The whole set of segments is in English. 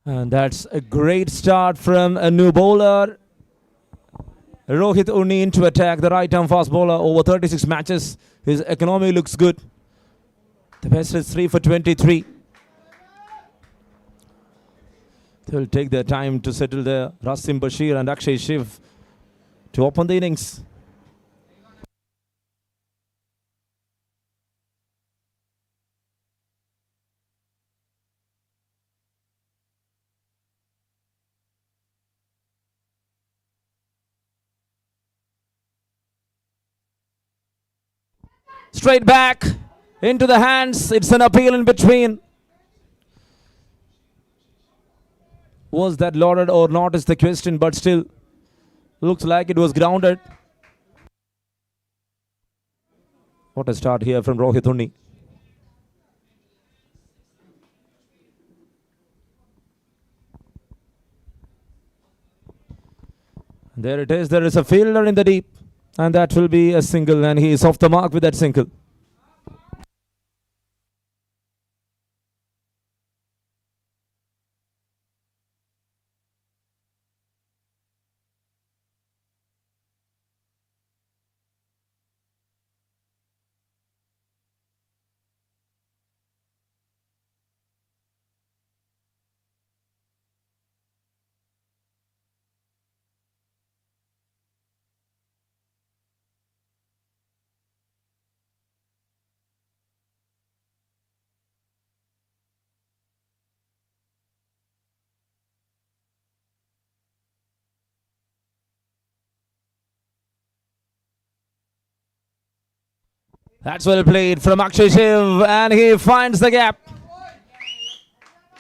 And that's a great start from a new bowler. Rohit Unni into attack, the right-arm fast bowler, over 36 matches. His economy looks good. The best is 3 for 23. They'll take their time to settle there. Rasim Bashir and Akshay Shiv to open the innings. Straight back into the hands. It's an appeal in between. Was that lauded or not is the question, but still looks like it was grounded. What a start here from Rohit Unni. There it is. There is a fielder in the deep. And that will be a single, and he is off the mark with that single. That's well played from Akshay Shiv, and he finds the gap.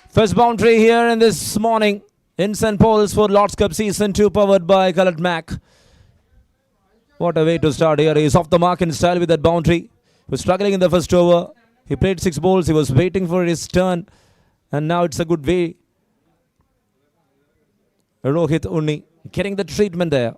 First boundary here in this morning in St. Paul's for Lord's Cup Season 2, powered by Coloured Mac. What a way to start here. He's off the mark in style with that boundary. He was struggling in the first over. He played 6 balls. He was waiting for his turn, and now it's a good way. Rohit Unni getting the treatment there.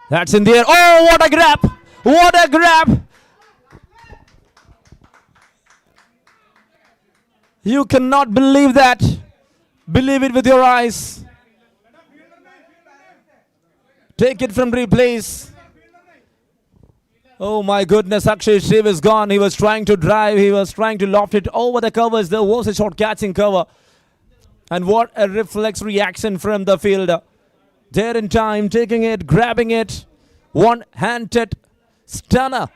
That's in the air. Oh, what a grab! What a grab! You cannot believe that. Believe it with your eyes. Take it from replays. Oh my goodness, Akshay Shiv is gone. He was trying to drive. He was trying to loft it over the covers. There was a short catching cover. And what a reflex reaction from the fielder. There in time, taking it, grabbing it. One-handed stunner.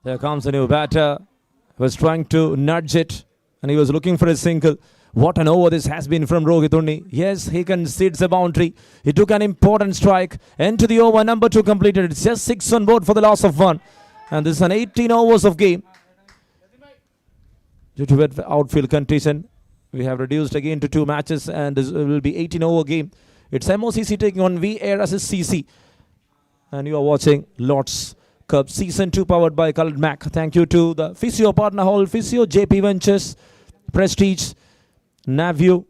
There comes a new batter. He was trying to nudge it, and he was looking for a single. What an over this has been from Rohit Unni. Yes, he concedes a boundary. He took an important strike. End to the over, number 2 completed. It's just 6 on board for the loss of 1. And this is an 18 overs of game. Due to outfield condition, we have reduced again to 2 matches, and this will be 18 over game. It's MOCC taking on Weairassist CC. And you are watching Lord's Cup Season 2 powered by Colored Mac. Thank you to the Physio Partner Hall, Physio, JP Ventures, Prestige, Navview,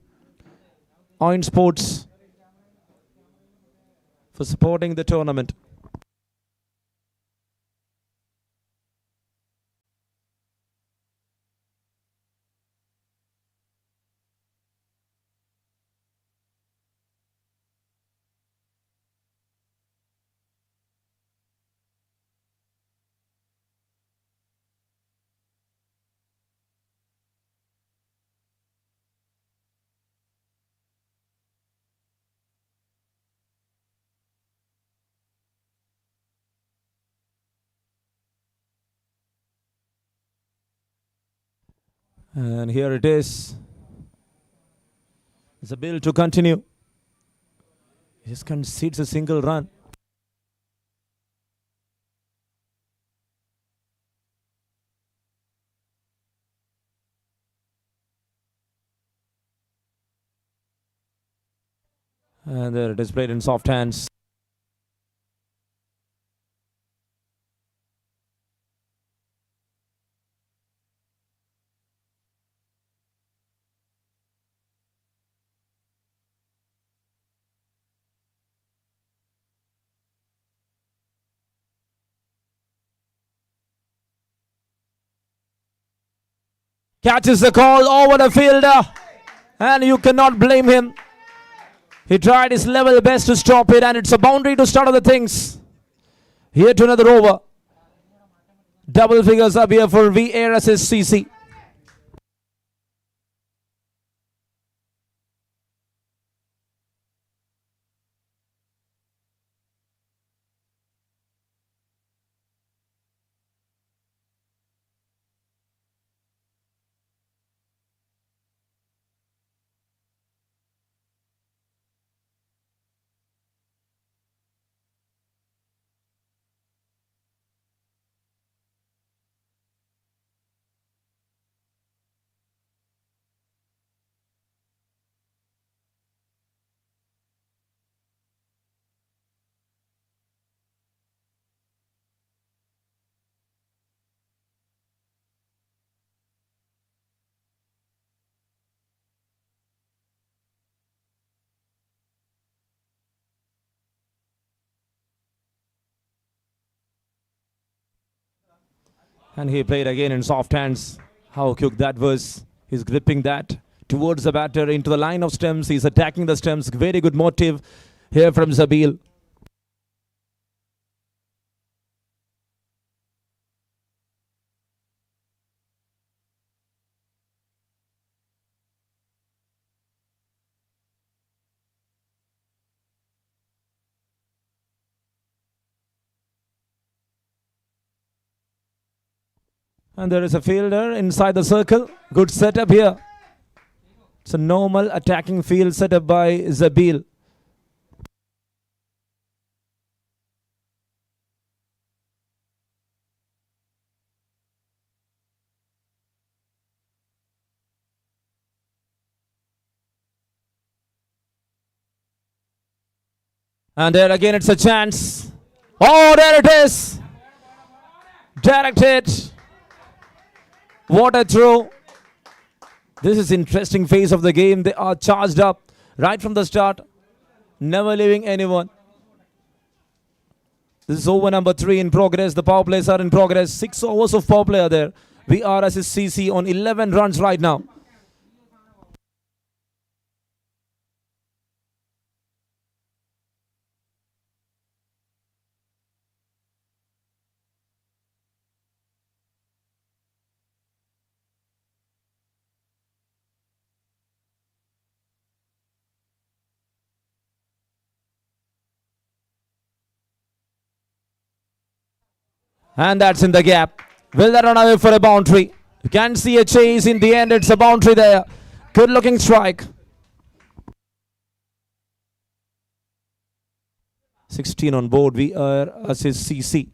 Oin Sports for supporting the tournament. And here it is. Zabil to continue. He just concedes a single run. And there it is, played in soft hands. Catches the call over the fielder, and you cannot blame him. He tried his level best to stop it, and it's a boundary to start other things. Here to another over. Double figures up here for Weairassist CC. And he played again in soft hands. How quick that was. He's gripping that towards the batter into the line of stumps. He's attacking the stumps. Very good motive here from Zabil. And there is a fielder inside the circle. Good setup here. It's a normal attacking field setup by Zabil. And there again it's a chance. Oh, there it is. Direct hit. What a throw. This is interesting phase of the game. They are charged up right from the start. Never leaving anyone. This is over number 3 in progress. The power plays are in progress. 6 overs of power play are there. Weairassist CC on 11 runs right now. And that's in the gap. Will that run away for a boundary? You can see a chase. In the end, it's a boundary there. Good looking strike. 16 on board. Weairassist CC.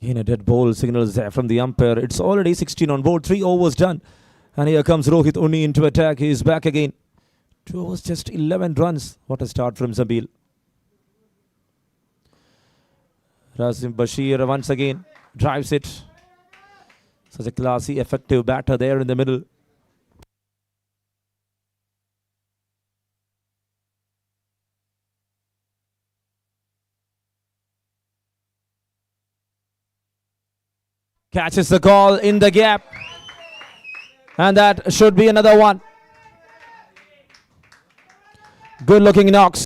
Again, a dead ball signals there from the umpire. It's already 16 on board, 3 overs done. And here comes Rohit Unni into attack. He is back again. 2 overs, just 11 runs. What a start from Zabil. Rasim Bashir once again drives it. Such a classy, effective batter there in the middle. Catches the call in the gap. And that should be another one. Good looking knocks.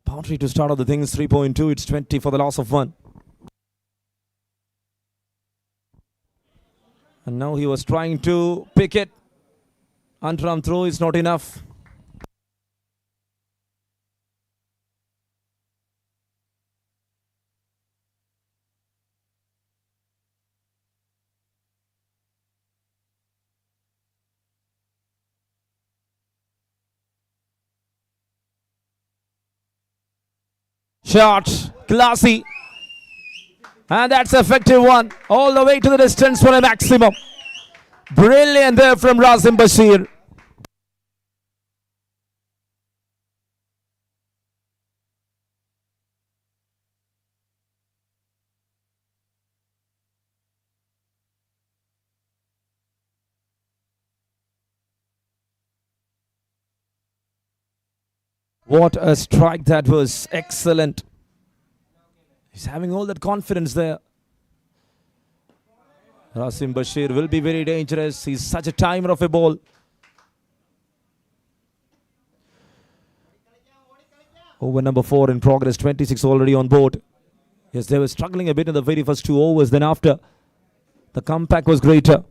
Boundary to start off the things, 3.2. It's 20 for the loss of 1. And now he was trying to pick it. Underarm throw is not enough. Shot, classy. And that's an effective one. All the way to the distance for a maximum. Brilliant there from Rasim Bashir. What a strike that was. Excellent. He's having all that confidence there. Rasim Bashir will be very dangerous. He's such a timer of a ball. Over number 4 in progress. 26 already on board. Yes, they were struggling a bit in the very first 2 overs. Then after, the comeback was greater.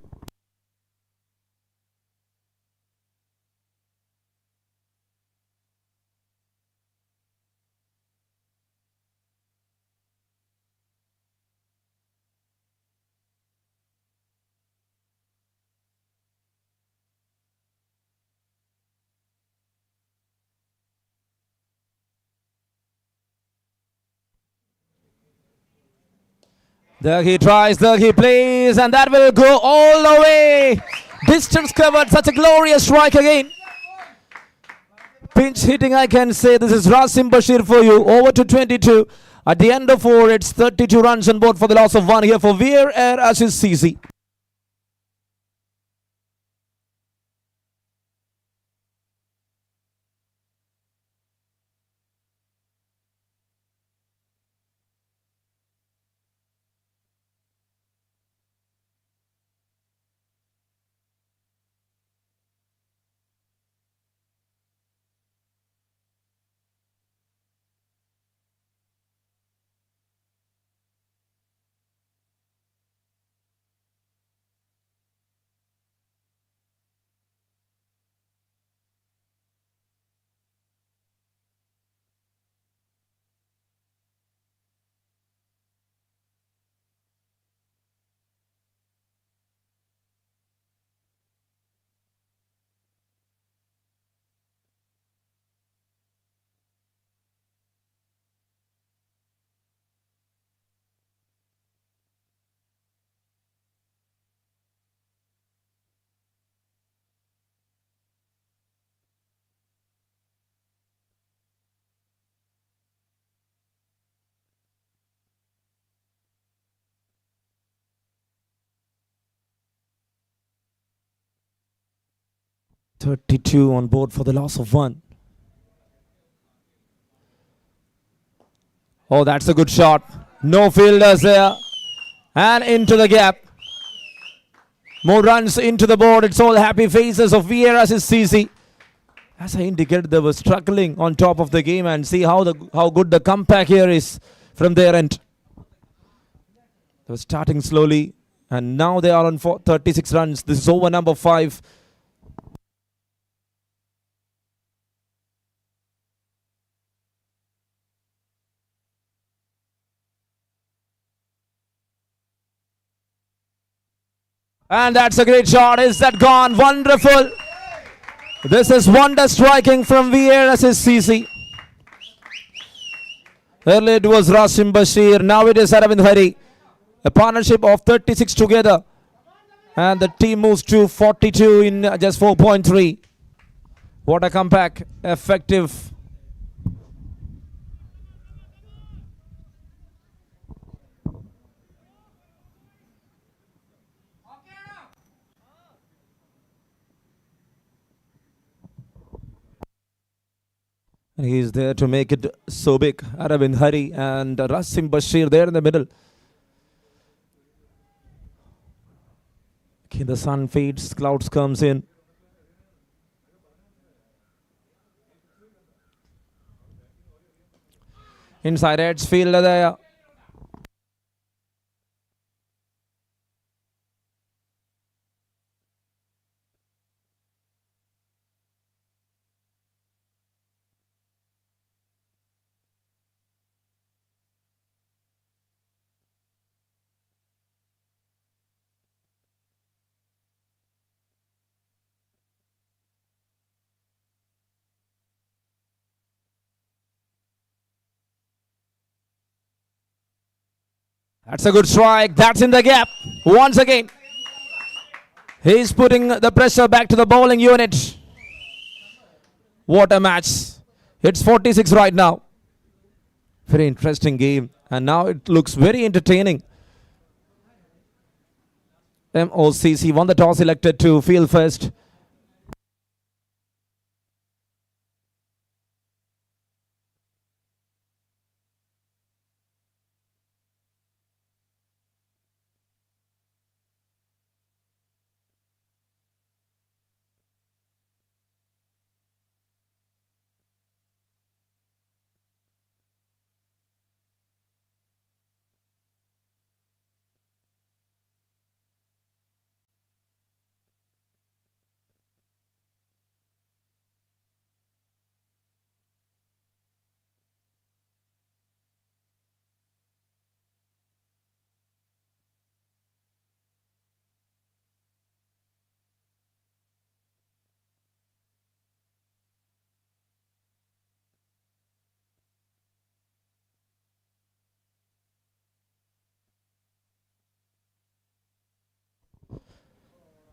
There he tries, there he plays, and that will go all the way. Distance covered, such a glorious strike again. Pinch hitting, I can say. This is Rasim Bashir for you. Over to 22. At the end of 4, it's 32 runs on board for the loss of 1 here for Weairassist CC. .32 on board for the loss of 1. Oh, that's a good shot. No fielders there. And into the gap. More runs into the board. It's all happy faces of Weairassist CC. As I indicated, they were struggling on top of the game, and see how good the comeback here is from their end. They were starting slowly. And now they are on 36 runs. This is over number 5. And that's a great shot. Is that gone? Wonderful. This is wonder striking from Weairassist CC. Earlier it was Rasim Bashir. Now it is Aravind Hari. A partnership of 36 together. And the team moves to 42 in just 4.3. What a comeback. Effective. And he is there to make it so big. Aravind Hari and Rasim Bashir there in the middle. Okay, the sun fades, clouds comes in. Inside edge fielder there. That's a good strike. That's in the gap. Once again. He's putting the pressure back to the bowling unit. What a match. It's 46 right now. Very interesting game. And now it looks very entertaining. MOCC won the toss, elected to field first.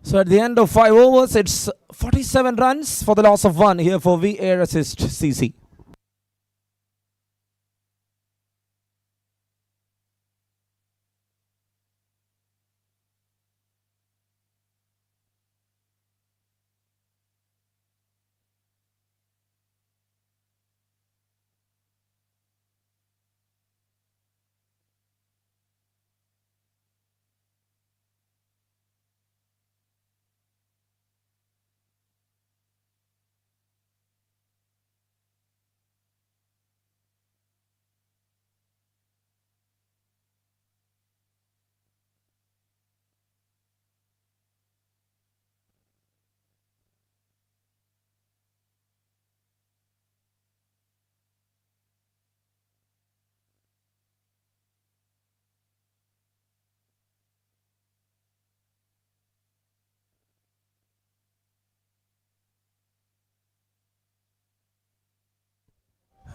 So at the end of 5 overs, it's 47 runs for the loss of 1 here for Weairassist CC.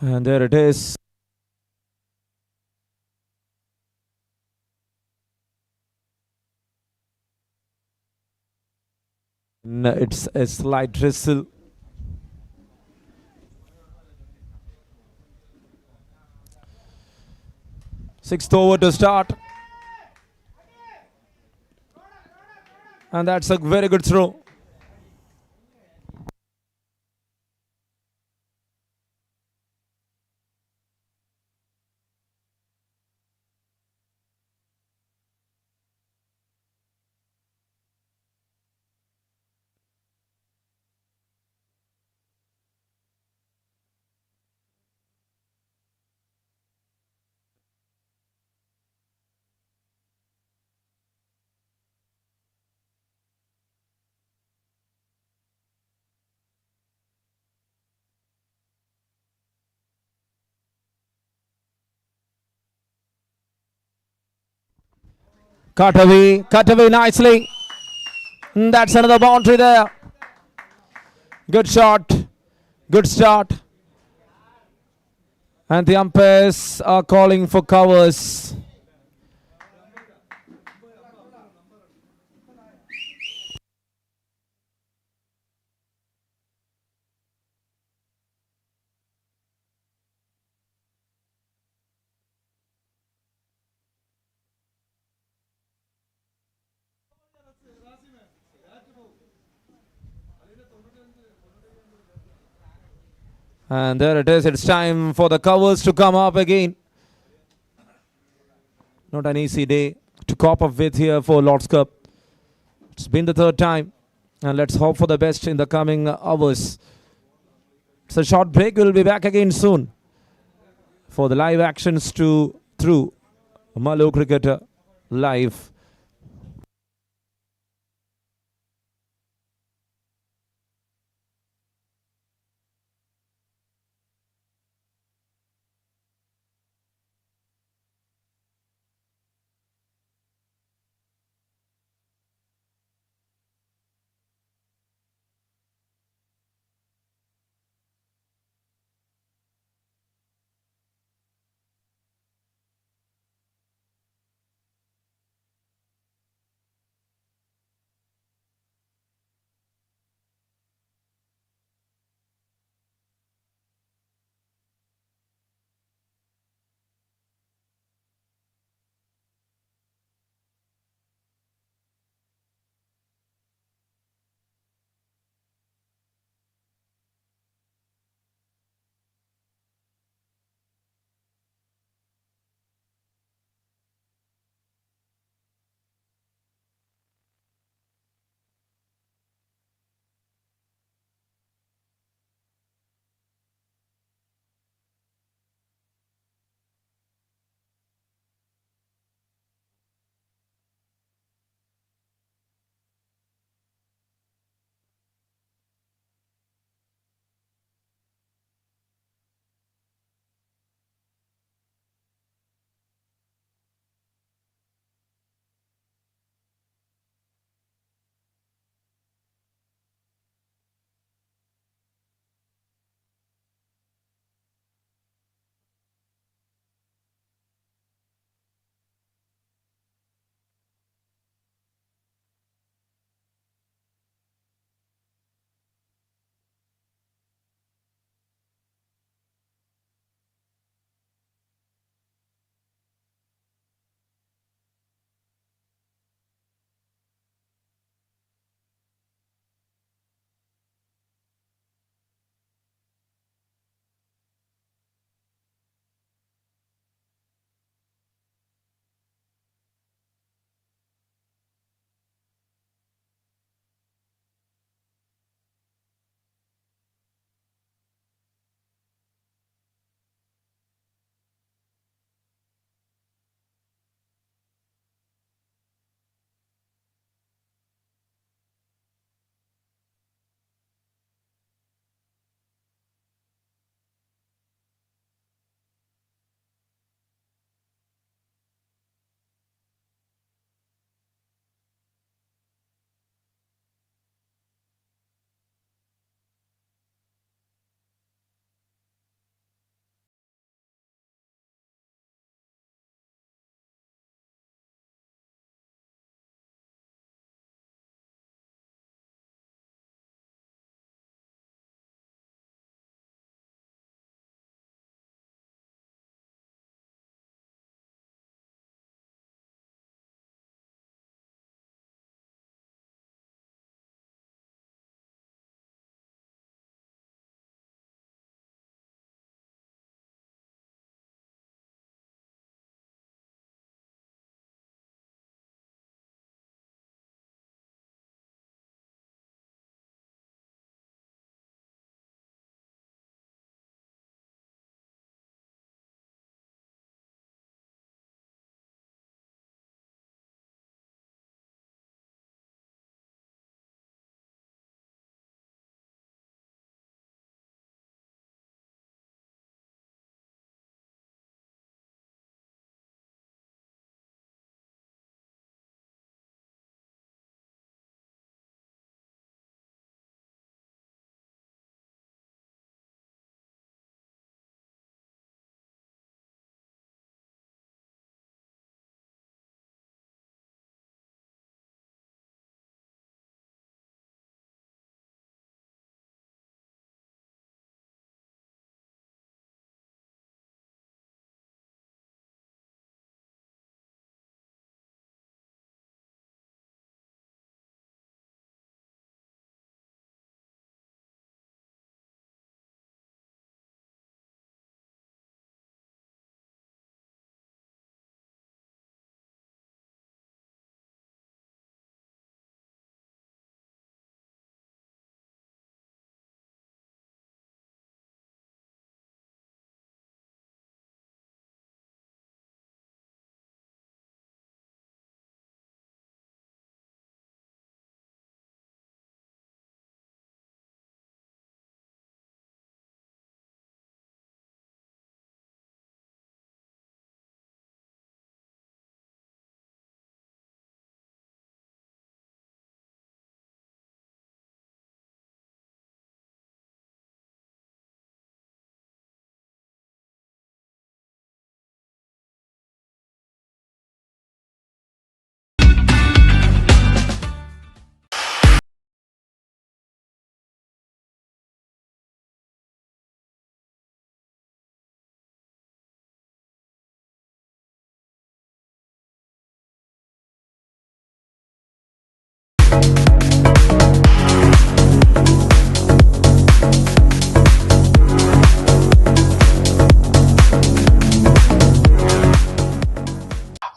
And there it is. It's a slight drizzle. Sixth over to start. And that's a very good throw. Cut away nicely. That's another boundary there. Good shot. Good start. And the umpires are calling for covers. And there it is. It's time for the covers to come up again. Not an easy day to cope up with here for Lord's Cup. It's been the third time. And let's hope for the best in the coming hours. It's a short break. We'll be back again soon for the live actions through Malo Cricketer Live.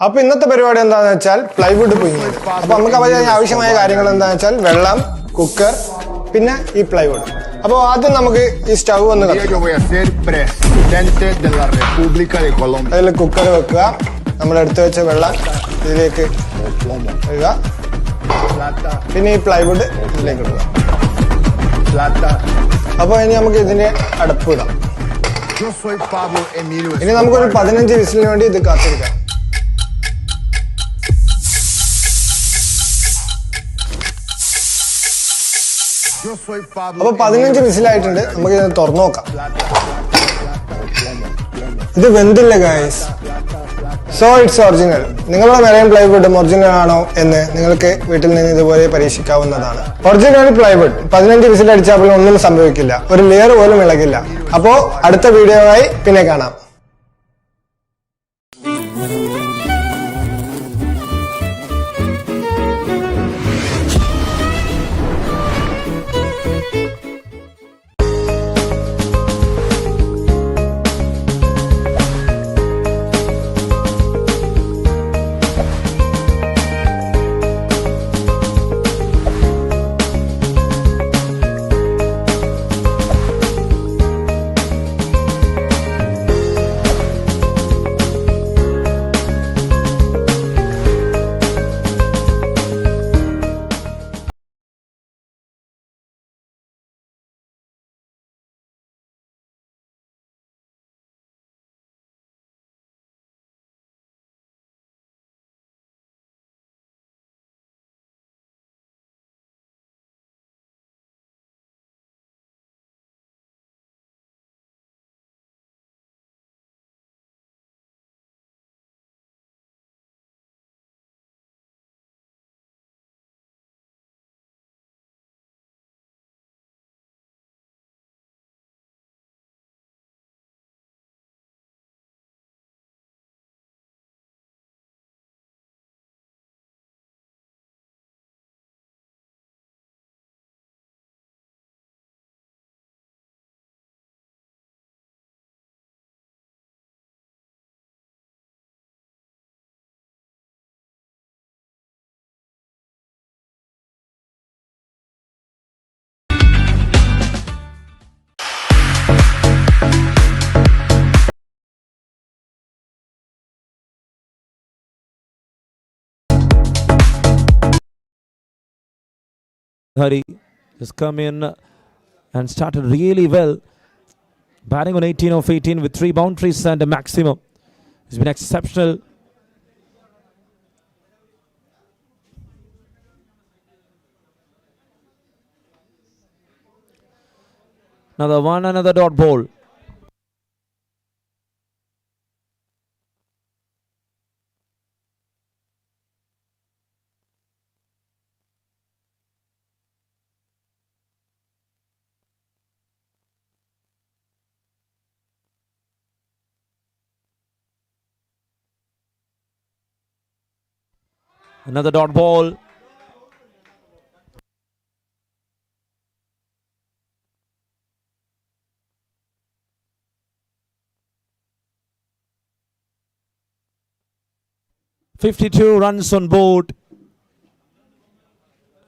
അപ്പോൾ ഇന്നത്തെ പരിപാടി എന്താണെന്ന് വെച്ചാൽ plywood പുഴുങ്ങിയത്. അപ്പോൾ നമുക്ക് ആവശ്യമായ കാര്യങ്ങൾ എന്താണെന്ന് വെച്ചാൽ വെള്ളം, കുക്കർ, പിന്നെ ഈ പ്ലൈവുഡ്. അപ്പോൾ ആദ്യം നമുക്ക് ഈ സ്റ്റൗ ഒന്ന് അതിൽ കുക്കർ വെക്കുക. നമ്മൾ എടുത്തു വെച്ച വെള്ളം ഇതിലേക്ക് ഇടുക. പിന്നെ ഈ പ്ലൈവുഡ് ഇതിലേക്ക് ഇടുക. അപ്പോൾ ഇനി നമുക്ക് ഇതിന്റെ അടപ്പ് ഇടാം. ഇനി നമുക്കൊരു 15 വിസിലിന് വേണ്ടി ഇത് കാത്തിരിക്കാം. അപ്പൊ 15 വിസിലായിട്ടുണ്ട്. നമുക്ക് ഇത് തുറന്നു നോക്കാം. ഇത് വെന്തില്ല ഗൈസ്. So its original. നിങ്ങളുടെ മെറൈൻ പ്ലൈവുഡും ഒറിജിനൽ ആണോ എന്ന് നിങ്ങൾക്ക് വീട്ടിൽ നിന്ന് ഇതുപോലെ പരീക്ഷിക്കാവുന്നതാണ്. ഒറിജിനൽ പ്ലൈവുഡ് 15 വിസിൽ അടിച്ചാൽ ഒന്നും സംഭവിക്കില്ല. ഒരു ലെയർ പോലും ഇളകില്ല. അപ്പോ അടുത്ത വീഡിയോയായി പിന്നെ കാണാം. Hari just come in and started really well, batting on 18 of 18 with 3 boundaries and a maximum. He's been exceptional. Another dot ball. Another dot ball. .52 runs on board.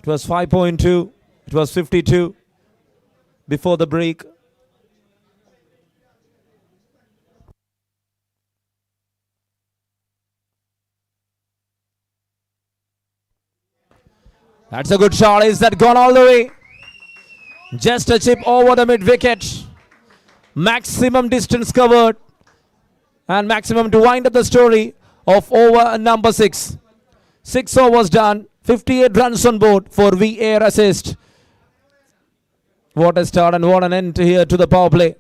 It was 5.2. It was 52 before the break. That's a good shot. Is that gone all the way? Just a chip over the mid wicket. Maximum distance covered. And maximum to wind up the story of over number 6. 6 overs done. 58 runs on board for Weairassist. What a start and what an end here to the power play.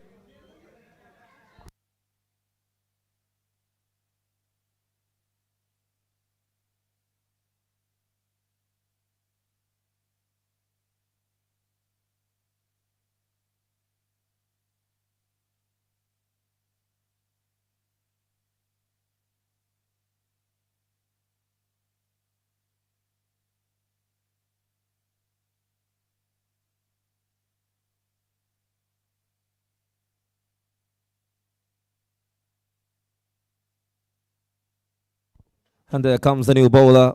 And there comes the new bowler.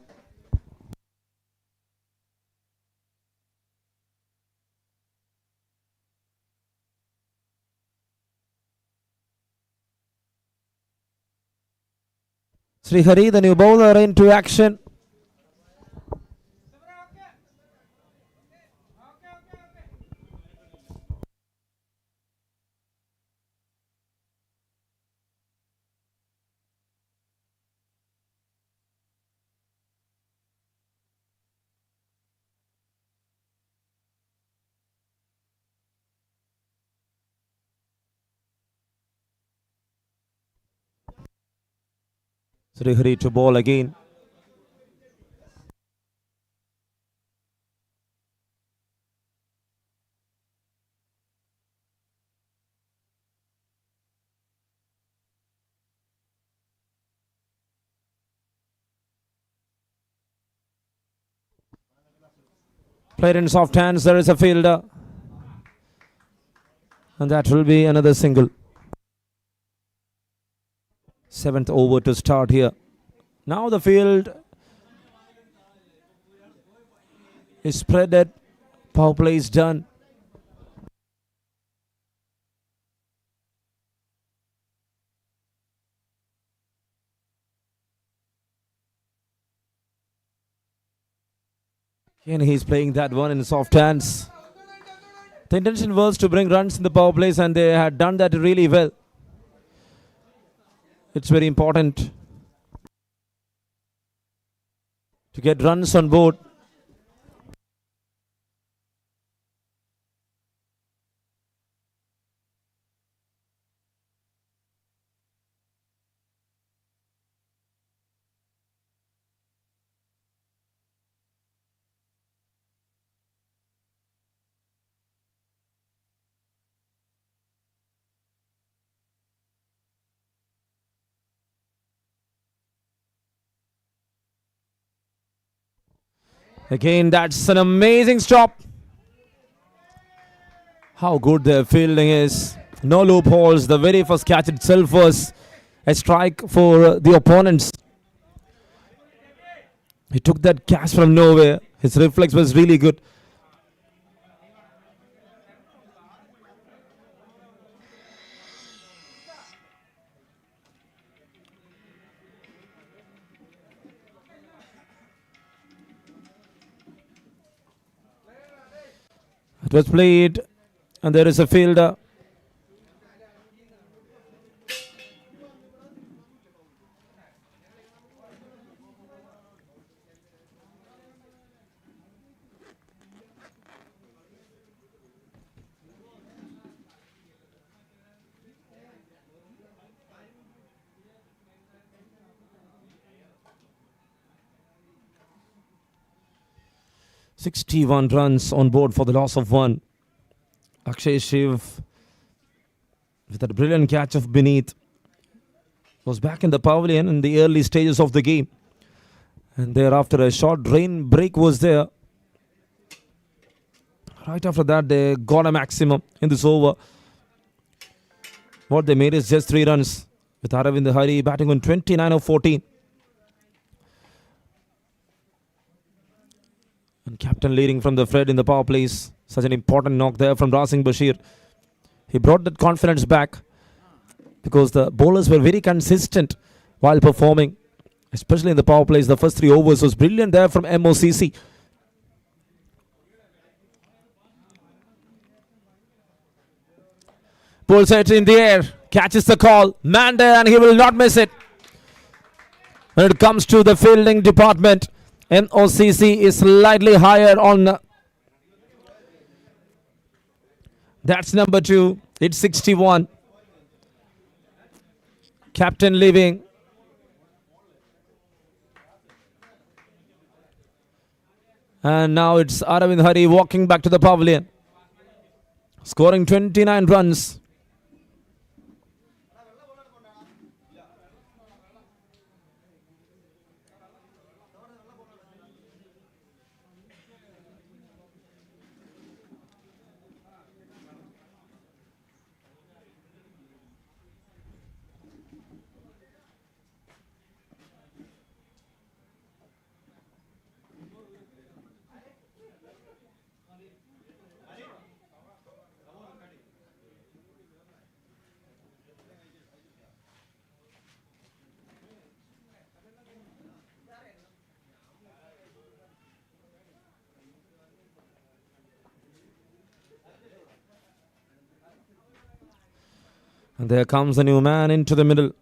Srihari, the new bowler, into action. Srihari to ball again. Played in soft hands, there is a fielder. And that will be another single. 7th over to start here. Now the field is spreaded. Power play is done. And he's playing that one in soft hands. The intention was to bring runs in the power plays, and they had done that really well. It's very important to get runs on board. Again, that's an amazing stop. How good their fielding is. No loopholes. The very first catch itself was a strike for the opponents. He took that catch from nowhere. His reflex was really good. It was played, and there is a fielder. "61 runs on board for the loss of 1. Akshay Shiv, with that brilliant catch of beneath, was back in the pavilion in the early stages of the game. And thereafter, a short rain break was there. Right after that, they got a maximum in this over. What they made is just 3 runs, with Aravind Hari batting on 29 of 14. And captain leading from the Fred in the power plays. Such an important knock there from Rasing Bashir. He brought that confidence back because the bowlers were very consistent while performing, especially in the power plays. The first 3 overs was brilliant there from MOCC. Pulls it in the air, catches the call, man there, and he will not miss it. When it comes to the fielding department, MOCC is slightly higher on. That's number 2. It's 61. Captain leaving. And now it's Aravind Hari walking back to the pavilion, scoring 29 runs. And there comes a new man into the middle.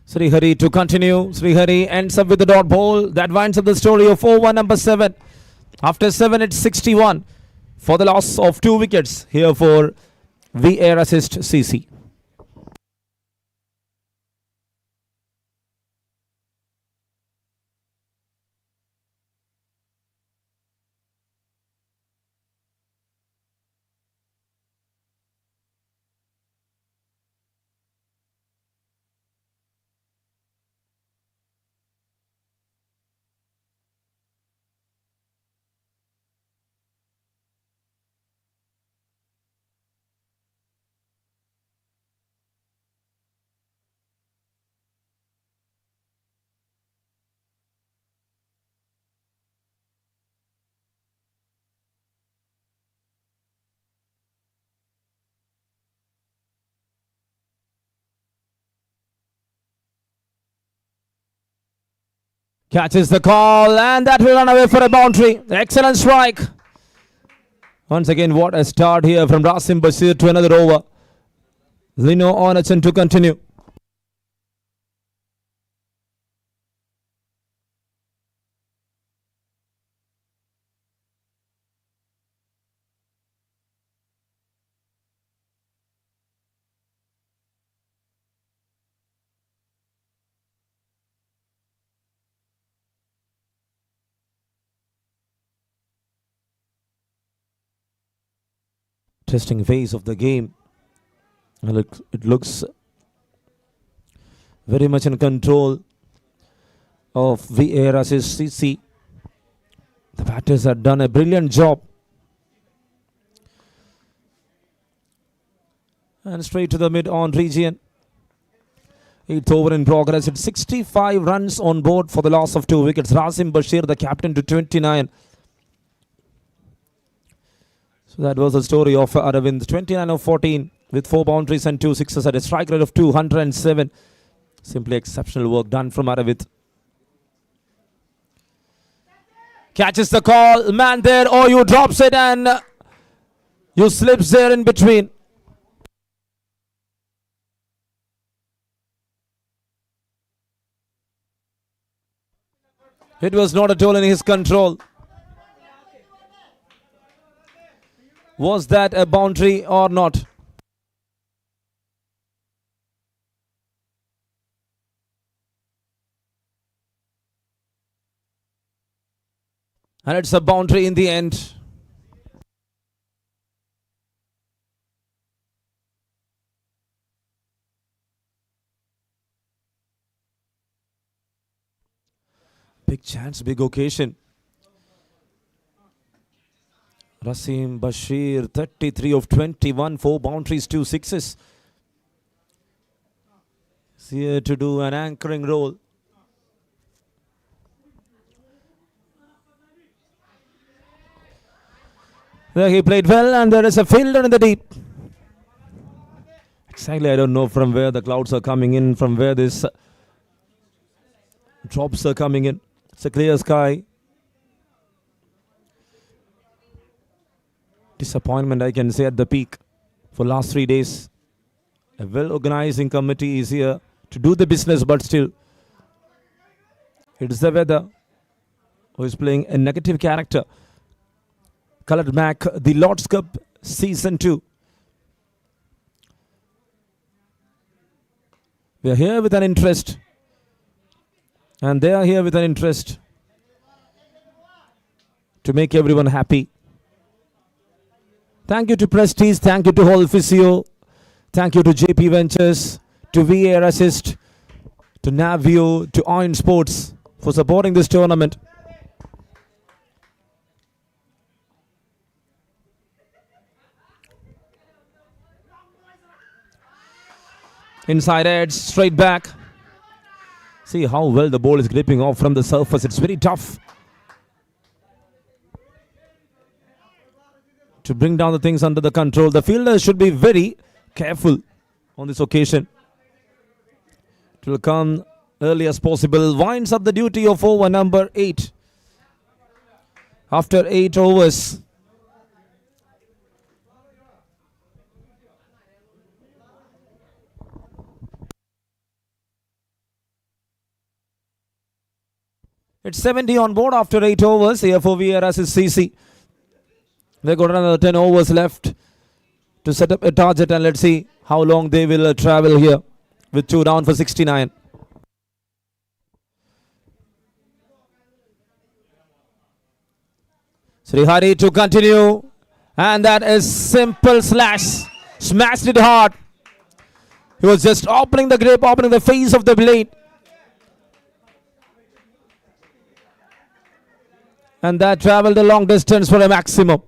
Srihari to continue. Srihari ends up with the dot ball. That winds up the story of over number 7. After 7, it's 61 for the loss of 2 wickets here for Weairassist CC. Catches the call and that will run away for a boundary. Excellent strike. Once again, what a start here from Rasim Bashir to another over. Lino Onachan to continue. Interesting phase of the game. It looks very much in control of Weairassist CC. The batters have done a brilliant job. And straight to the mid-on region. 8th over in progress. It's 65 runs on board for the loss of 2 wickets. Rasim Bashir, the captain, to 29. So that was the story of Aravind. 29 of 14 with 4 boundaries and 2 sixes at a strike rate of 207. Simply exceptional work done from Aravind. Catches the call. Man there. Oh, you drops it and you slips there in between. It was not at all in his control. Was that a boundary or not? And it's a boundary in the end. Big chance, big occasion. Rasim Bashir, 33 of 21, 4 boundaries, 2 sixes. He's here to do an anchoring role. There he played well and there is a fielder in the deep. Exactly, I don't know from where the clouds are coming in, from where this drops are coming in. It's a clear sky. Disappointment, I can say, at the peak for last 3 days. A well-organizing committee is here to do the business, but still, it's the weather who is playing a negative character. Coloured back the Lord's Cup Season 2. We are here with an interest. And they are here with an interest to make everyone happy. Thank you to Prestige. Thank you to Whole Physio. Thank you to JP Ventures, to Weairassist, to Navio, to Iron Sports for supporting this tournament. Inside edge, straight back. See how well the ball is gripping off from the surface. It's very tough to bring down the things under the control. The fielder should be very careful on this occasion. It will come early as possible. Winds up the duty of over number 8. After 8 overs. It's 70 on board after 8 overs. Here for Weairassist CC. They've got another 10 overs left to set up a target, and let's see how long they will travel here with 2 down for 69. Srihari to continue, and that is simple slash. Smashed it hard. He was just opening the grip, opening the face of the blade. And that traveled a long distance for a maximum.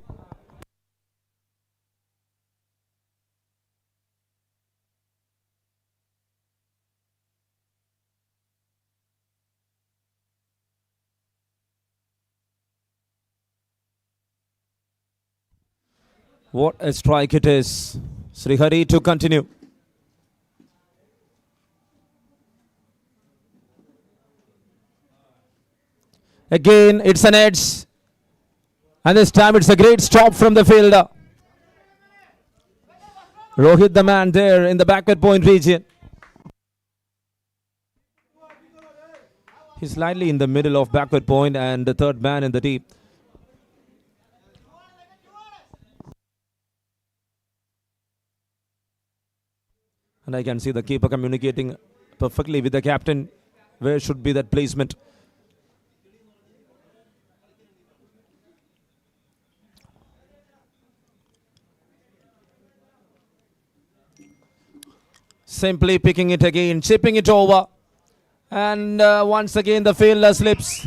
What a strike it is. Srihari to continue. Again, it's an edge. And this time it's a great stop from the fielder. Rohit, the man there in the backward point region. He's slightly in the middle of backward point and the third man in the deep. And I can see the keeper communicating perfectly with the captain. Where should be that placement? Simply picking it again, chipping it over. And once again the fielder slips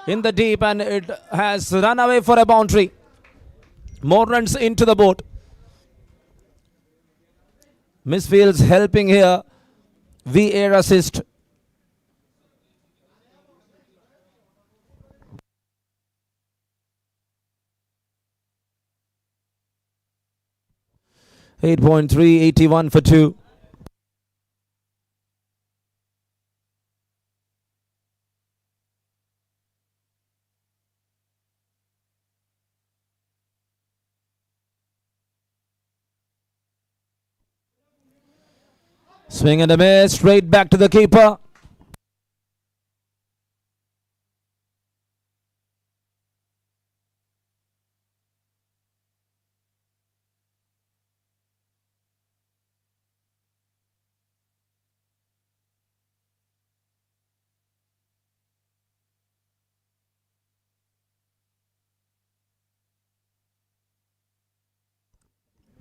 in the deep and it has run away for a boundary. More runs into the board. Misfields helping here. Weairassist. .3, 81 for 2. Swing and a miss, straight back to the keeper.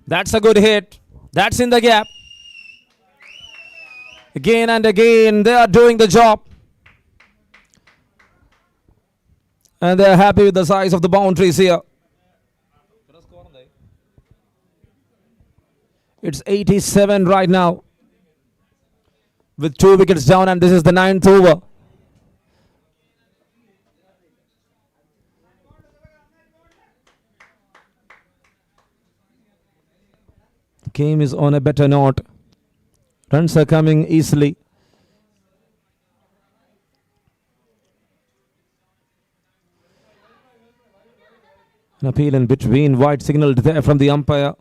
That's a good hit. That's in the gap. Again and again, they are doing the job. And they are happy with the size of the boundaries here. It's 87 right now. With 2 wickets down, and this is the 9th over. Game is on a better note. Runs are coming easily. An appeal in between, wide signaled there from the umpire.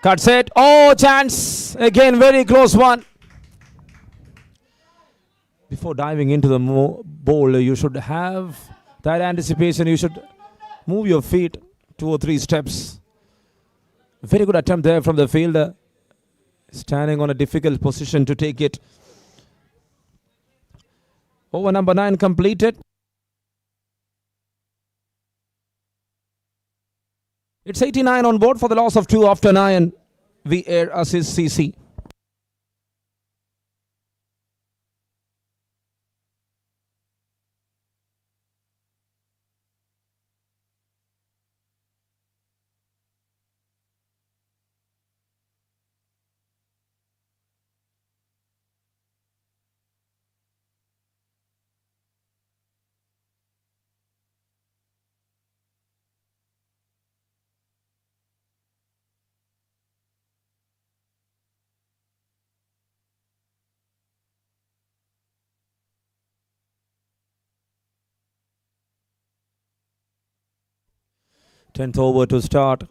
Cuts it. Oh, chance. Again, very close one. Before diving into the bowl, you should have that anticipation. You should move your feet 2 or 3 steps. Very good attempt there from the fielder. Standing on a difficult position to take it. Over number 9 completed. It's 89 on board for the loss of 2 after 9. Weairassist CC. Tenth over to start.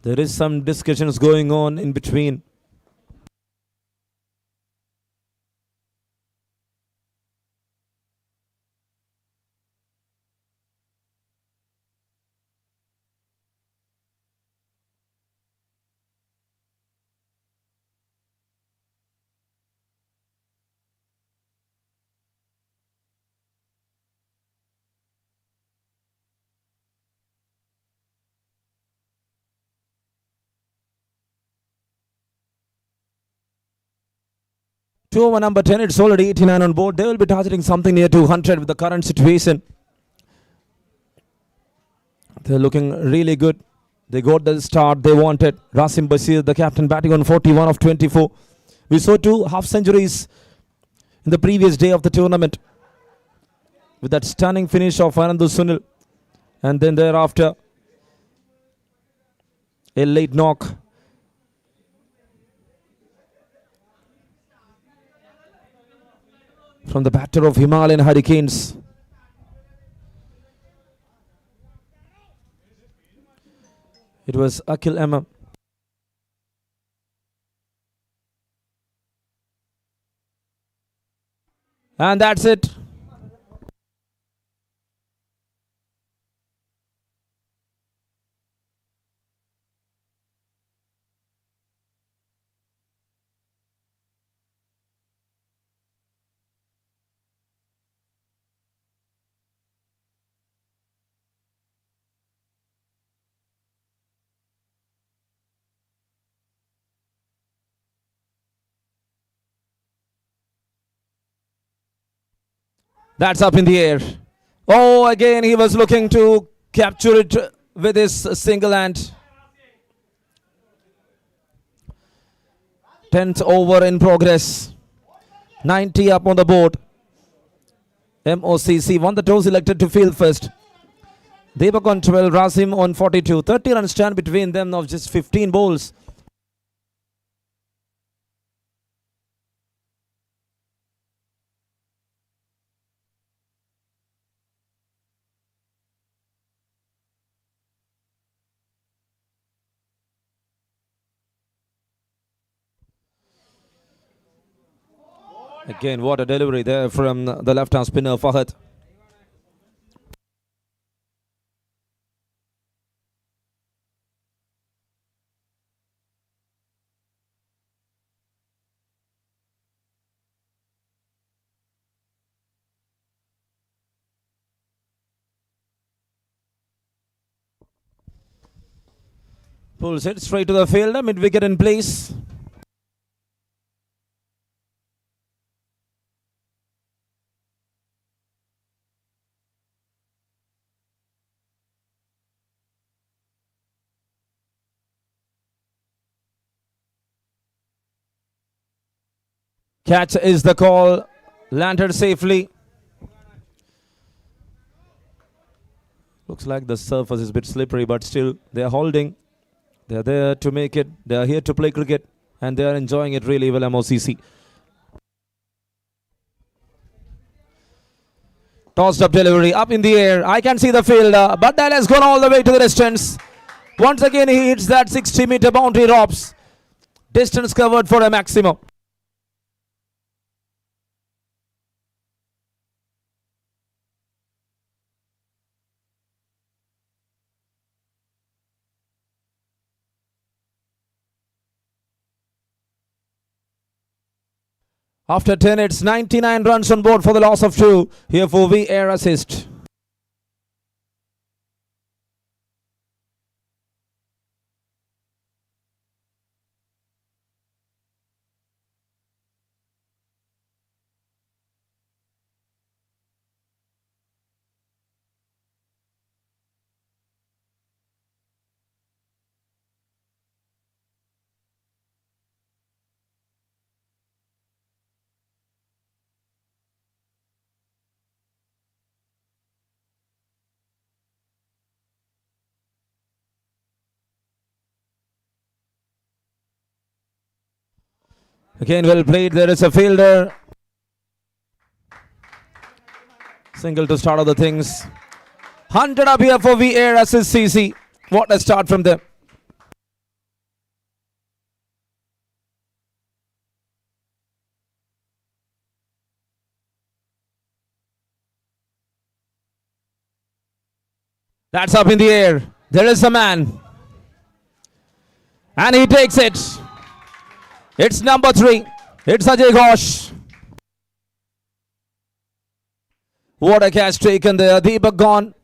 There is some discussions going on in between. To over number 10, it's already 89 on board. They will be targeting something near 200 with the current situation. They're looking really good. They got the start they wanted. Rasim Basir, the captain, batting on 41 of 24. We saw 2 half centuries in the previous day of the tournament with that stunning finish of Anandu Sunil. And then thereafter, a late knock. From the batter of Himalayan Hurricanes. It was Akil Emma. And that's it. That's up in the air. Oh, again he was looking to capture it with his single hand. 10th over in progress. 90 up on the board. MOCC won the toss, elected to field first. Deepak on 12, Rasim on 42. 30 runs stand between them of just 15 balls. Again, what a delivery there from the left-hand spinner, Fahad. Pulls it straight to the fielder, mid-wicket in place. Catch is the call. Landed safely. Looks like the surface is a bit slippery, but still they are holding. They are there to make it. They are here to play cricket, and they are enjoying it really well, MOCC. Tossed up delivery, up in the air. I can see the fielder, but that has gone all the way to the distance. Once again, he hits that 60-meter boundary drops. Distance covered for a maximum. After 10, it's 99 runs on board for the loss of 2 here for Weairassist. Again, well played. There is a fielder. Single to start other things. 100 up here for Weairassist CC. What a start from them. That's up in the air. There is a man. And he takes it. It's number 3. It's Ajay Ghosh. What a catch taken there. Deepak gone.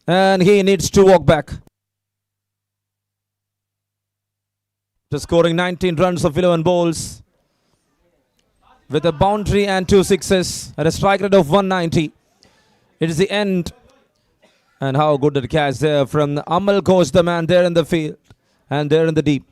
And he needs to walk back. To scoring 19 runs of 11 balls. With a boundary and 2 sixes. At a strike rate of 190. It is the end. And how good the catch there from Amal Ghosh, the man there in the field. And there in the deep.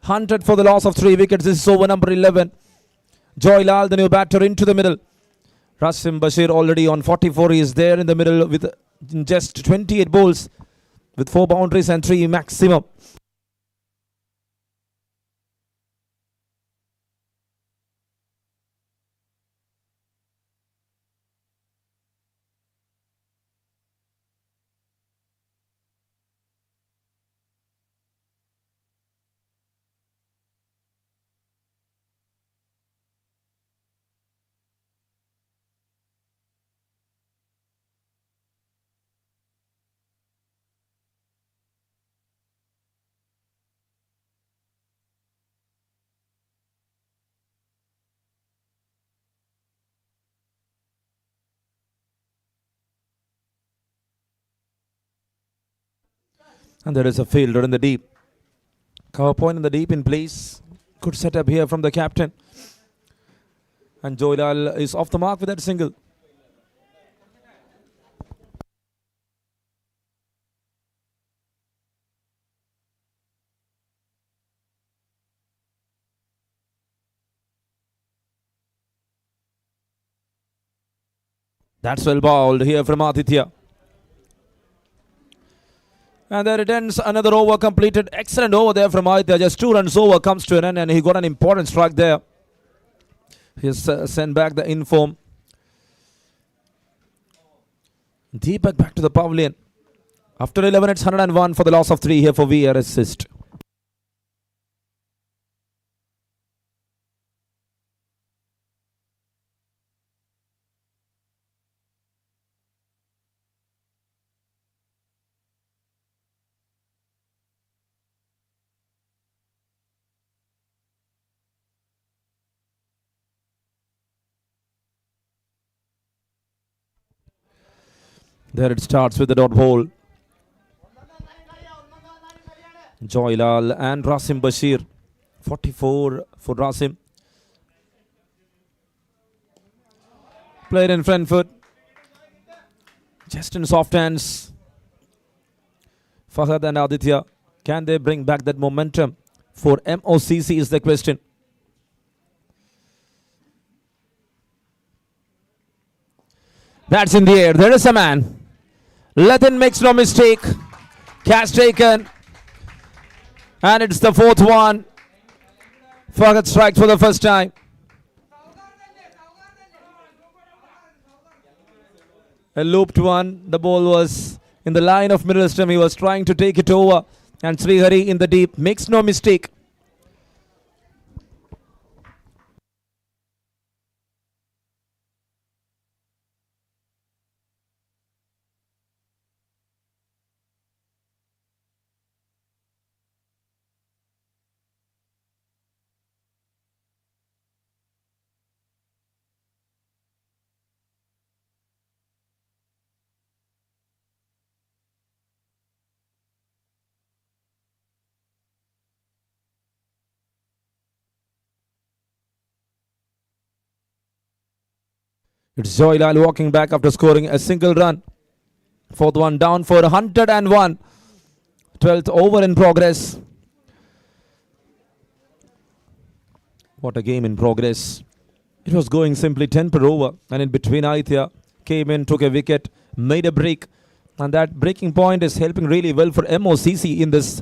Hunted for the loss of 3 wickets. This is over number 11. Joy Lal, the new batter, into the middle. Rasim Bashir already on 44. He is there in the middle with just 28 balls with 4 boundaries and 3 maximum. And there is a fielder in the deep. Cover point in the deep in place. Good setup here from the captain. And Joylal is off the mark with that single. That's well bowled here from Aditya. And there it ends. Another over completed. Excellent over there from Aditya. Just 2 runs over comes to an end, and he got an important strike there. He's sent back the inform. Deepak back to the pavilion. After 11, it's 101 for the loss of 3 here for Weairassist. There it starts with the dot ball. Joylal and Rasim Bashir. 44 for Rasim. Played in front foot. Just in soft hands. Fahad and Aditya, can they bring back that momentum for MOCC is the question. That's in the air. There is a man. Latin makes no mistake. Catch taken. And it's the fourth one. Fahad strikes for the first time. A looped one. The ball was in the line of middle stump. He was trying to take it over. And Srihari in the deep makes no mistake. It's Joylal walking back after scoring a single run. Fourth one down for 101. 12th over in progress. What a game in progress. It was going simply 10 per over. And in between, Aditya came in, took a wicket, made a break. And that breaking point is helping really well for MOCC in this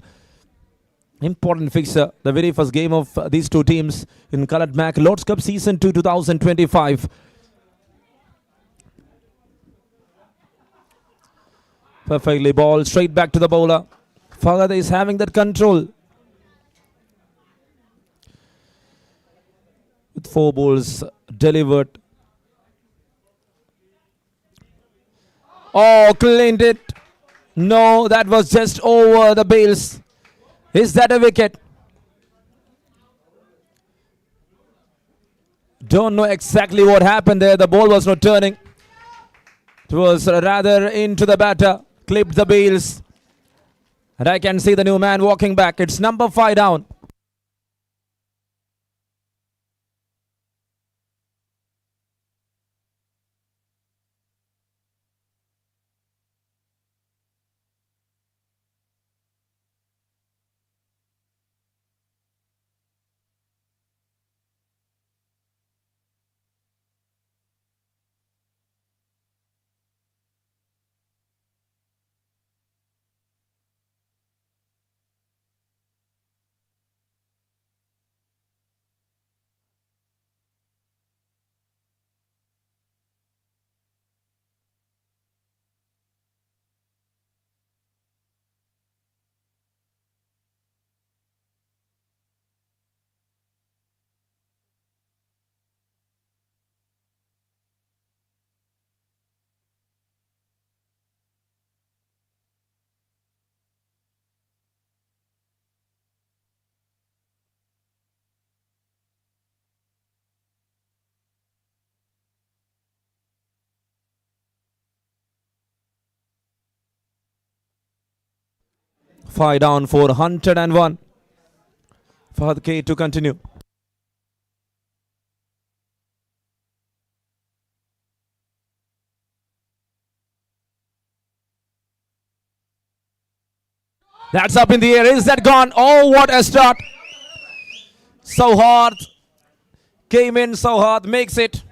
important fixture. The very first game of these two teams in Coloured Mac Lord's Cup Season 2 2025. Perfectly ball straight back to the bowler. Fahad is having that control. With 4 balls delivered. Oh, cleaned it. No, that was just over the bails. Is that a wicket? Don't know exactly what happened there. The ball was not turning. It was rather into the batter. Clipped the bails. And I can see the new man walking back. It's number 5 down. Five down for 101. Fahad K to continue. That's up in the air. Is that gone? Oh, what a start. So hard. Came in so hard. Makes it.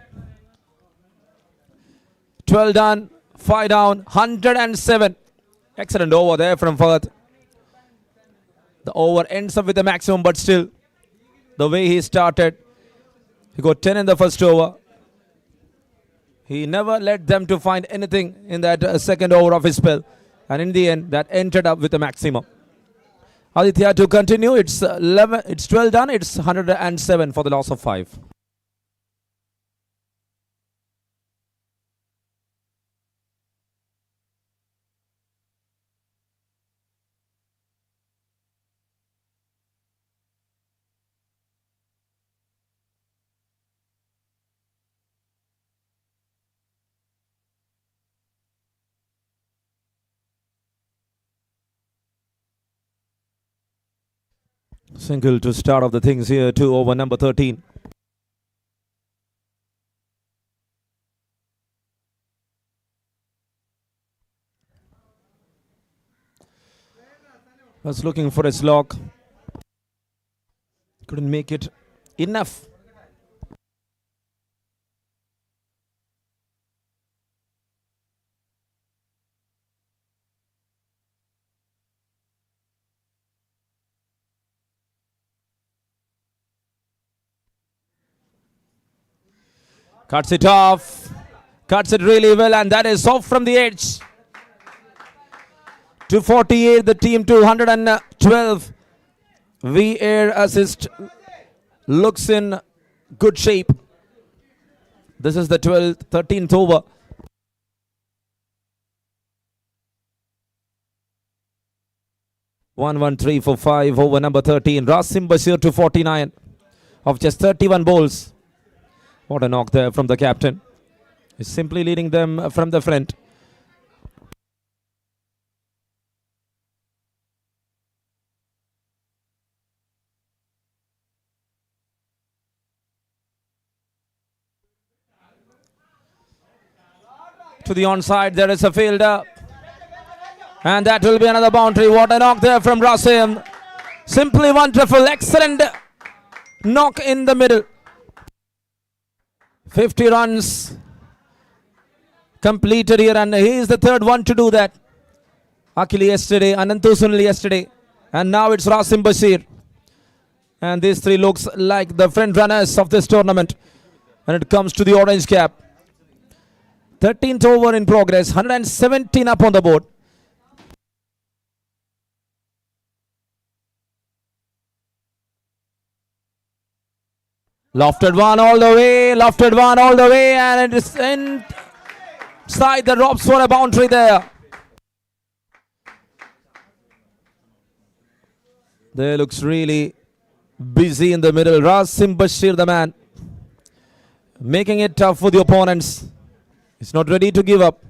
12 done. 5 down. 107. Excellent over there from Fahad. The over ends up with the maximum, but still, the way he started, he got 10 in the first over. He never let them to find anything in that second over of his spell. And in the end, that ended up with a maximum. Aditya to continue. It's 11. It's 12 done. It's 107 for the loss of 5. Single to start off the things here, 2 over number 13. Was looking for a slog. Couldn't make it enough. Cuts it off. Cuts it really well, and that is off from the edge. 248, the team 212. Weairassist looks in good shape. This is the 13th over. One, 3, 4, 5 over number 13. Rasim Bashir to 49 of just 31 balls. What a knock there from the captain. He's simply leading them from the front. To the onside, there is a fielder. And that will be another boundary. What a knock there from Rasim. Simply wonderful. Excellent knock in the middle. 50 runs completed here, and he is the third one to do that. Akili yesterday, Anantu Sunil yesterday, and now it's Rasim Bashir. And these three looks like the front runners of this tournament when it comes to the orange cap. 13th over in progress, 117 up on the board. Lofted one all the way, and it is inside the ropes for a boundary there. There looks really busy in the middle. Rasim Bashir, the man, making it tough for the opponents. He's not ready to give up.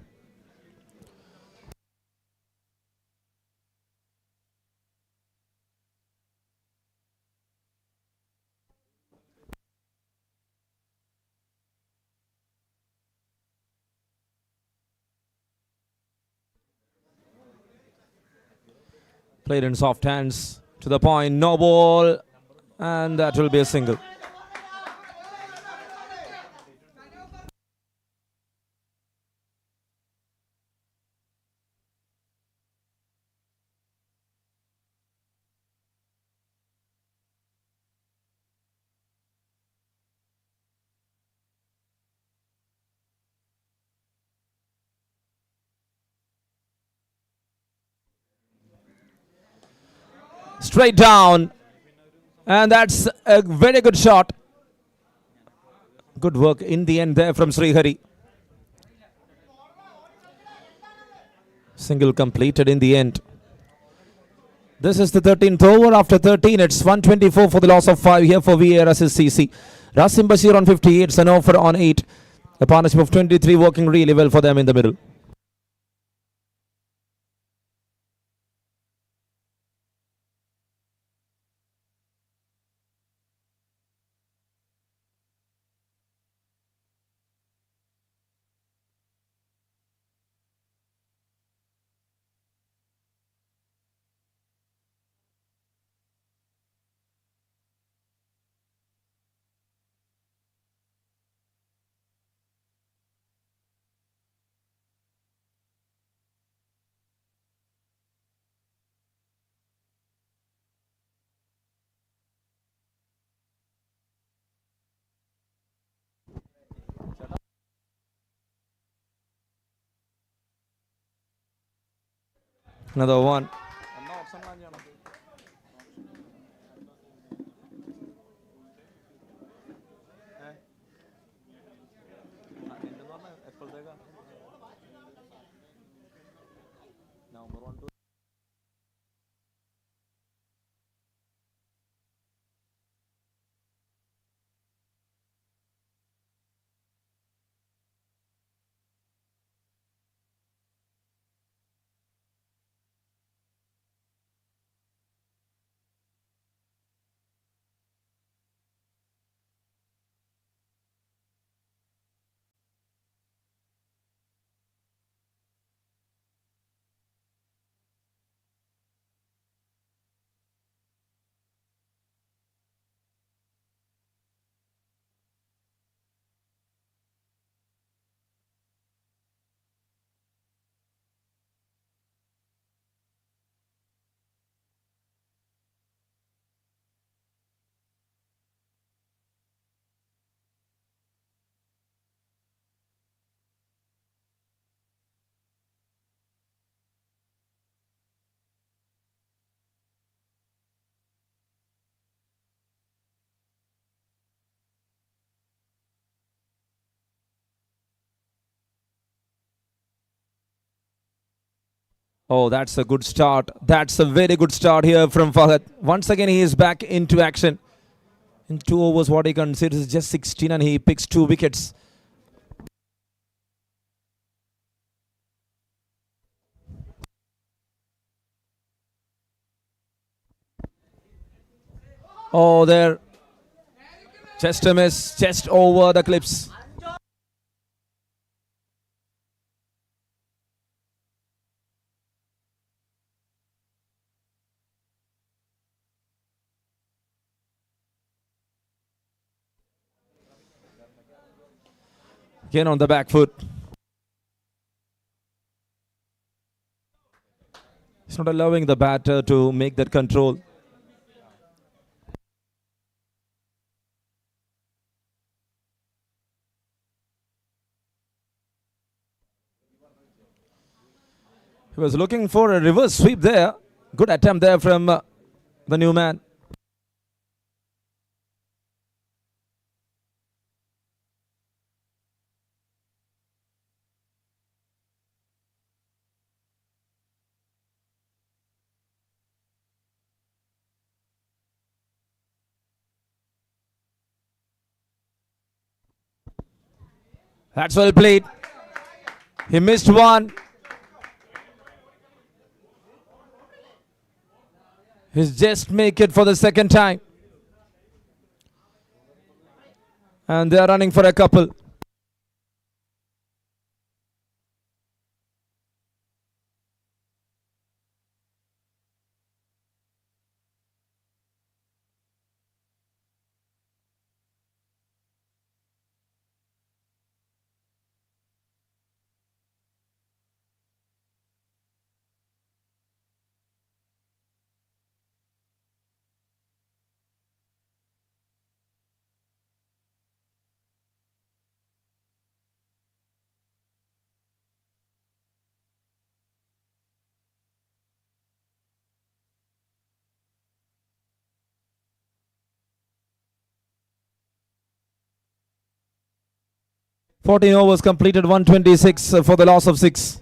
Played in soft hands to the point, no ball, and that will be a single. Straight down, and that's a very good shot. Good work in the end there from Srihari. Single completed in the end. This is the 13th over. After 13, it's 124 for the loss of 5 here for Weairassist CC. Rasim Bashir on 58, Sanofer on 8. A partnership of 23 working really well for them in the middle. Another one. Oh, that's a good start. That's a very good start here from Fahad. Once again, he is back into action. In 2 overs, what he considers is just 16, and he picks 2 wickets. Oh, there. Just a miss, just over the clips. Again on the back foot. He's not allowing the batter to make that control. He was looking for a reverse sweep there. Good attempt there from the new man. That's well played. He missed one. He's just make it for the second time. And they are running for a couple. Fourteen overs completed, 126 for the loss of 6.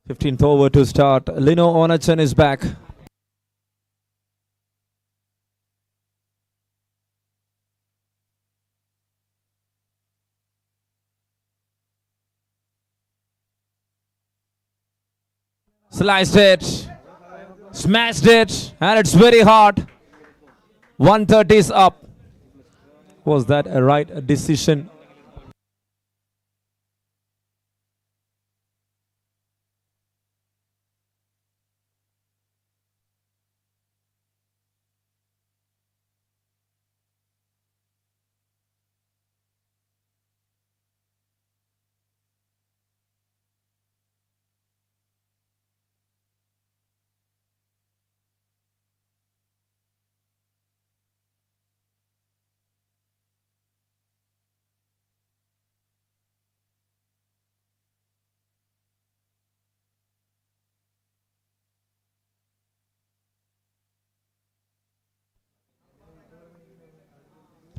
Fifteenth over to start. Lino Onachan is back. Sliced it, smashed it, and it's very hard. 130 is up. Was that a right decision?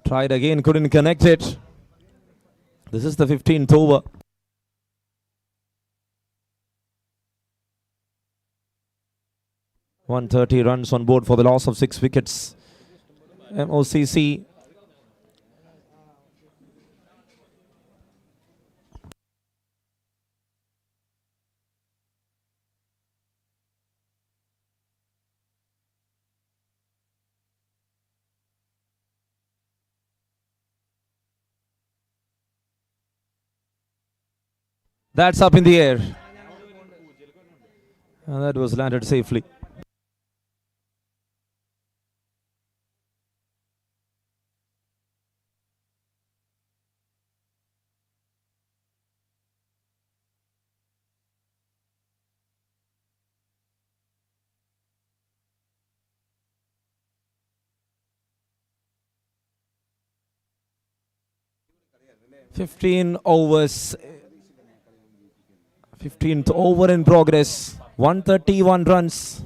Tried again, couldn't connect it. This is the 15th over. (130) runs on board for the loss of 6 wickets. MOCC that's up in the air. And that was landed safely. 15 overs. 15th over in progress. 131 runs.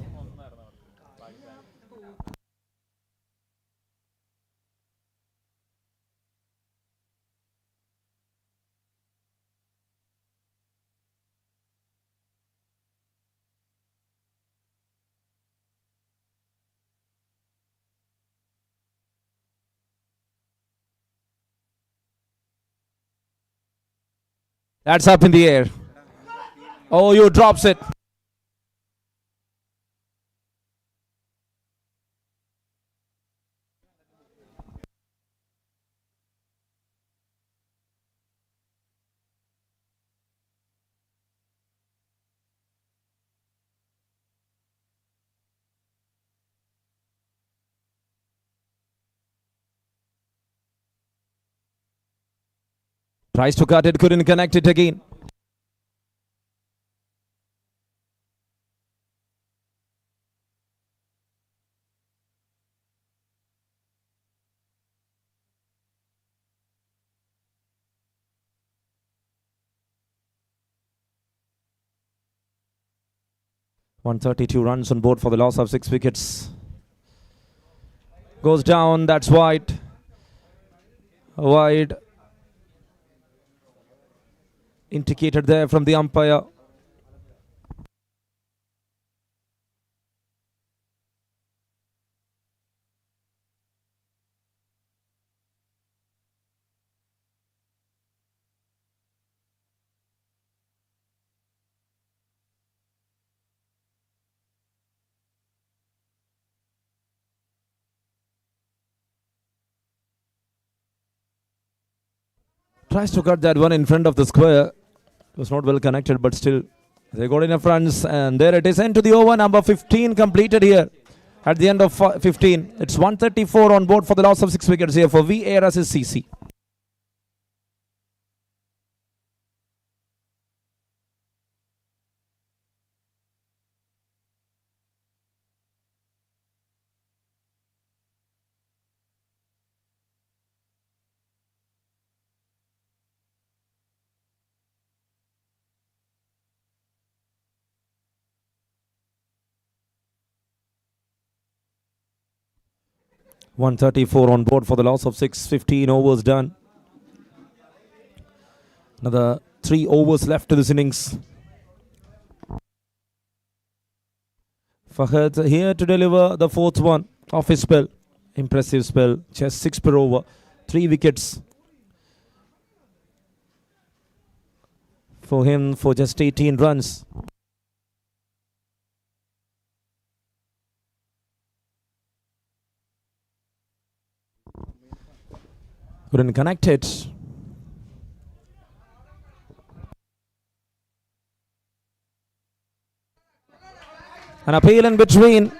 That's up in the air. Oh, you drops it. Tries to cut it, couldn't connect it again. .132 runs on board for the loss of 6 wickets. Goes down, that's wide. Wide. Indicated there from the umpire. Tries to cut that one in front of the square. It was not well connected, but still they got enough runs, and there it is. End to the over. Number 15 completed here at the end of 15. It's 134 on board for the loss of 6 wickets here for Weairassist CC. .134 on board for the loss of 6. 15 overs done. Another 3 overs left to this innings. Fahad here to deliver the 4th one of his spell. Impressive spell. Just 6 per over. 3 wickets for him for just 18 runs. Couldn't connect it. An appeal in between.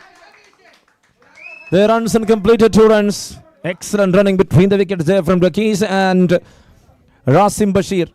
The runs and completed 2 runs. Excellent running between the wickets there from Rakis and Rasim Bashir.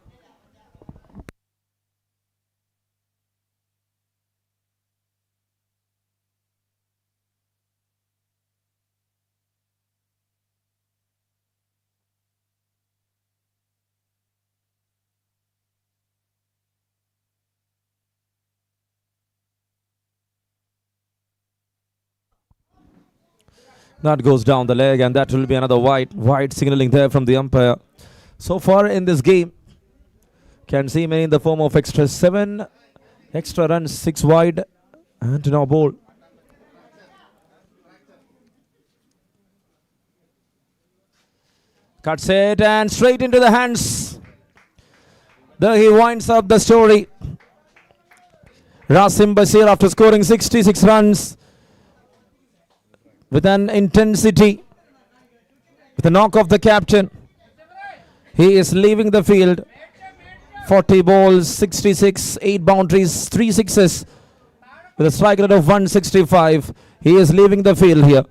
That goes down the leg, and that will be another wide signaling there from the umpire. So far in this game, can see many in the form of extra 7 extra runs, 6 wide, and no ball. Cuts it and straight into the hands. There he winds up the story. Rasim Bashir, after scoring 66 runs with an intensity, with a knock of the captain, he is leaving the field. 40 balls, 66, 8 boundaries, 3 sixes, with a strike rate of 165. He is leaving the field here.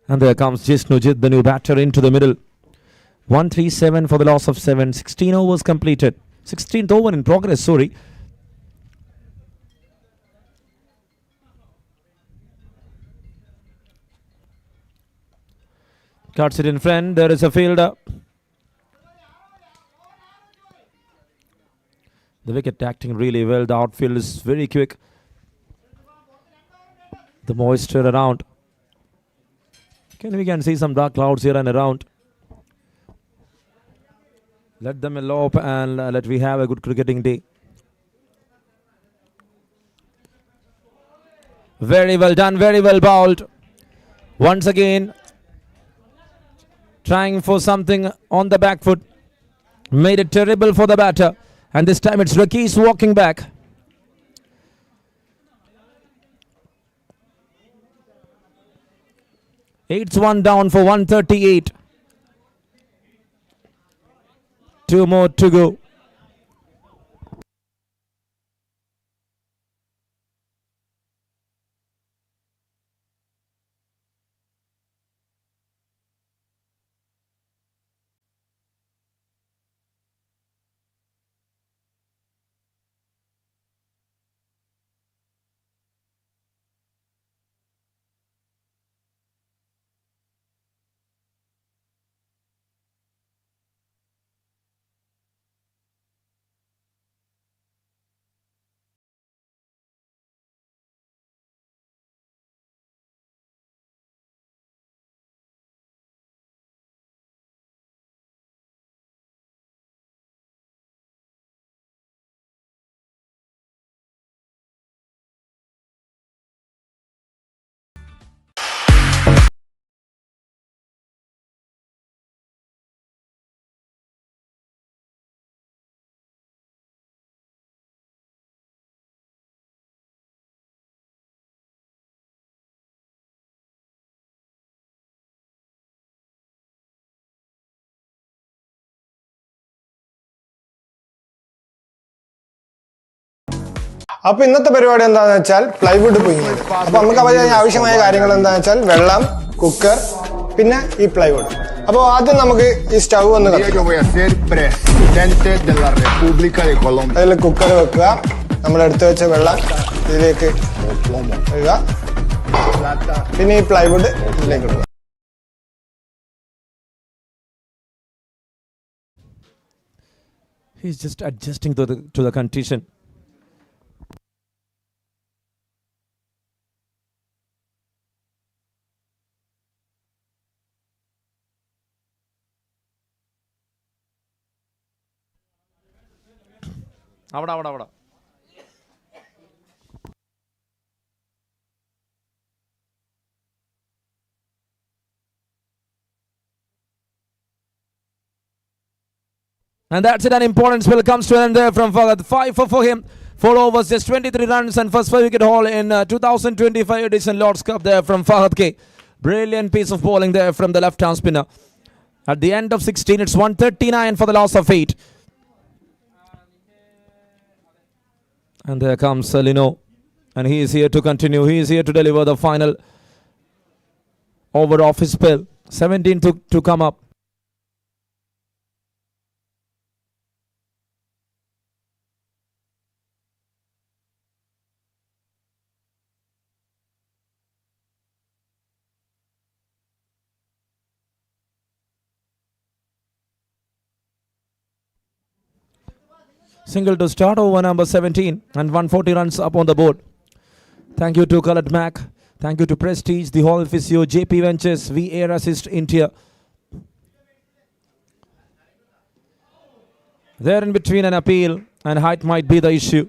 And there comes Jisnujit, the new batter, into the middle. 137 for the loss of 7. 16 overs completed. 16th over in progress, sorry. Cuts it in front. There is a fielder. The wicket acting really well. The outfield is very quick. The moisture around. We can see some dark clouds here and around. Let them elope and let we have a good cricketing day. Very well done, very well bowled. Once again, trying for something on the back foot. Made it terrible for the batter. And this time it's Rakis walking back. It's one down for 138. 2 more to go. അപ്പോൾ ഇന്നത്തെ പരിപാടി എന്താണെന്ന് വെച്ചാൽ plywood പുഴുങ്ങിയത്. അപ്പോൾ നമുക്ക് അതിന് ആവശ്യമായ കാര്യങ്ങൾ എന്താണെന്ന് വെച്ചാൽ വെള്ളം, കുക്കർ, പിന്നെ ഈ പ്ലൈവുഡ്. അപ്പോൾ ആദ്യം നമുക്ക് ഈ സ്റ്റൗ ഒന്ന് അതിൽ കുക്കർ വെക്കുക. നമ്മൾ എടുത്തു വെച്ച വെള്ളം ഇതിലേക്ക് ഇടുക. പിന്നെ ഈ പ്ലൈവുഡ് ഇതിലേക്ക് ഇടുക. He's just adjusting to the condition. അവിടെ. And that's it. An important spell comes to an end there from Fahad. 5 for him. 4 overs, just 23 runs and first 5 wicket haul in 2025 edition Lord's Cup there from Fahad K. Brilliant piece of bowling there from the left-hand spinner. At the end of 16, it's 139 for the loss of 8. And there comes Lino. And he is here to continue. He is here to deliver the final over of his spell. 17 to come up. Single to start over number 17 and 140 runs up on the board. Thank you to Khaled Mac. Thank you to Prestige, the Hall Physio, JP Ventures, Weairassist India. There in between an appeal and height might be the issue.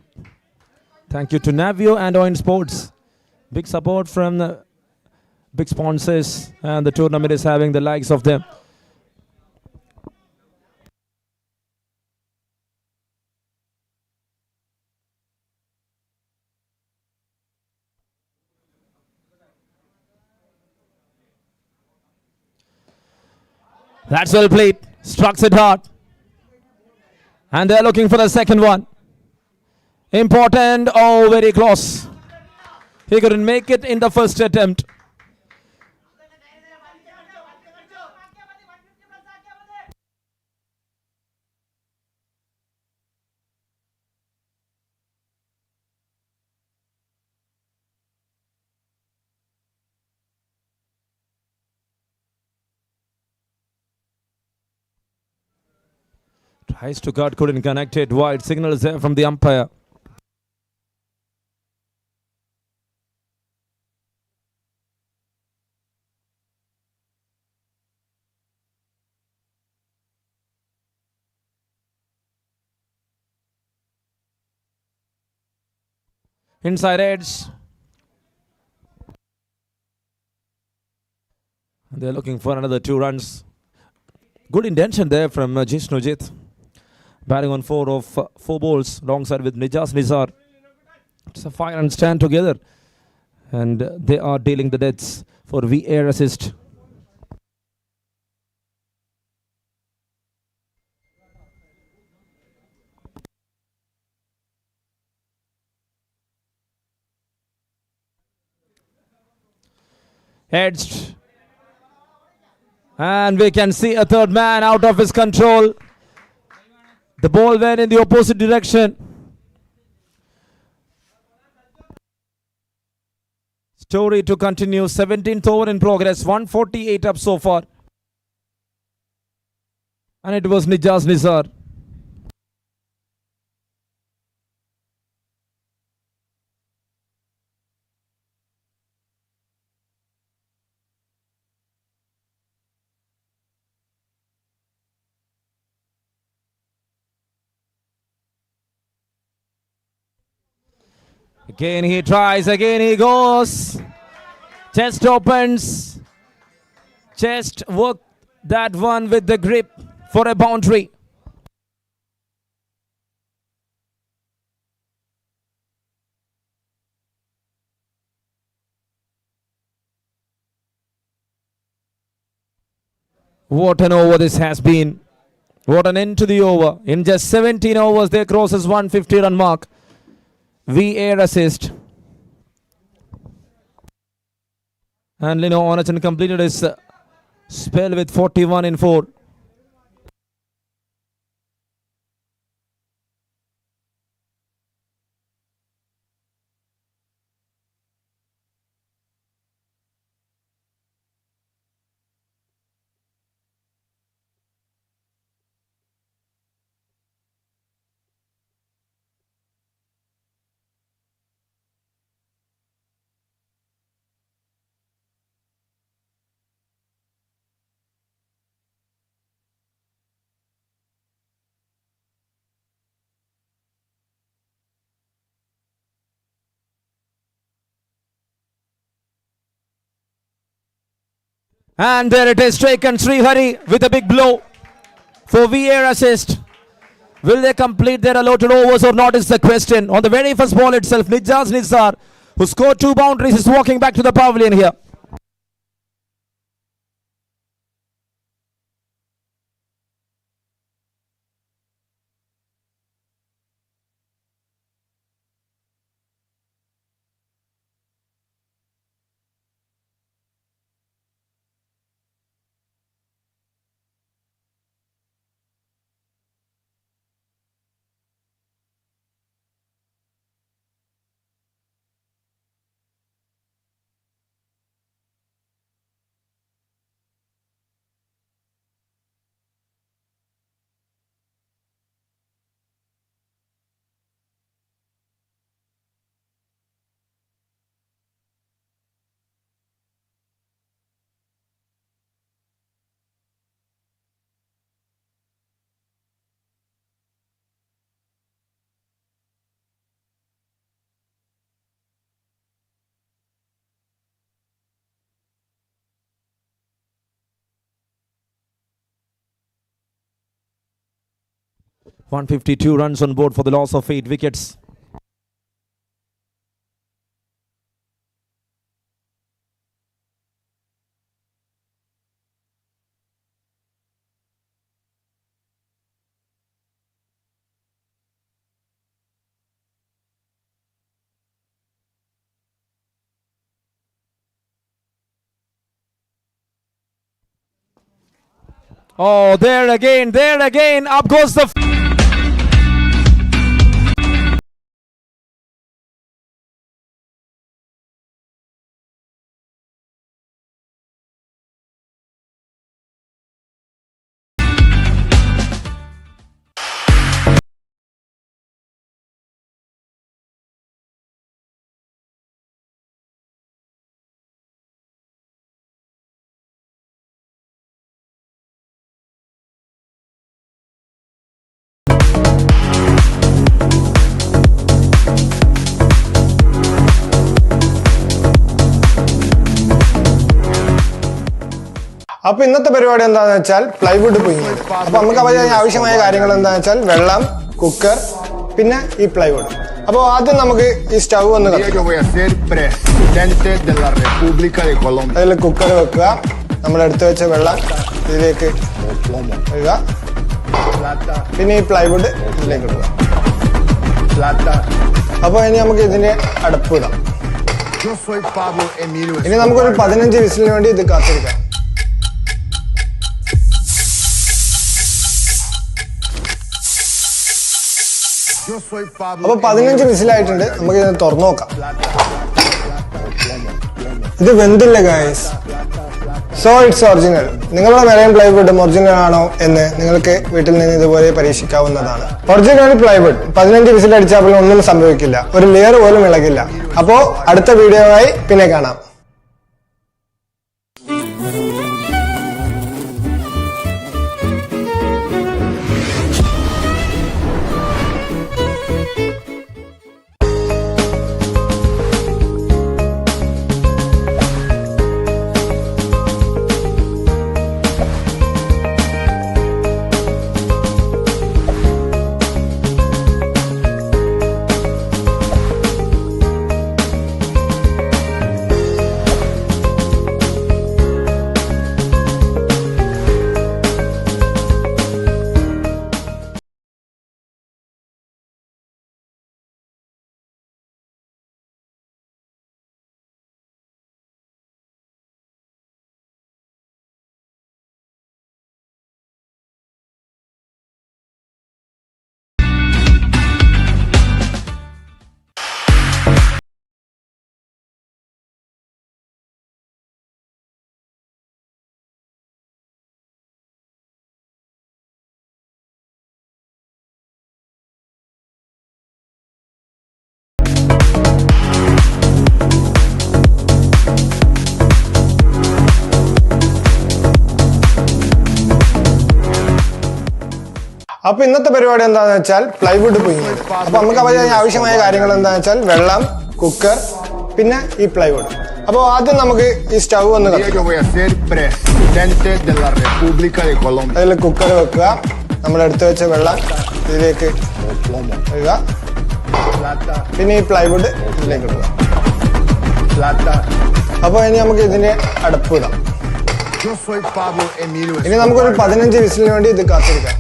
Thank you to Navio and Oin Sports. Big support from the big sponsors, and the tournament is having the likes of them. That's well played. Struck it hard. And they're looking for the second one. Important. Oh, very close. He couldn't make it in the first attempt. Eyes to guard couldn't connect it. Wide signal is there from the umpire. Inside edge. They're looking for another 2 runs. Good intention there from Jishnujit. Batting on 4 of 4 balls alongside with Nijaz Nizar. It's a 5-run stand together. And they are dealing the deaths for Weairassist. Edged. And we can see a third man out of his control. The ball went in the opposite direction. Story to continue. 17th over in progress. 148 up so far. And it was Nijaz Nizar. Again he tries, again he goes. Chest opens. Chest work that one with the grip for a boundary. What an over this has been. What an end to the over. In just 17 overs they crosses 150 run mark. Weairassist. And Lino Onachan completed his spell with 41 in 4. And there it is, taken Srihari with a big blow for Weairassist. Will they complete their allotted overs or not is the question. On the very first ball itself, Nijaz Nizar, who scored 2 boundaries, is walking back to the pavilion here. (152 runs on board for the loss of 8 wickets. Oh, there again, up goes the... അപ്പൊ ഇന്നത്തെ പരിപാടി എന്താണെന്ന് വെച്ചാൽ plywood പുഴുങ്ങിയത്. അപ്പൊ നമുക്ക് ആവശ്യമായ കാര്യങ്ങൾ എന്താണെന്ന് വെച്ചാൽ വെള്ളം, കുക്കർ, പിന്നെ ഈ പ്ലൈവുഡ്. അപ്പോൾ ആദ്യം നമുക്ക് ഈ സ്റ്റൗ ഒന്ന് അതിൽ കുക്കർ വെക്കുക. നമ്മൾ എടുത്തു വെച്ച വെള്ളം ഇതിലേക്ക് ഇടുക. പിന്നെ ഈ പ്ലൈവുഡ് ഇതിലേക്ക് ഇടുക. അപ്പോൾ ഇനി നമുക്ക് ഇതിന്റെ അടപ്പ് ഇടാം. ഇനി നമുക്കൊരു 15 വിസിലിന് വേണ്ടി ഇത് കാത്തിരിക്കാം. അപ്പൊ 15 വിസിലായിട്ടുണ്ട്. നമുക്ക് ഇത് തുറന്നു നോക്കാം. ഇത് വെന്തില്ല ഗൈസ്. So its original. നിങ്ങളുടെ മെറൈൻ പ്ലൈവുഡ് ഒറിജിനൽ ആണോ എന്ന് നിങ്ങൾക്ക് വീട്ടിൽ നിന്ന് ഇതുപോലെ പരീക്ഷിക്കാവുന്നതാണ്. ഒറിജിനൽ പ്ലൈവുഡ് 15 വിസിൽ അടിച്ചാൽ ഒന്നും സംഭവിക്കില്ല, ഒരു ലെയർ പോലും ഇളകില്ല. അപ്പോ അടുത്ത വീഡിയോയായി പിന്നെ കാണാം. അപ്പൊ ഇന്നത്തെ പരിപാടി എന്താണെന്ന് വെച്ചാൽ പ്ലൈവുഡ് പുഴുങ്ങിയത്. അപ്പൊ നമുക്ക് ആവശ്യമായ കാര്യങ്ങൾ എന്താണെന്ന് വെച്ചാൽ വെള്ളം, കുക്കർ, പിന്നെ ഈ പ്ലൈവുഡ്. അപ്പോൾ ആദ്യം നമുക്ക് ഈ സ്റ്റൗ ഒന്ന് അതിൽ കുക്കർ വെക്കുക. നമ്മൾ എടുത്തു വെച്ച വെള്ളം ഇതിലേക്ക് ഇടുക. പിന്നെ ഈ പ്ലൈവുഡ് ഇതിലേക്ക് ഇടുക. അപ്പോൾ ഇനി നമുക്ക് ഇതിന്റെ അടപ്പ് ഇടാം. ഇനി നമുക്കൊരു 15 വിസിലിന് വേണ്ടി ഇത് കാത്തിരിക്കാം.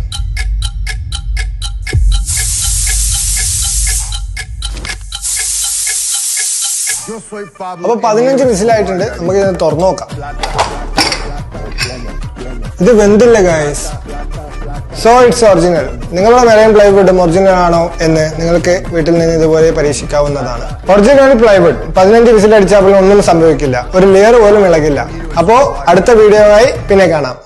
അപ്പൊ 15 വിസിലായിട്ടുണ്ട്. നമുക്ക് ഇത് തുറന്നു നോക്കാം. ഇത് വെന്തില്ല ഗൈസ്. So its original. നിങ്ങളുടെ മെറൈൻ പ്ലൈവുഡ് ഒറിജിനൽ ആണോ എന്ന് നിങ്ങൾക്ക് വീട്ടിൽ നിന്ന് ഇതുപോലെ പരീക്ഷിക്കാവുന്നതാണ്. ഒറിജിനൽ പ്ലൈവുഡ് 15 വിസിൽ അടിച്ചാൽ ഒന്നും സംഭവിക്കില്ല, ഒരു ലെയർ പോലും ഇളകില്ല. അപ്പോ അടുത്ത വീഡിയോയായി പിന്നെ കാണാം.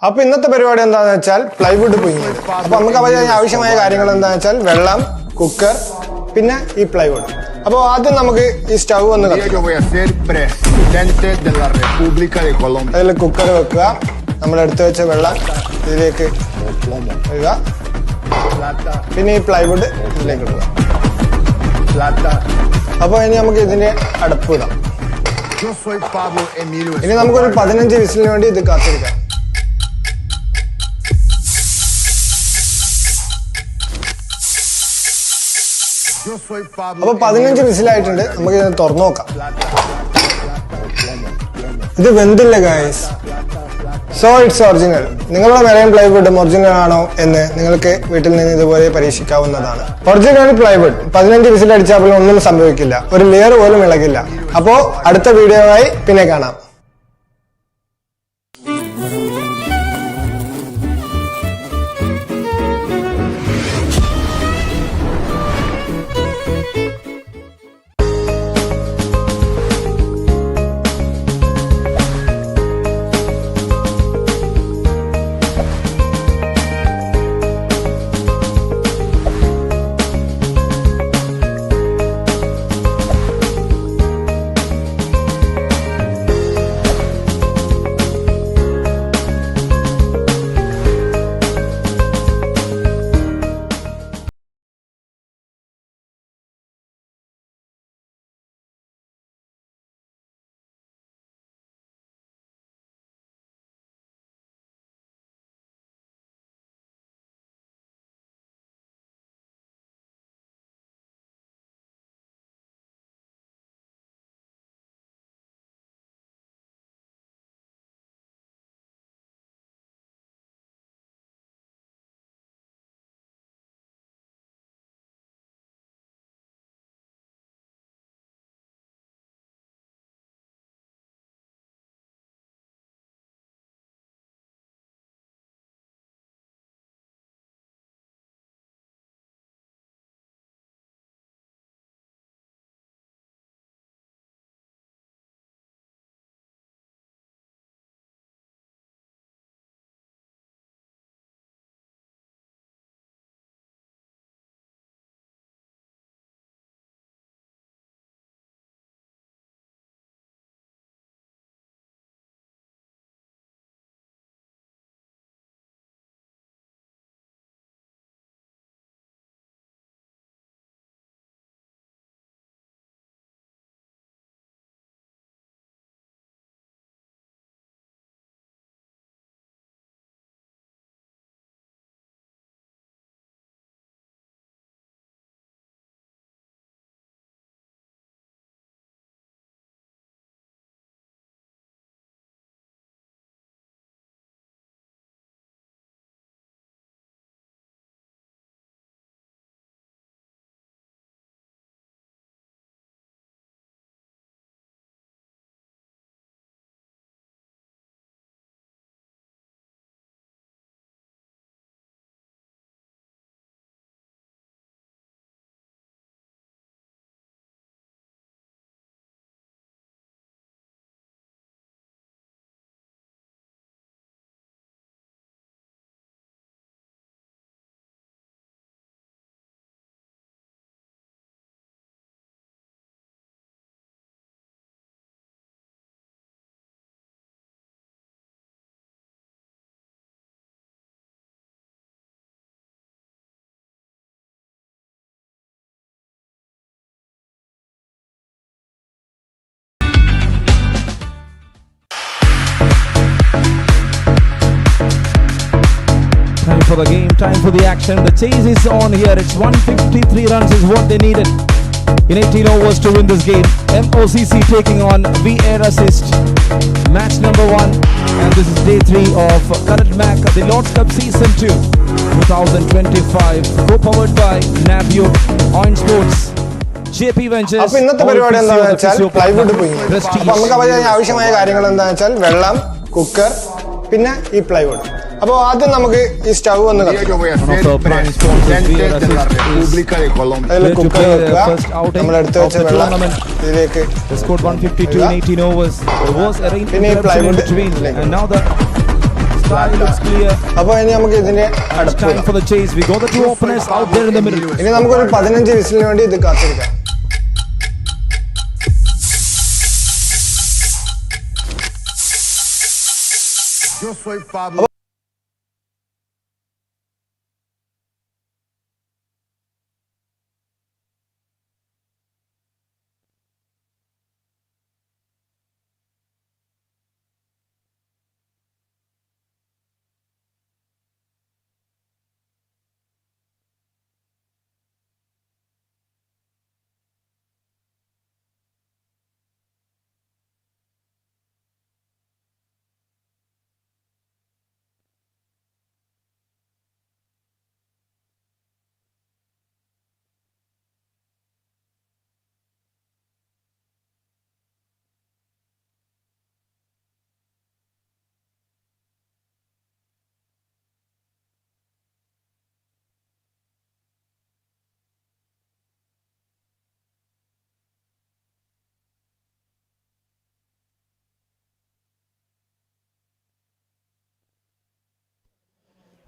അപ്പൊ ഇന്നത്തെ പരിപാടി എന്താണെന്ന് വെച്ചാൽ പ്ലൈവുഡ് പുഴുങ്ങി. അപ്പൊ നമുക്ക് ആവശ്യമായ കാര്യങ്ങൾ എന്താണെന്ന് വെച്ചാൽ വെള്ളം, കുക്കർ, പിന്നെ ഈ പ്ലൈവുഡ്. അപ്പൊ ആദ്യം നമുക്ക് ഈ സ്റ്റൗ ഒന്ന് അതിൽ കുക്കർ വെക്കുക. നമ്മൾ എടുത്തു വെച്ച വെള്ളം ഇതിലേക്ക് ഇടുക. പിന്നെ ഈ പ്ലൈവുഡ് ഇതിലേക്ക് ഇടുക. അപ്പൊ ഇനി നമുക്ക് ഇതിന്റെ അടപ്പ് ഇടാം. ഇനി നമുക്കൊരു 15 വിസിലിന് വേണ്ടി ഇത് കാത്തിരിക്കാം. അപ്പൊ 15 വിസിലായിട്ടുണ്ട്. നമുക്ക് ഇത് തുറന്നു നോക്കാം. ഇത് വെന്തില്ല ഗൈസ്. So its original. നിങ്ങളുടെ മെറൈൻ പ്ലൈവുഡ് ഒറിജിനൽ ആണോ എന്ന് നിങ്ങൾക്ക് വീട്ടിൽ നിന്ന് ഇതുപോലെ പരീക്ഷിക്കാവുന്നതാണ്. ഒറിജിനൽ പ്ലൈവുഡ് 15 വിസിൽ അടിച്ചാൽ ഒന്നും സംഭവിക്കില്ല. ഒരു ലെയർ പോലും ഇളകില്ല. അപ്പോ അടുത്ത വീഡിയോയായി പിന്നെ കാണാം. Time for the game, time for the action. The chase is on here. It's 153 runs is what they needed in 18 overs to win this game. MOCC taking on Weairassist. Match number 1, and this is day 3 of Current Mac, the Lord's Cup Season 2 2025, co-powered by Navio Oin Sports. JP Ventures. അപ്പൊ ഇന്നത്തെ പരിപാടി എന്താണെന്ന് വെച്ചാൽ plywood പുഴുങ്ങി. അപ്പൊ നമുക്ക് ആവശ്യമായ കാര്യങ്ങൾ എന്താണെന്ന് വെച്ചാൽ വെള്ളം, കുക്കർ, പിന്നെ ഈ പ്ലൈവുഡ്. അപ്പൊ ആദ്യം നമുക്ക് ഈ സ്റ്റൗ ഒന്ന് അതിൽ കുക്കർ വെക്കുക. നമ്മൾ എടുത്തു വെച്ച വെള്ളം ഇതിലേക്ക് പിന്നെ ഈ പ്ലൈവുഡ് Sky looks clear. അപ്പോൾ ഇനി നമുക്ക് ഇതിന്റെ It's അടപ്പ് time for the chase. We got the two openers out there in the middle. ഇനി നമുക്കൊരു 15 വിസിലിന് വേണ്ടി ഇത് കാത്തിരിക്കാം. Yo soy Pablo.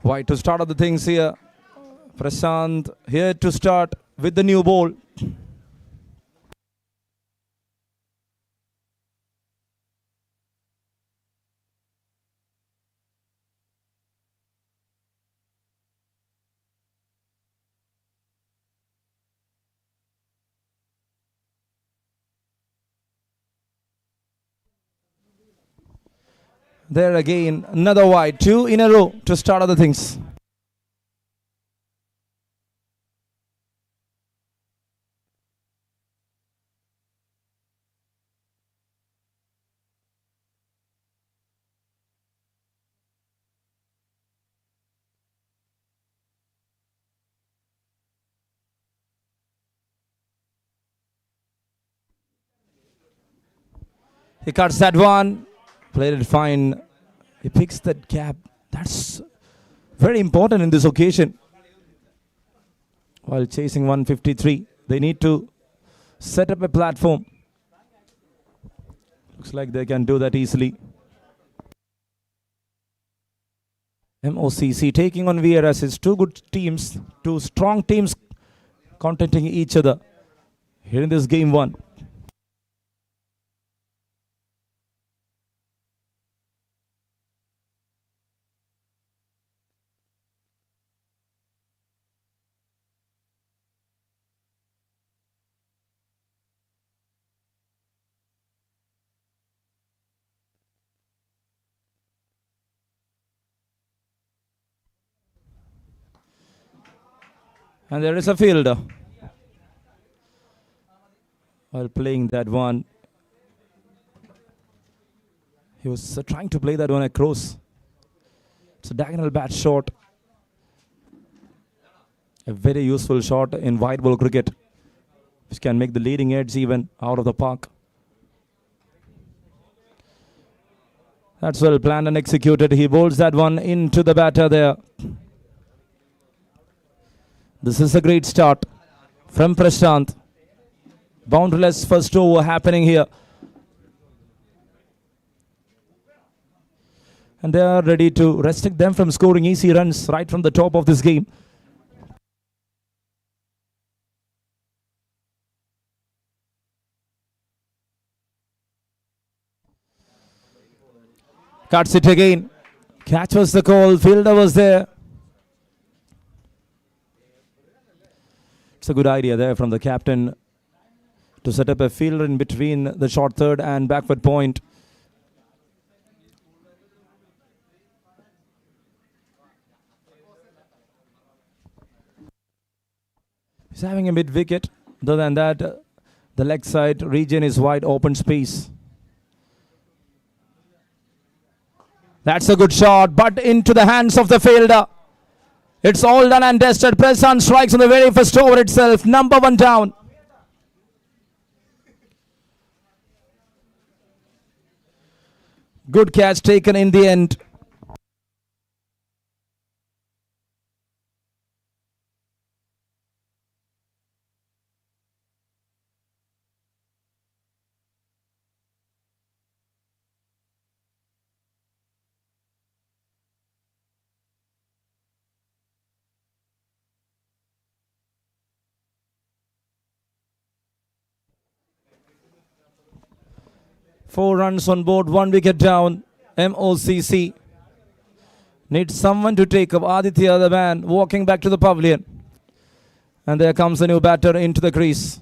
White to start up the things here. Prashant here to start with the new ball. There again, another wide. 2 in a row to start other things. He cuts that one. Played it fine. He picks that gap. That's very important in this occasion. While chasing 153, they need to set up a platform. Looks like they can do that easily. MOCC taking on Weairassist. Two good teams, two strong teams contending each other here in this game one. And there is a fielder. While playing that one, he was trying to play that one across. It's a diagonal bat shot. A very useful shot in white ball cricket, which can make the leading edge even out of the park. That's well planned and executed. He bowls that one into the batter there. This is a great start from Prashant. Boundaryless first over happening here. And they are ready to restrict them from scoring easy runs right from the top of this game. Cuts it again. Catch was the call. Fielder was there. It's a good idea there from the captain to set up a fielder in between the short third and backward point. He's having a mid wicket. Other than that, the leg side region is wide open space. That's a good shot, but into the hands of the fielder. It's all done and dusted. Prashant strikes on the very first over itself. Number 1 down. Good catch taken in the end. 4 runs on board, 1 wicket down. MOCC needs someone to take up. Aditya, the man, walking back to the pavilion. And there comes a new batter into the crease.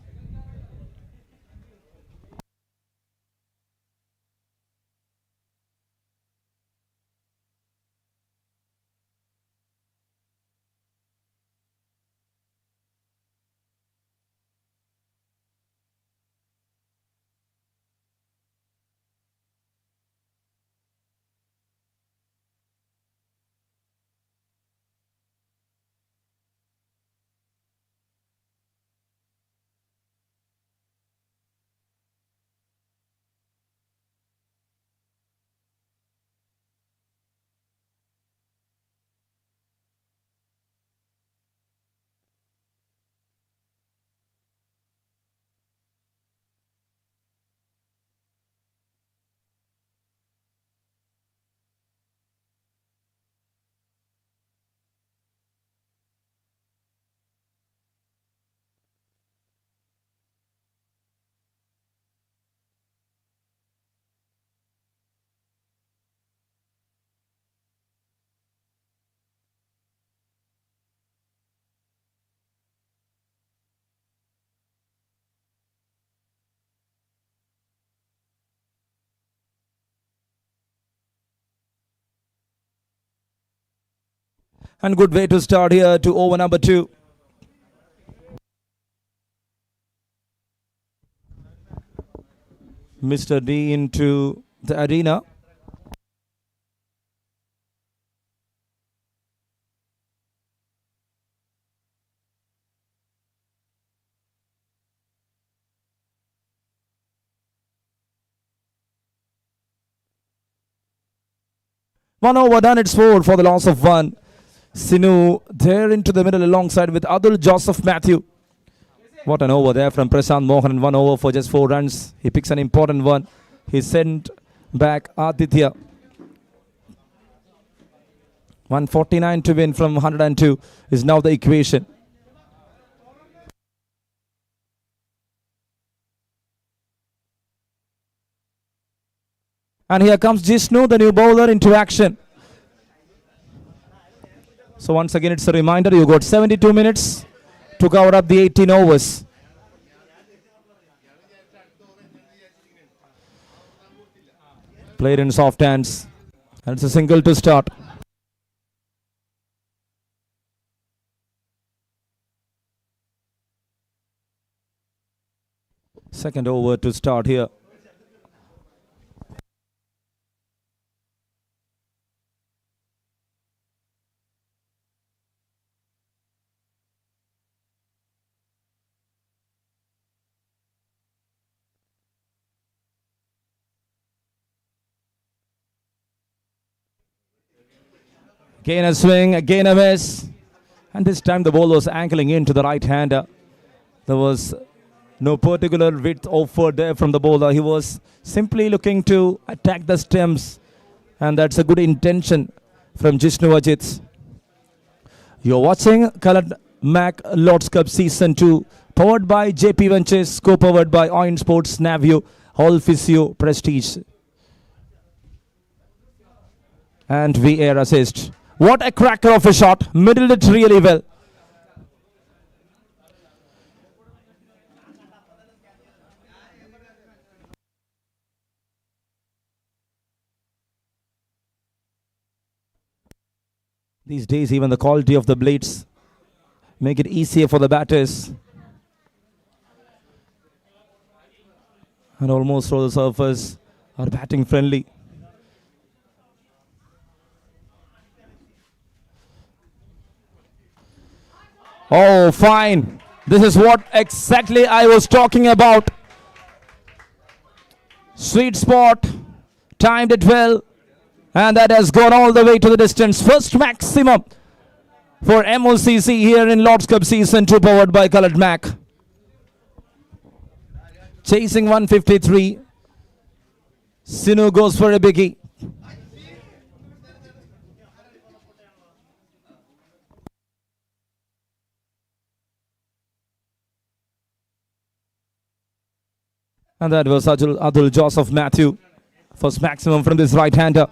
And good way to start here to over number 2. Mr. D into the arena. One over done, it's 4 for the loss of 1. Sinu there into the middle alongside with Adul Joseph Matthew. What an over there from Prashant Mohan, and 1 over for just 4 runs. He picks an important one. He sent back Aditya. 149 to win from 102 is now the equation. And here comes Jishnu, the new bowler, into action. So once again, it's a reminder, you got 72 minutes to cover up the 18 overs. Played in soft hands. And it's a single to start. Second over to start here. Again a swing, again a miss. And this time the ball was angling into the right-hander. There was no particular width offered there from the bowler. He was simply looking to attack the stems. And that's a good intention from Jishnu Ajit. You're watching Colored Mac Lord's Cup Season 2. Powered by JP Ventures. Co-powered by Oin Sports, Navio, All Physio, Prestige. And Weairassist. What a cracker of a shot. Middled it really well. These days, even the quality of the blades make it easier for the batters. And almost through the surface are batting friendly. Oh, fine. This is what exactly I was talking about. Sweet spot. Timed it well. And that has gone all the way to the distance. First maximum for MOCC here in Lord's Cup Season 2, powered by Colored Mac. Chasing 153. Sinu goes for a biggie. And that was Adul Joseph Matthew. First maximum from this right-hander.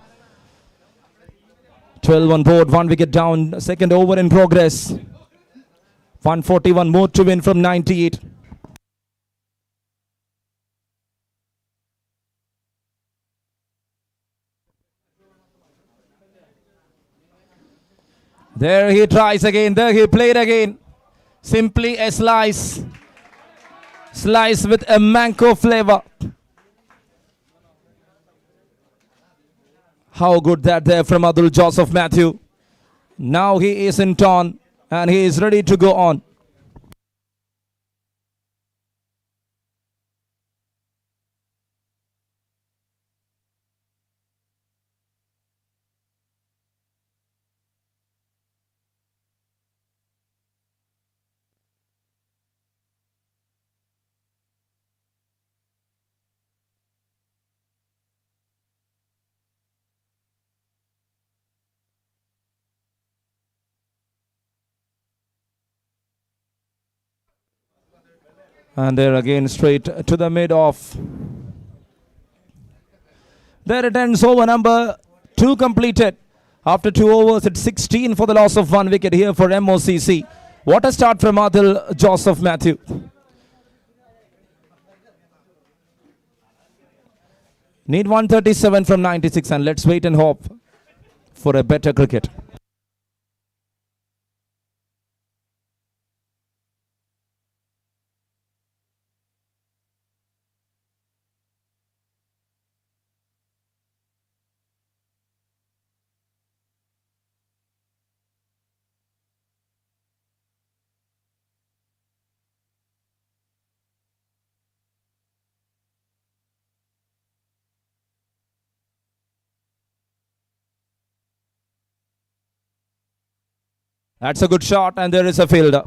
12 on board, 1 wicket down, second over in progress. 141 more to win from 98. There he tries again, there he played again. Simply a slice. Slice with a mango flavor. How good that there from Adul Joseph Matthew. Now he is in turn and he is ready to go on. And there again straight to the mid-off. There it ends, over number 2 completed. After 2 overs, it's 16 for the loss of 1 wicket here for MOCC. What a start from Adul Joseph Matthew. Need 137 from 96 and let's wait and hope for a better cricket. That's a good shot and there is a fielder.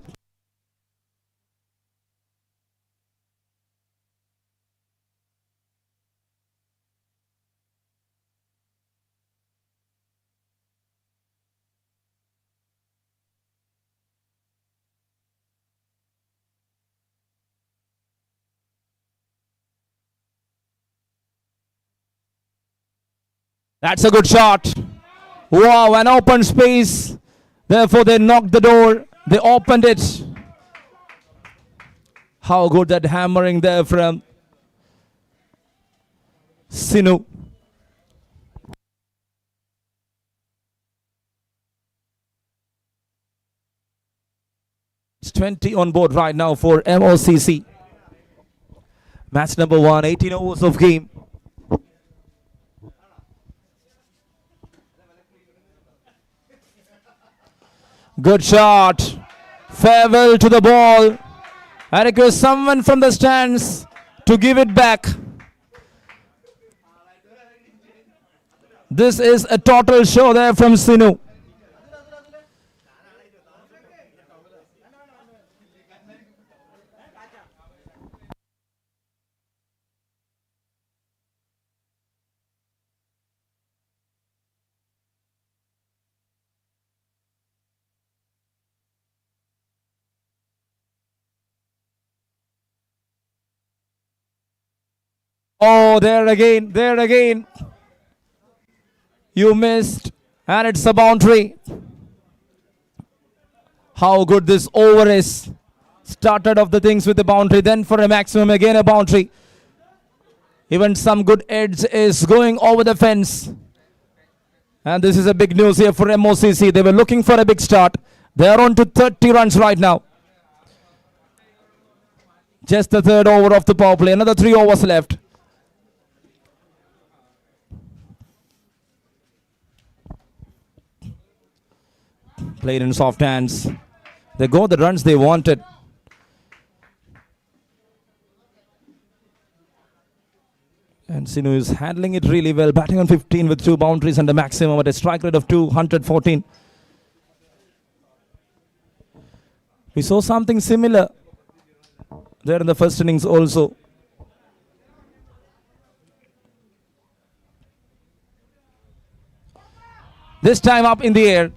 That's a good shot. Wow, an open space. Therefore, they knocked the door. They opened it. How good that hammering there from Sinu. It's 20 on board right now for MOCC. Match number 1, 18 overs of game. Good shot. Farewell to the ball. I request someone from the stands to give it back. This is a total show there from Sinu. Oh, there again, there again. You missed, and it's a boundary. How good this over is. Started off the things with the boundary, then for a maximum, again a boundary. Even some good edge is going over the fence. And this is a big news here for MOCC. They were looking for a big start. They are on to 30 runs right now. Just the third over of the power play. Another 3 overs left. Played in soft hands. They got the runs they wanted. And Sinu is handling it really well. Batting on 15 with 2 boundaries and a maximum at a strike rate of 214. We saw something similar there in the first innings also. This time up in the air.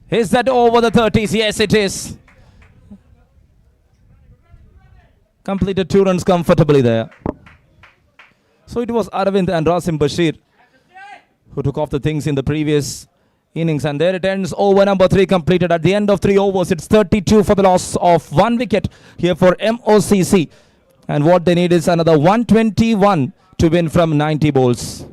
Is that over the 30s? Yes, it is. Completed 2 runs comfortably there. So it was Aravind and Rasim Bashir who took off the things in the previous innings. And there it ends. Over number 3 completed at the end of 3 overs. It's 32 for the loss of 1 wicket here for MOCC. And what they need is another 121 to win from 90 bowls.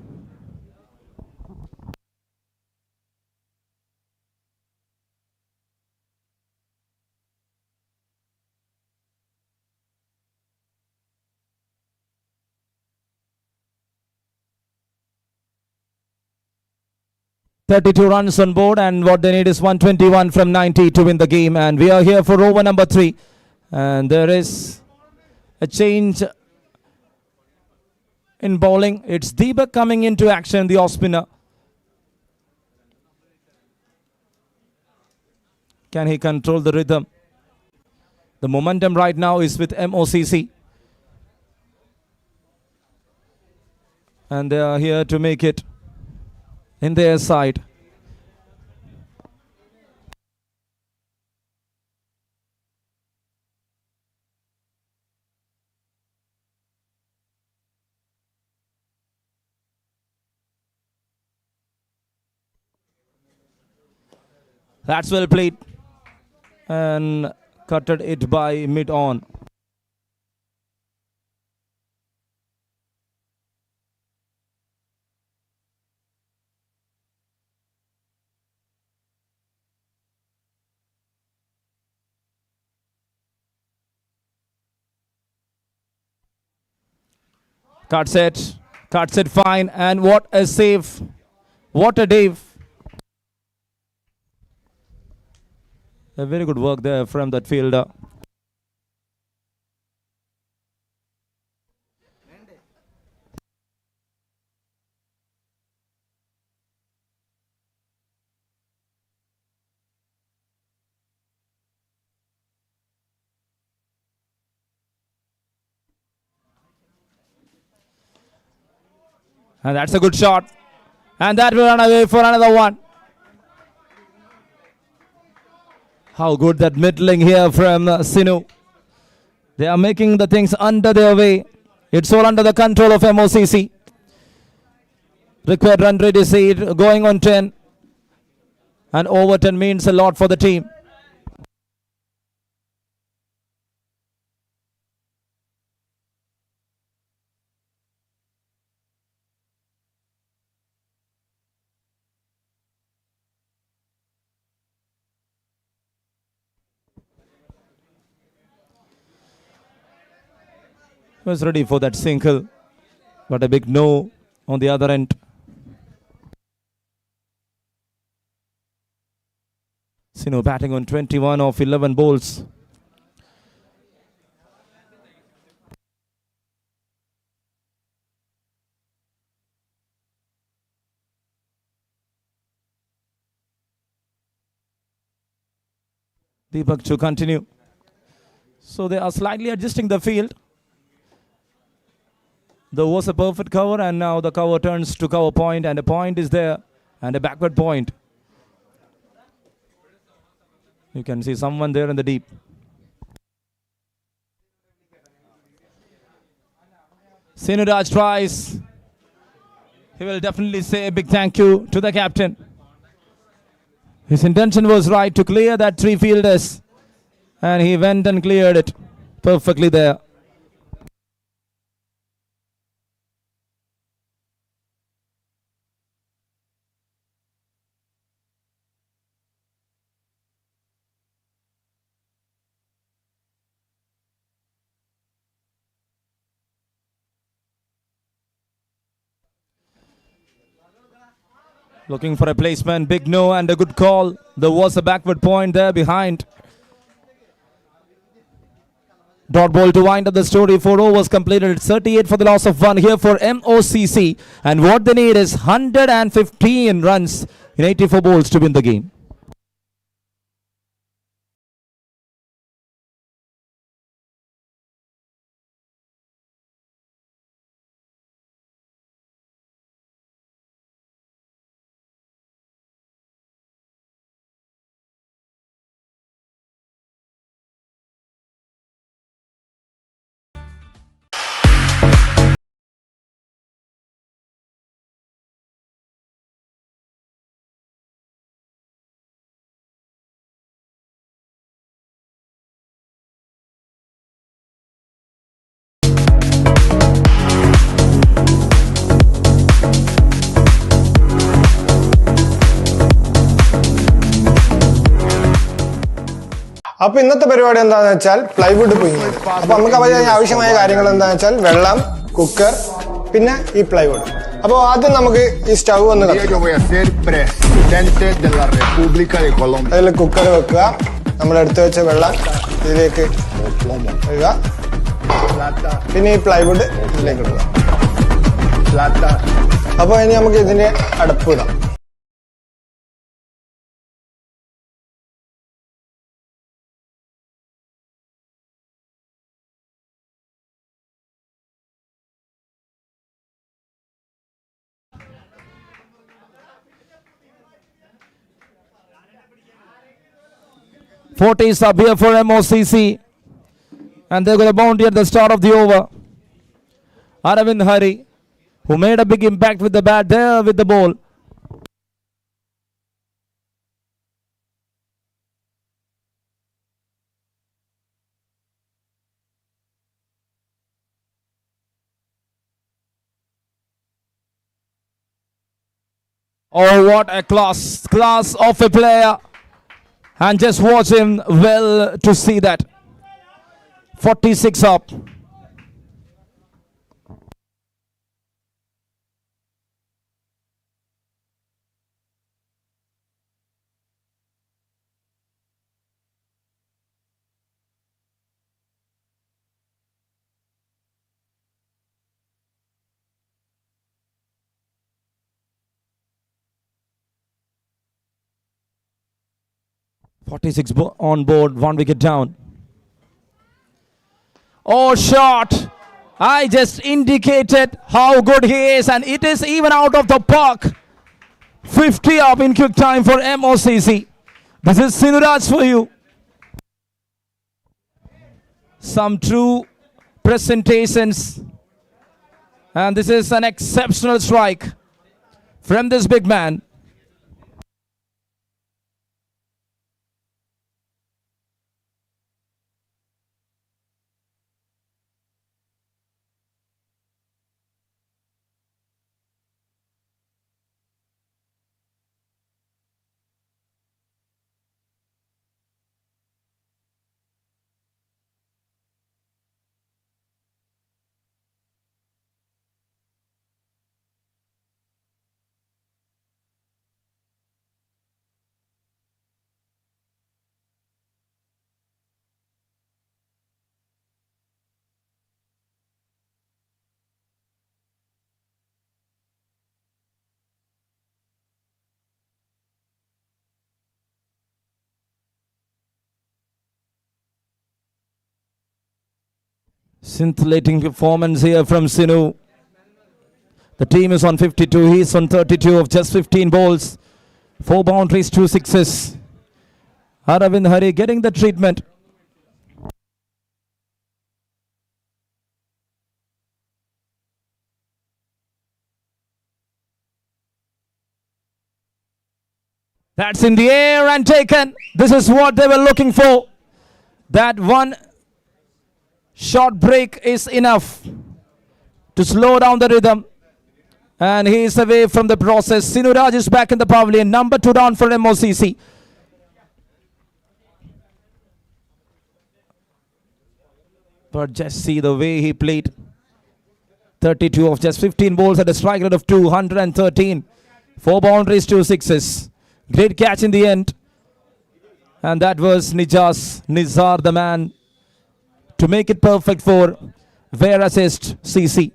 "32 runs on board, and what they need is 121 from 90 to win the game. And we are here for over number 3. And there is a change in bowling. It's Deepak coming into action, the off spinner. Can he control the rhythm? The momentum right now is with MOCC. And they are here to make it in their side. That's well played. And cutted it by mid-on. Cuts it fine, and what a save, what a dive. A very good work there from that fielder. And that's a good shot. And that will run away for another one. How good that middling here from Sinu. They are making the things under their way. It's all under the control of MOCC. Required run rate is 8, going on 10. And over 10 means a lot for the team. Was ready for that single, but a big no on the other end. Sinu batting on 21 of 11 balls. Deepak to continue. So they are slightly adjusting the field. There was a perfect cover, and now the cover turns to cover point, and a point is there, and a backward point. You can see someone there in the deep. Sinuraj tries. He will definitely say a big thank you to the captain. His intention was right to clear that 3 fielders, and he went and cleared it perfectly there. Looking for a placement, big no and a good call. There was a backward point there behind. Dot ball to wind up the story. 4 overs completed. It's 38 for the loss of 1 here for MOCC. And what they need is 115 runs in 84 balls to win the game. അപ്പൊ ഇന്നത്തെ പരിപാടി എന്താണെന്ന് വെച്ചാൽ plywood പുഴുങ്ങിയത്. അപ്പൊ നമുക്ക് ആവശ്യമായ കാര്യങ്ങൾ എന്താണെന്ന് വെച്ചാൽ വെള്ളം, കുക്കർ, പിന്നെ ഈ പ്ലൈവുഡ്. അപ്പോൾ ആദ്യം നമുക്ക് ഈ സ്റ്റൗ ഒന്ന് അതിൽ കുക്കർ വെക്കുക. നമ്മൾ എടുത്തു വെച്ച വെള്ളം ഇതിലേക്ക് ഇടുക. പിന്നെ ഈ പ്ലൈവുഡ് ഇതിലേക്ക് ഇടുക. അപ്പോൾ ഇനി നമുക്ക് ഇതിന്റെ അടപ്പ് ഇടാം. Forties up here for MOCC, and they got a boundary at the start of the over. Aravind Hari, who made a big impact with the bat there with the ball. Oh, what a class of a player. And just watch him well to see that. 46 up. On board, 1 wicket down. Oh, shot! I just indicated how good he is, and it is even out of the park. 50 up in quick time for MOCC. This is Sinuraj for you. Some true presentations, and this is an exceptional strike from this big man. Scintillating performance here from Sinu. The team is on 52. He's on 32 of just 15 balls. 4 boundaries, 2 sixes. Aravind Hari getting the treatment. That's in the air and taken. This is what they were looking for. That one short break is enough to slow down the rhythm. And he is away from the process. Sinuraj is back in the pavilion. Number 2 down for MOCC. But just see the way he played. 32 of just 15 balls at a strike rate of 213. 4 boundaries, 2 sixes. Great catch in the end. And that was Nizar, the man, to make it perfect for Weairassist CC.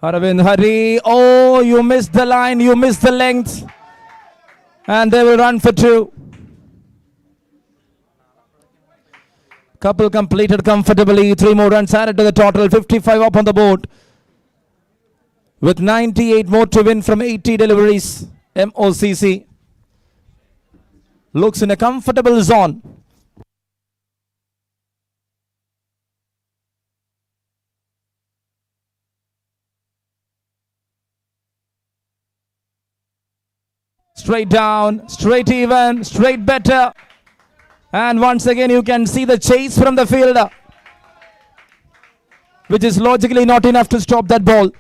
Aravind Hari. Oh, you missed the line. You missed the length. And they will run for 2. Couple completed comfortably. 3 more runs added to the total. 55 up on the board. With 98 more to win from 80 deliveries. MOCC looks in a comfortable zone. Straight down, straight even, straight better. And once again you can see the chase from the fielder, which is logically not enough to stop that ball.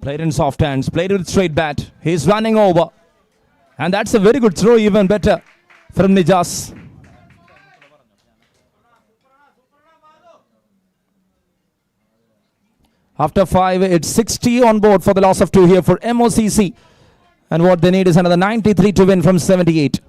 Played in soft hands, played with straight bat. He's running over. And that's a very good throw, even better from Nijas. After 5, it's 60 on board for the loss of 2 here for MOCC. And what they need is another 93 to win from 78.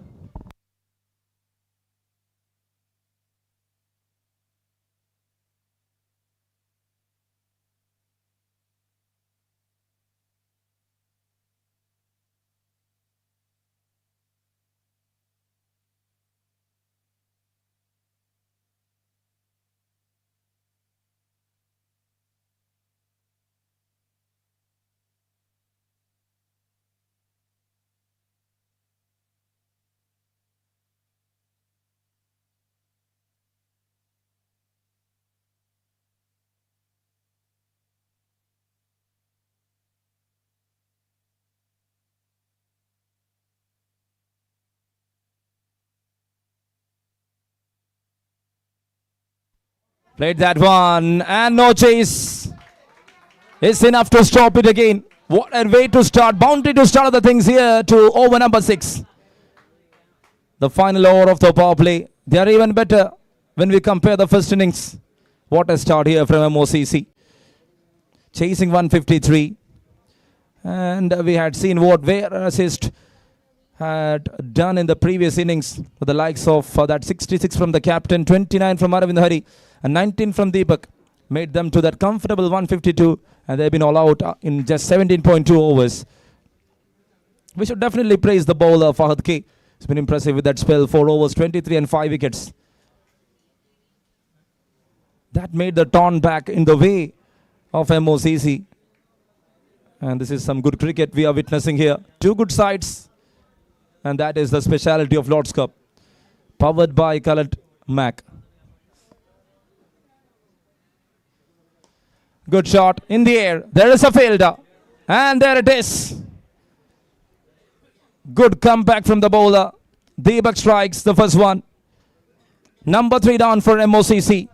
Played that one and no chase. It's enough to stop it again. What a way to start. Boundary to start the things here to over number 6. The final over of the power play. They are even better when we compare the first innings. What a start here from MOCC. Chasing 153. And we had seen what Weairassist had done in the previous innings with the likes of that 66 from the captain, 29 from Aravind Hari and 19 from Deepak. Made them to that comfortable 152 and they've been all out in just 17.2 overs. We should definitely praise the bowler Fahad K. It's been impressive with that spell, 4 overs, 23 and 5 wickets. That made the turn back in the way of MOCC. And this is some good cricket we are witnessing here. 2 good sides. And that is the speciality of Lord's Cup. Powered by Colored Mac. Good shot in the air. There is a fielder. And there it is. Good comeback from the bowler. Deepak strikes the first one. Number 3 down for MOCC.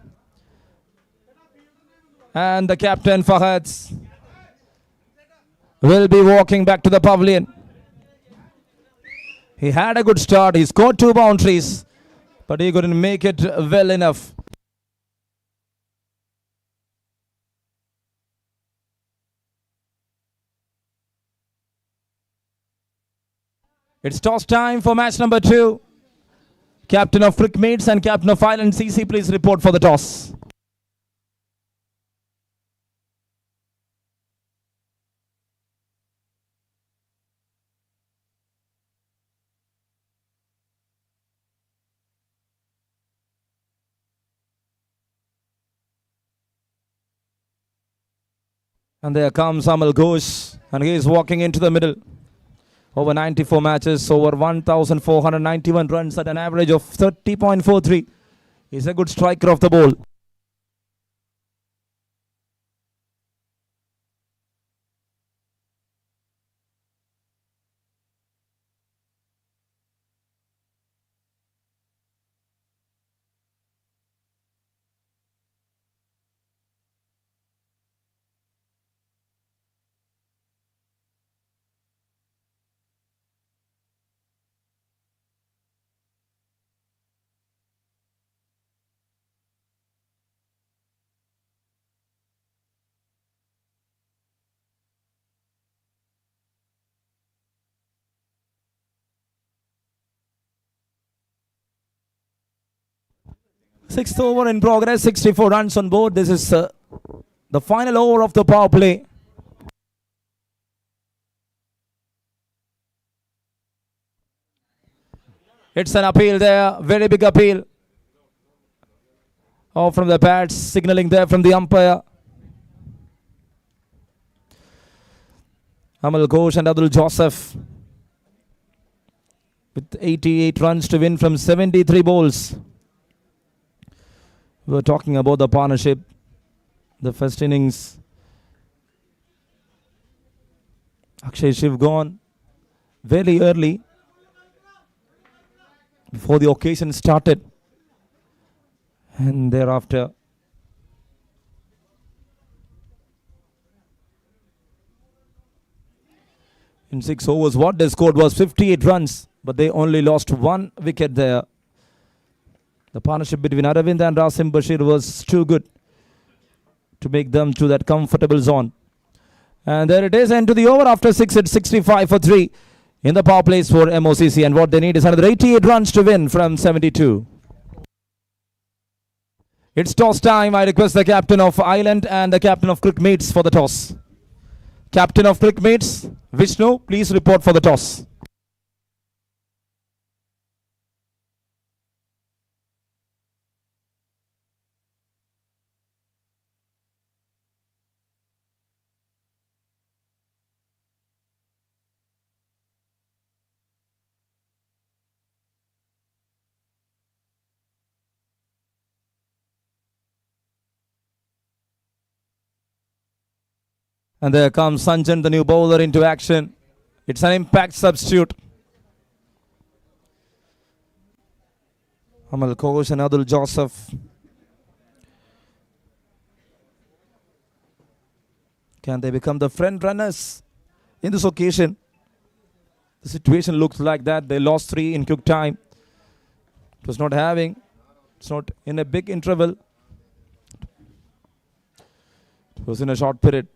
And the captain Fahad will be walking back to the pavilion. He had a good start. He scored 2 boundaries. But he couldn't make it well enough. It's toss time for match number 2. Captain of Crickmates and Captain of Island CC, please report for the toss. And there comes Amal Ghosh, and he is walking into the middle. Over 94 matches, over 1,491 runs at an average of 30.43. He's a good striker of the ball. Sixth over in progress, 64 runs on board. This is the final over of the power play. It's an appeal there, very big appeal. Oh, from the pads, signaling there from the umpire. Amal Ghosh and Abdul Joseph with 88 runs to win from 73 balls. We were talking about the partnership, the first innings. Akshay Shiv gone very early before the occasion started, and thereafter in 6 overs what they scored was 58 runs, but they only lost 1 wicket there. The partnership between Aravind and Rasim Bashir was too good to make them to that comfortable zone. And there it is, end to the over after 6 at 65 for 3 in the power plays for MOCC, and what they need is another 88 runs to win from 72. It's toss time. I request the captain of Island and the captain of Crickmates for the toss. Captain of Crickmates, Vishnu, please report for the toss. And there comes Sanjan, the new bowler, into action. It's an impact substitute. Amal Ghosh and Abdul Joseph. Can they become the front runners in this occasion? The situation looks like that. They lost 3 in quick time. It's not in a big interval. It was in a short period.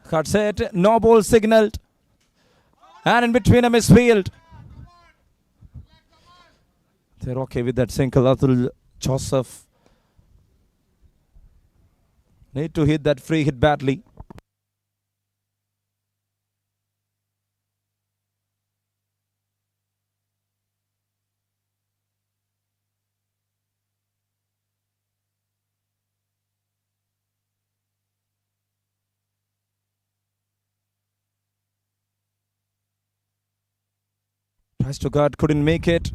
Cut set, no ball signaled. And in between a misfield. They're okay with that single. Abdul Joseph need to hit that free hit badly. Tries to guard, couldn't make it.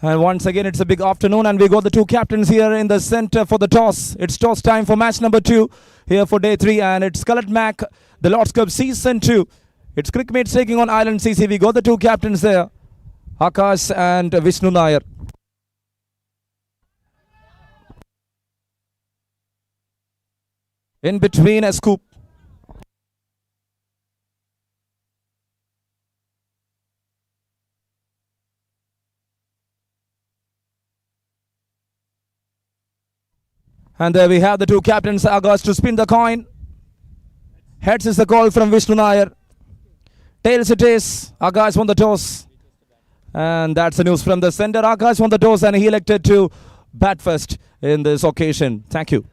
And once again, it's a big afternoon, and we got the 2 captains here in the center for the toss. It's toss time for match number 2 here for day 3, and it's Scarlet Mac, the Lord's Cup Season 2. It's Crickmates taking on Island CC. We got the 2 captains there, Akash and Vishnu Nair. In between a scoop. And there we have the 2 captains, Akash to spin the coin. Heads is the call from Vishnu Nair. Tails it is, Akash won the toss. And that's the news from the center. Akash won the toss and he elected to bat first in this occasion. Thank you.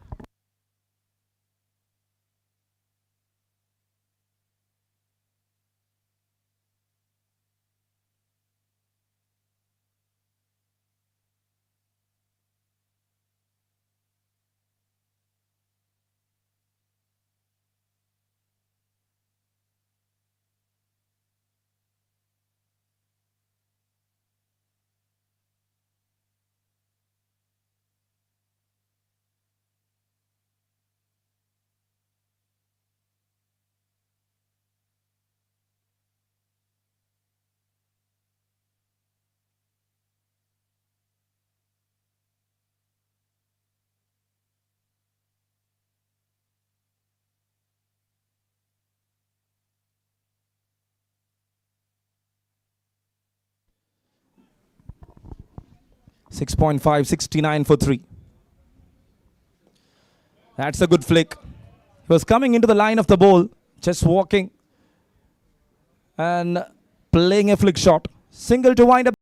6.5, 69 for 3. That's a good flick. He was coming into the line of the ball, just walking and playing a flick shot. Single to wind up.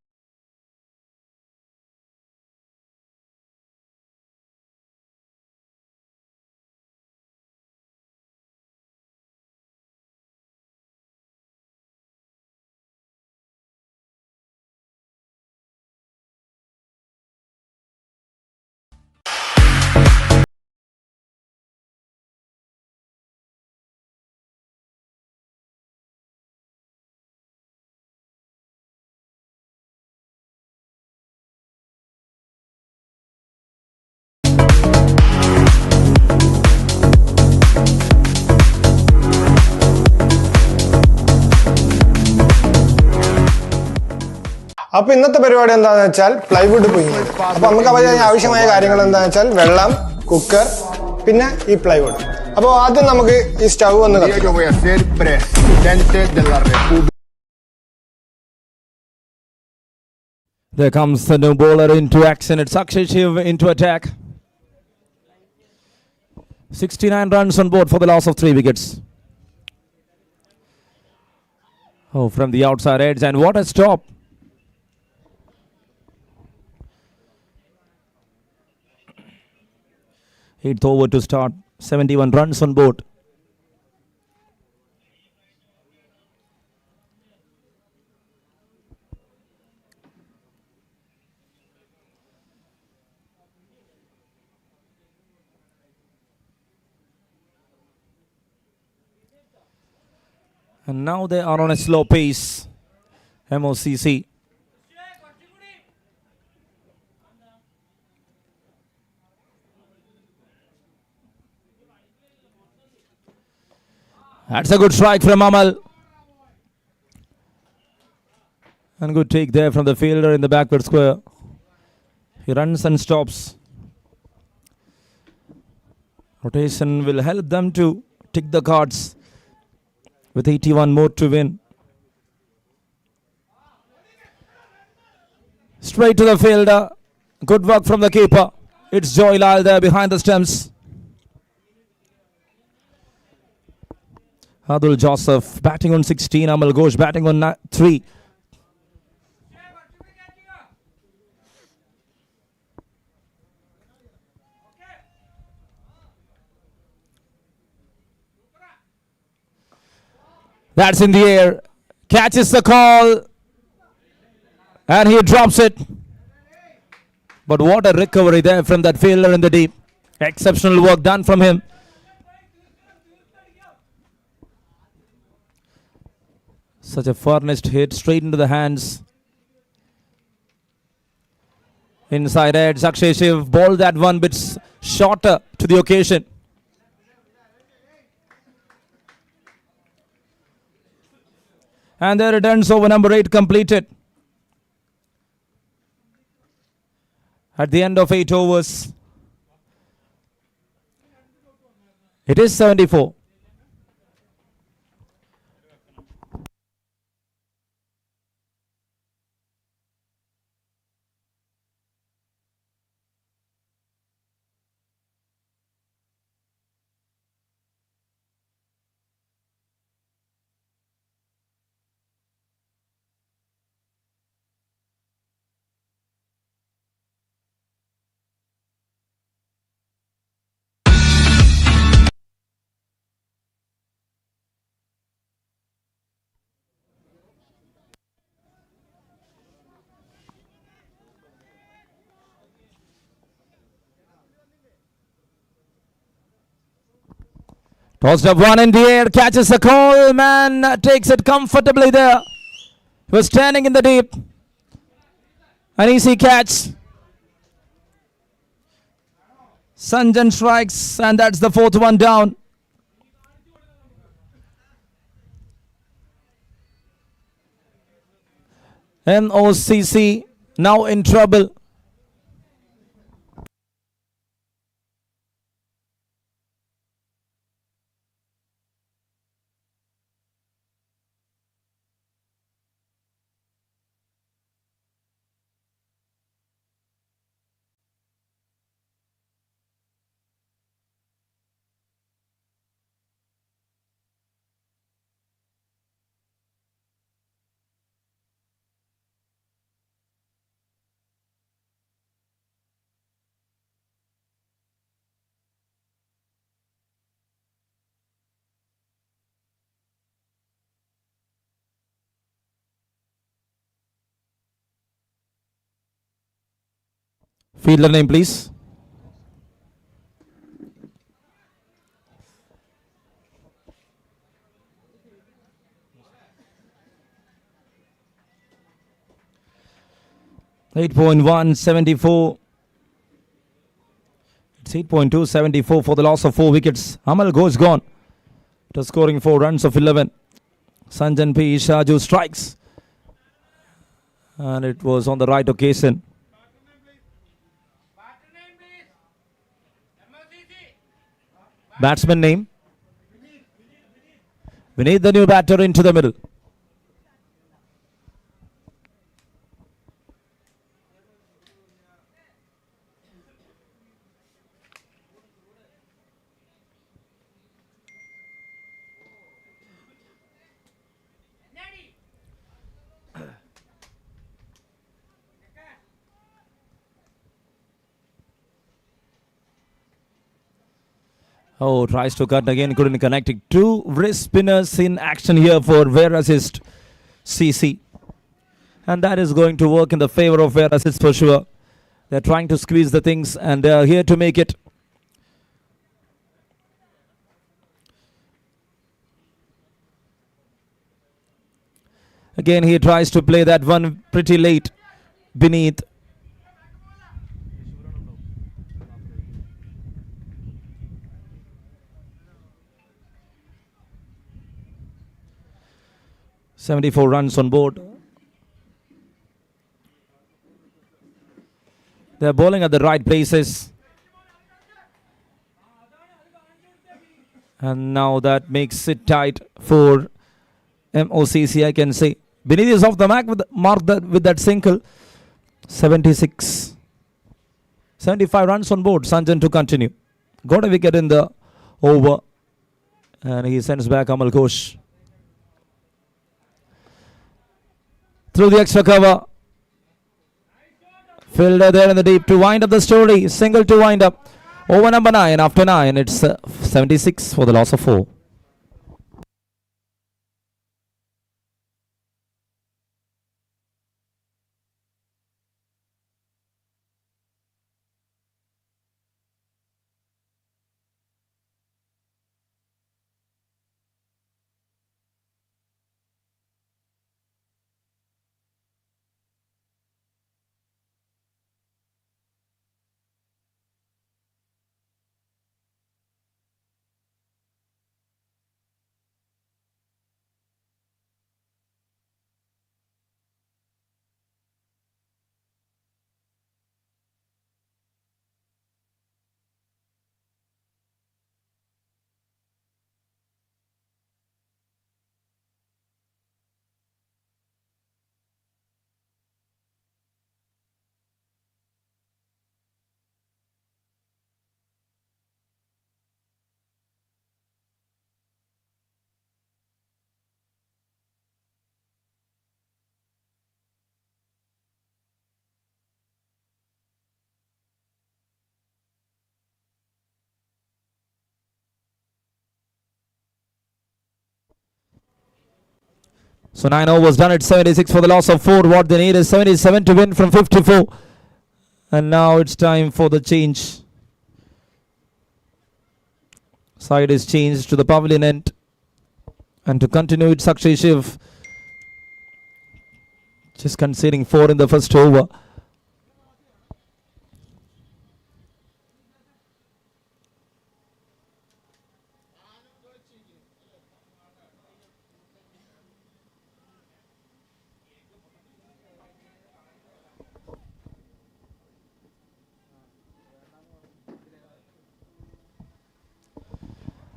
അപ്പൊ ഇന്നത്തെ പരിപാടി എന്താണെന്ന് വെച്ചാൽ plywood പുഴുങ്ങുന്നത്. അപ്പൊ നമുക്ക് ആവശ്യമായ കാര്യങ്ങൾ എന്താണെന്ന് വെച്ചാൽ വെള്ളം, കുക്കർ, പിന്നെ ഈ പ്ലൈവുഡ്. അപ്പോൾ ആദ്യം നമുക്ക് ഈ സ്റ്റൗ ഒന്ന് കത്തിക്കാം. There comes the new bowler into action. It's Akshay Shiv into attack. 69 runs on board for the loss of 3 wickets. Oh, from the outside edge, and what a stop. 8th over to start. 71 runs on board. And now they are on a slow pace. MOCC. That's a good strike from Amal. And good take there from the fielder in the backward square. He runs and stops. Rotation will help them to tick the cards with 81 more to win. Straight to the fielder. Good work from the keeper. It's Joy Lal there behind the stumps. Adul Joseph batting on 16. Amal Ghosh batting on 3. That's in the air. Catches the call. And he drops it. But what a recovery there from that fielder in the deep. Exceptional work done from him. Such a furnished hit straight into the hands. Inside edge, Akshay Shiv bowled that one bit shorter to the occasion. And their returns over number 8 completed. At the end of 8 overs, it is 74. Tossed up one in the air, catches the call, man takes it comfortably there. He was standing in the deep. An easy catch. Sanjan strikes, and that's the 4th one down. MOCC now in trouble. Fielder name, please. .174. It's 8.274 for the loss of 4 wickets. Amal goes gone to scoring 4 runs of 11. Sanjan P. Shaju strikes. And it was on the right occasion. Batsman name. We need the new batter into the middle. Oh, tries to cut again, couldn't connect it. 2 wrist spinners in action here for Weairassist CC. And that is going to work in the favor of Weairassist for sure. They're trying to squeeze the things and they're here to make it. Again, he tries to play that one pretty late beneath. .74 runs on board. They're bowling at the right places. And now that makes it tight for MOCC, I can say. Beneath is off the mark with that single. 76. 75 runs on board. Sanjan to continue. Got a wicket in the over. And he sends back Amal Ghosh. Through the extra cover. Fielder there in the deep to wind up the story. Single to wind up. Over number 9. After 9, it's 76 for the loss of 4. So 9 overs done at 76 for the loss of 4. What they need is 77 to win from 54. And now it's time for the change. Side is changed to the pavilion end. And to continue it, Sakshi Shiv just conceding 4 in the first over.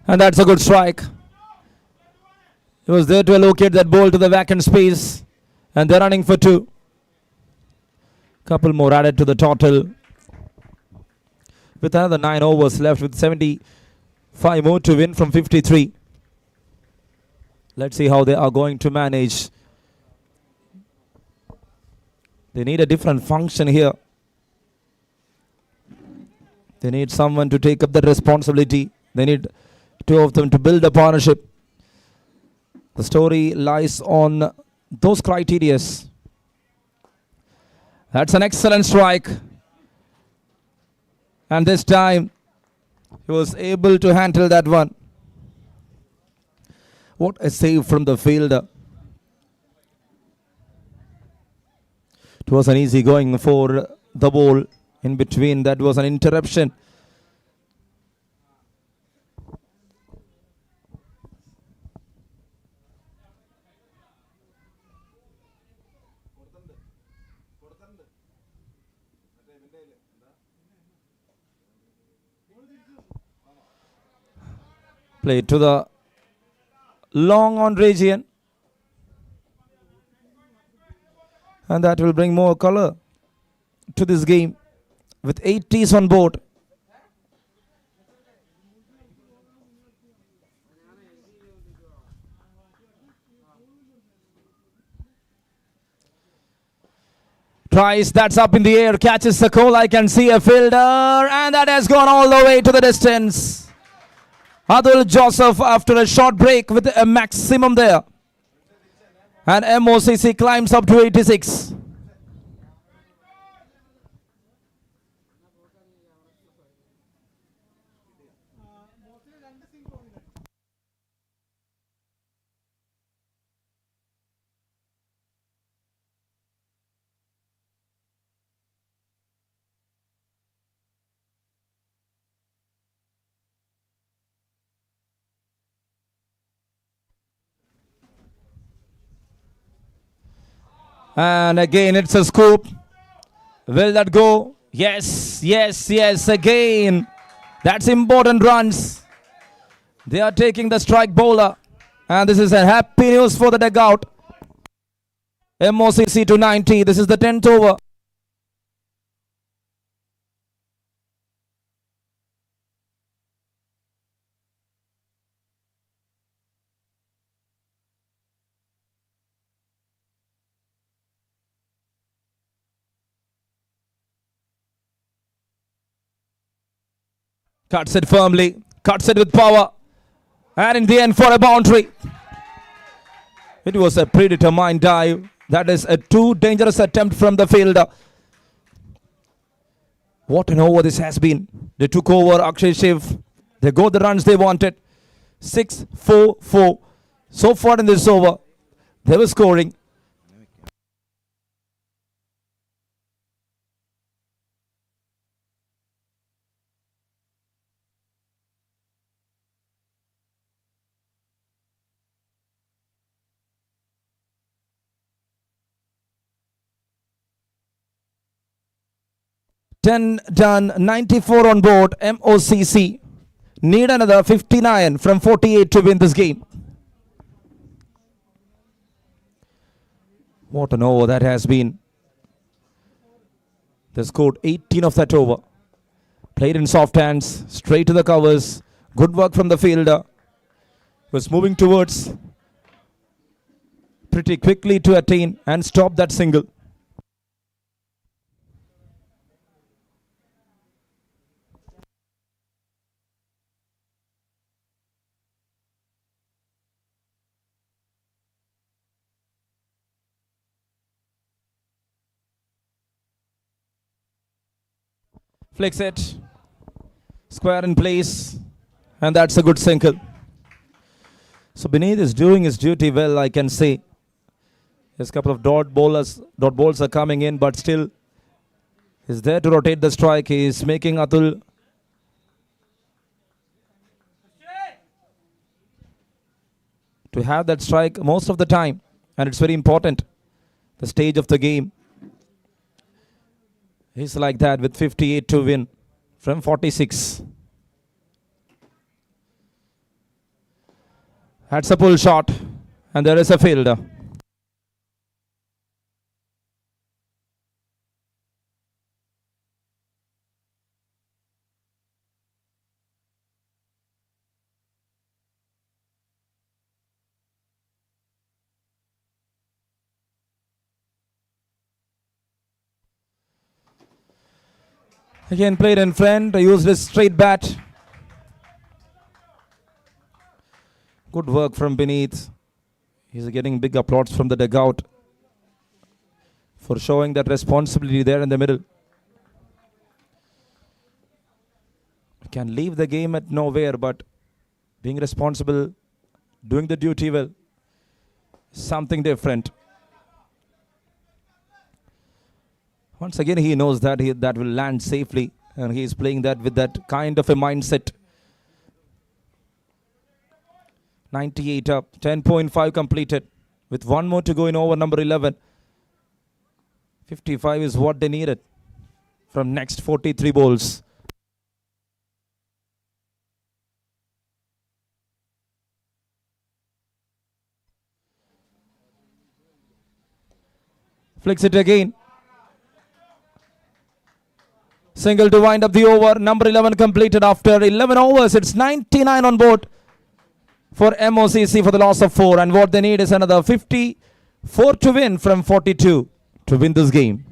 And that's a good strike. He was there to allocate that ball to the vacant space. And they're running for 2. Couple more added to the total. With another 9 overs left with 75 more to win from 53. Let's see how they are going to manage. They need a different function here. They need someone to take up the responsibility. They need 2 of them to build a partnership. The story lies on those criterias. That's an excellent strike. And this time, he was able to handle that one. What a save from the fielder. It was an easy going for the ball in between. That was an interruption. Play to the long on region. And that will bring more color to this game with 8 tees on board. Tries, that's up in the air, catches the call. I can see a fielder, and that has gone all the way to the distance. Adul Joseph after a short break with a maximum there. And MOCC climbs up to 86. And again, it's a scoop. Will that go? Yes, yes, yes, again. That's important runs. They are taking the strike bowler. And this is a happy news for the dugout. MOCC to 90. This is the 10th over. Cuts it firmly, cuts it with power, and in the end for a boundary. It was a predetermined dive. That is a too dangerous attempt from the fielder. What an over this has been. They took over Akshay Shiv. They got the runs they wanted. 6-4-4. So far in this over, they were scoring. Ten done, 94 on board. MOCC need another 59 from 48 to win this game. What an over that has been. They scored 18 of that over. Played in soft hands, straight to the covers. Good work from the fielder. Was moving towards pretty quickly to attain and stop that single. Flicks it, square in place, and that's a good single. So Beneath is doing his duty well, I can say. There's a couple of dot balls are coming in, but still he's there to rotate the strike. He's making Atul to have that strike most of the time, and it's very important. The stage of the game. He's like that with 58 to win from 46. That's a pull shot, and there is a fielder. Again played in front, used his straight bat. Good work from Beneath. He's getting big applause from the dugout for showing that responsibility there in the middle. can leave the game at nowhere, but being responsible, doing the duty well, something different. Once again, he knows that that will land safely, and he is playing that with that kind of a mindset. 98 up, 10.5 completed, with one more to go in over number 11. 55 is what they needed from next 43 balls. Flicks it again. Single to wind up the over. Number 11 completed after 11 overs. It's 99 on board for MOCC for the loss of 4. And what they need is another 54 to win from 42 to win this game.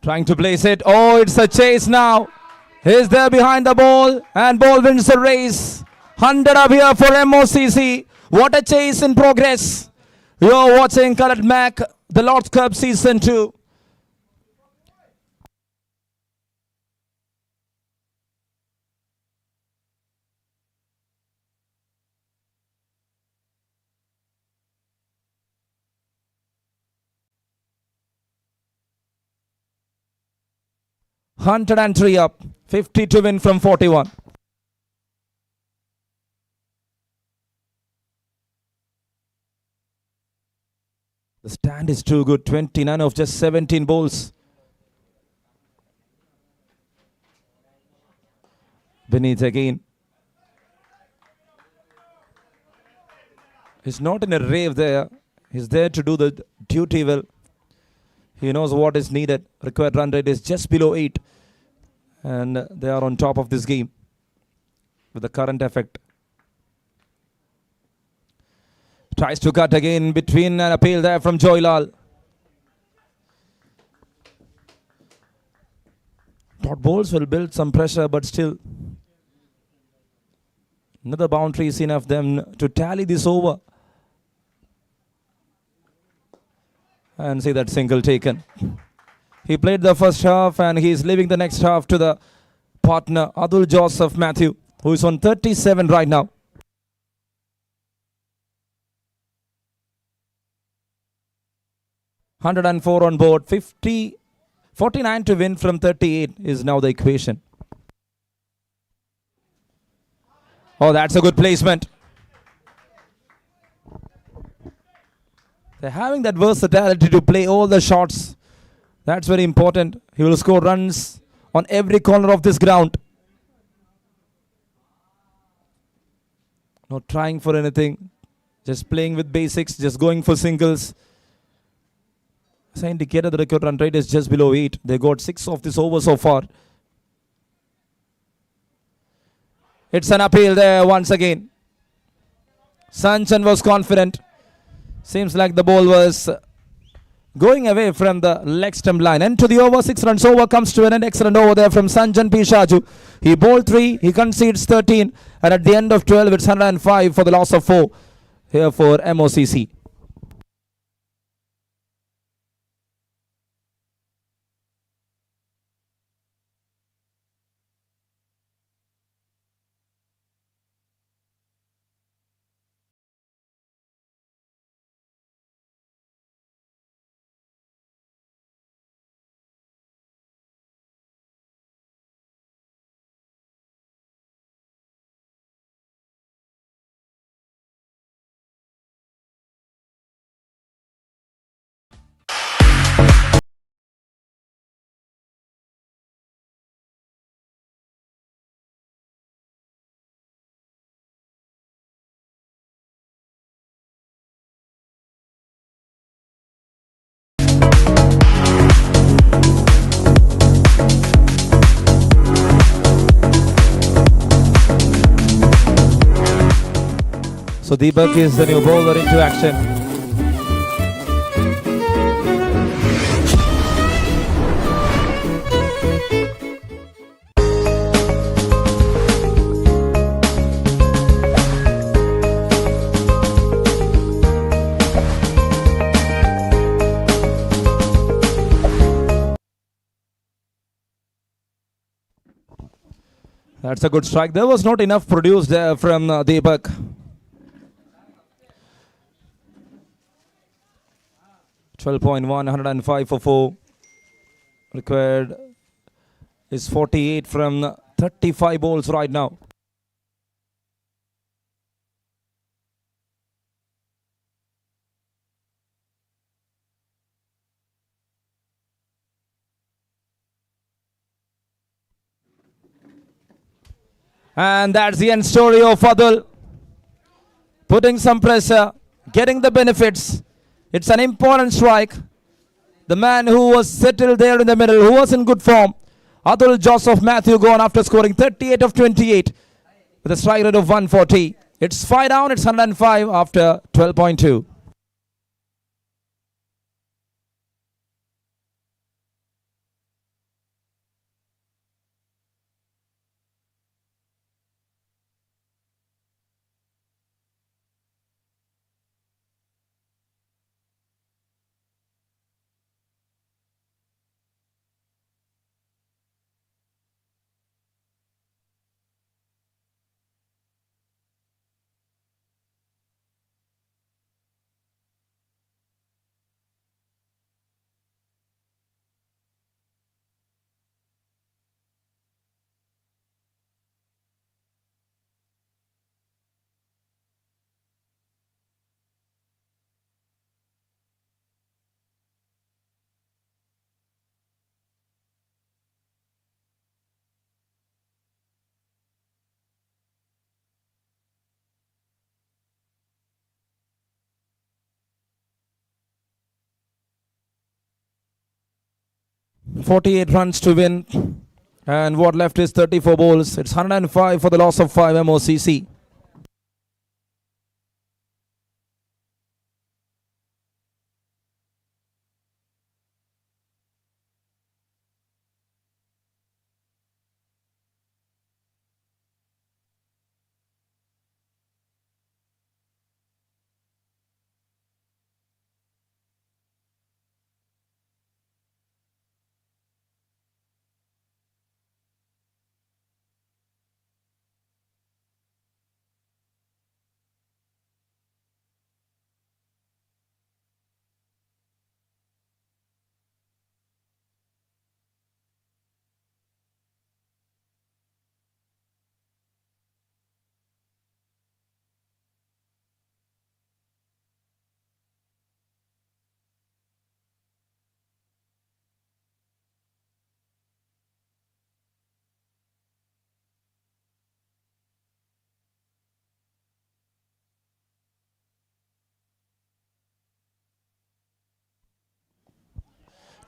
Trying to place it. Oh, it's a chase now. He's there behind the ball, and ball wins the race. 100 up here for MOCC. What a chase in progress. You're watching Colored Mac, the Lord's Cup Season 2. Hundred and 3 up, 50 to win from 41. The stand is too good, 29 of just 17 balls. Beneath again. He's not in a rave there. He's there to do the duty well. He knows what is needed. Required run rate is just below 8. And they are on top of this game with the current effect. Tries to cut again between an appeal there from Joylal. Dot balls will build some pressure, but still. Another boundary is enough them to tally this over. And see that single taken. He played the first half and he is leaving the next half to the partner Adul Joseph Matthew, who is on 37 right now. $104 on board. 49 to win from 38 is now the equation. Oh, that's a good placement. They're having that versatility to play all the shots. That's very important. He will score runs on every corner of this ground. Not trying for anything. Just playing with basics. Just going for singles. As I indicated, the record run rate is just below 8. They got 6 of this over so far. It's an appeal there once again. Sanchan was confident. Seems like the ball was going away from the leg stump line. And to the over, 6 runs over comes to an end. Excellent over there from Sanjan Pishaju. He bowled 3, he concedes 13. And at the end of 12, it's 105 for the loss of 4 here for MOCC. So Deepak is the new bowler into action. That's a good strike. There was not enough produced there from Deepak. .1 105 for 4. Required is 48 from 35 balls right now. And that's the end story of Fadul. Putting some pressure, getting the benefits. It's an important strike. The man who was settled there in the middle, who was in good form, Adul Joseph Matthew, gone after scoring 38 of 28 with a strike rate of 140. It's 5 down, it's 105 after 12.2. .48 runs to win, and what left is 34 balls. It's 105 for the loss of 5 MOCC.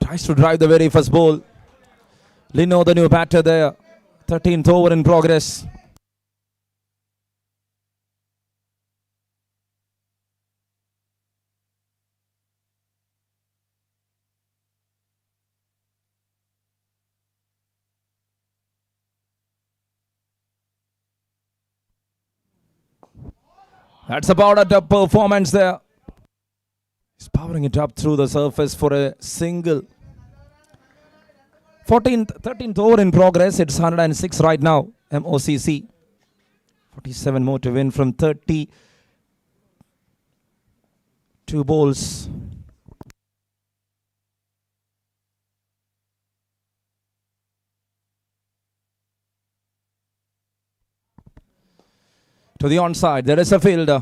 Tries to drive the very first ball. Lino, the new batter there. 13th over in progress. That's about a top performance there. He's powering it up through the surface for a single. 13th over in progress. It's 106 right now. MOCC. 47 more to win from 32 balls. To the onside, there is a fielder.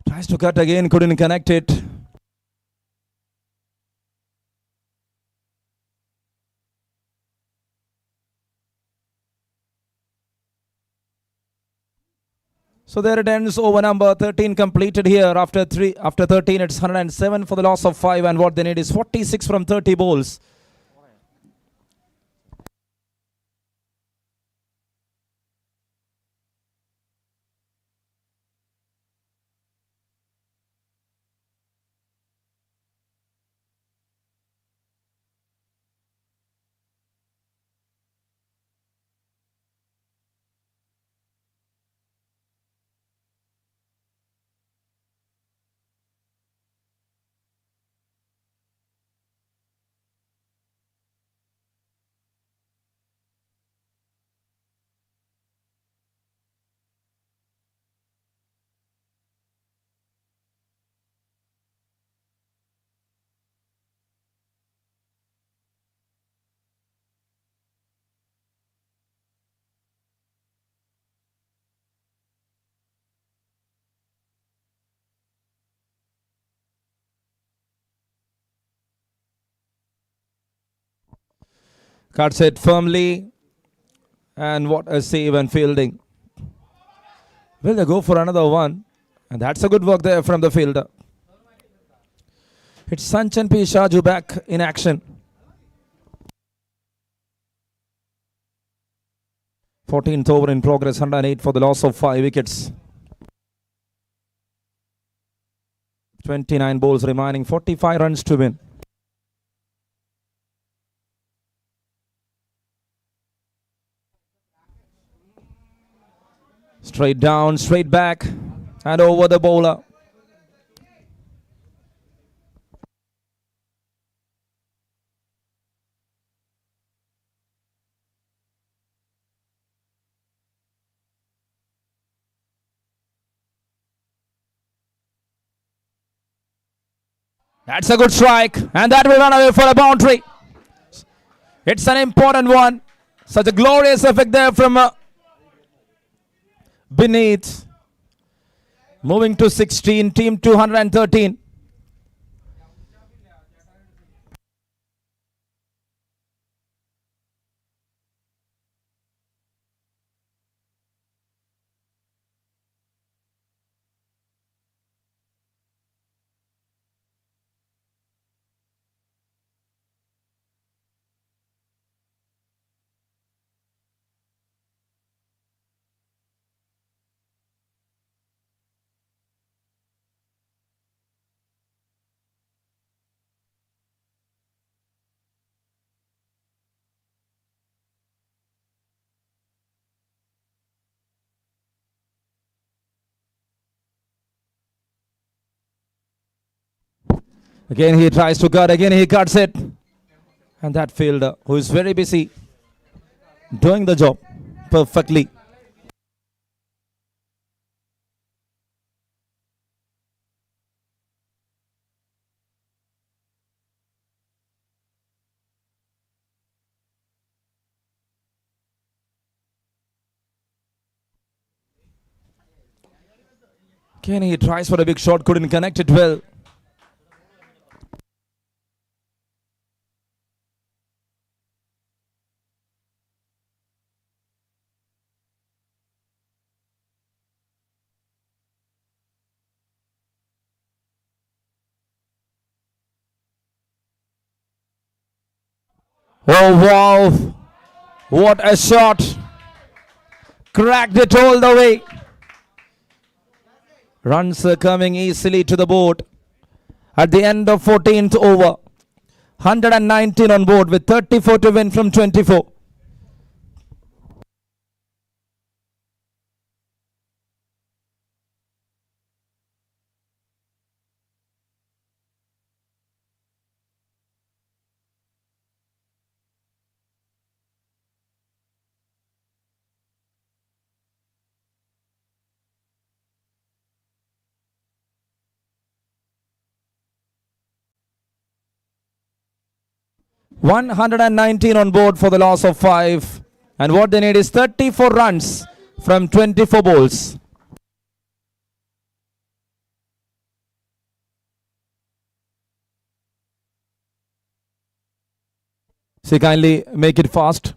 Tries to cut again, couldn't connect it. So there it ends. Over number 13 completed here. After 13, it's 107 for the loss of 5, and what they need is 46 from 30 balls. Cuts it firmly. And what a save and fielding. Will they go for another one? And that's a good work there from the fielder. It's Sanchan P. Shaju back in action. 14th over in progress, 108 for the loss of 5 wickets. 29 balls remaining, 45 runs to win. Straight down, straight back, and over the bowler. That's a good strike, and that will run away for a boundary. It's an important one. Such a glorious effect there from beneath. Moving to 16, team 213. Again he tries to cut, again he cuts it. And that fielder, who is very busy, doing the job perfectly. Again he tries for a big shot, couldn't connect it well. Oh wow, what a shot. Cracked it all the way. Runs are coming easily to the board. At the end of 14th over, 119 on board with 34 to win from 24. $119 on board for the loss of 5. And what they need is 34 runs from 24 balls. So kindly make it fast.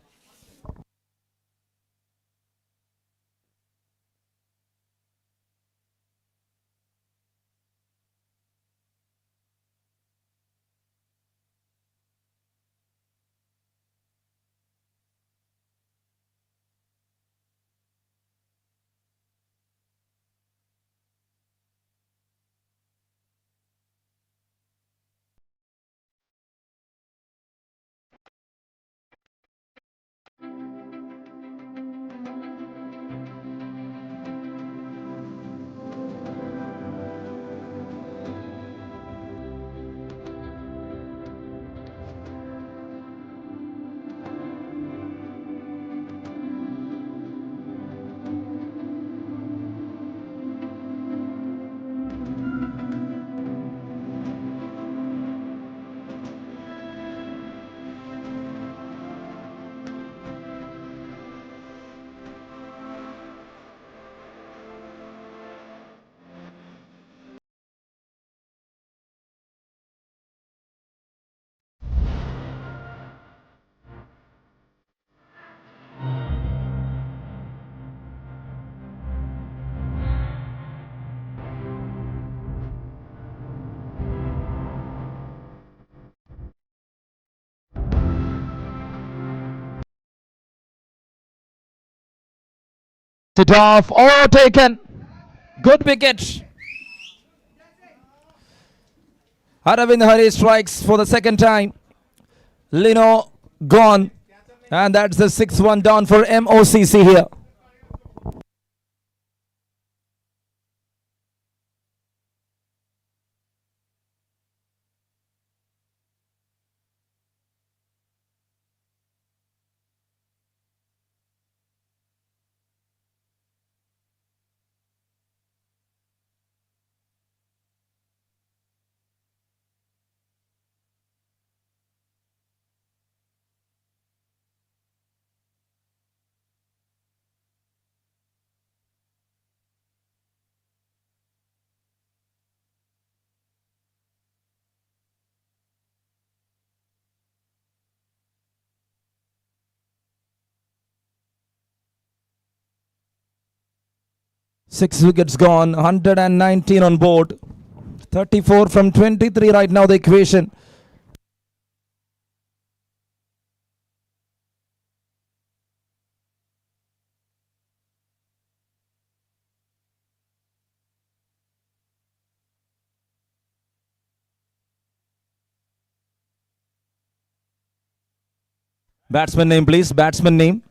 It off. Oh, taken. Good wicket. Aravind Hari strikes for the second time. Lino gone. And that's the 6-1 down for MOCC here. Six wickets gone, 119 on board. 34 from 23 right now, the equation. Batsman name, please. Batsman name.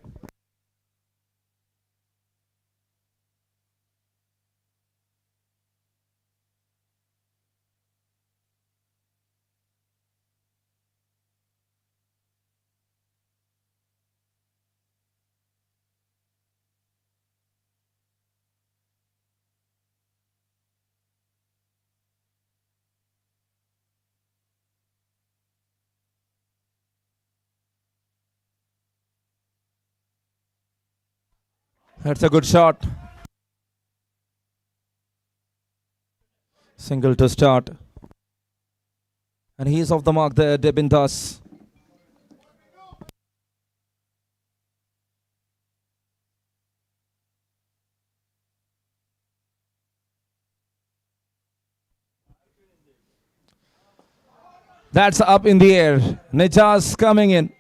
That's a good shot. Single to start. And he's off the mark there, Debin Das. That's up in the air. Nijaz coming in.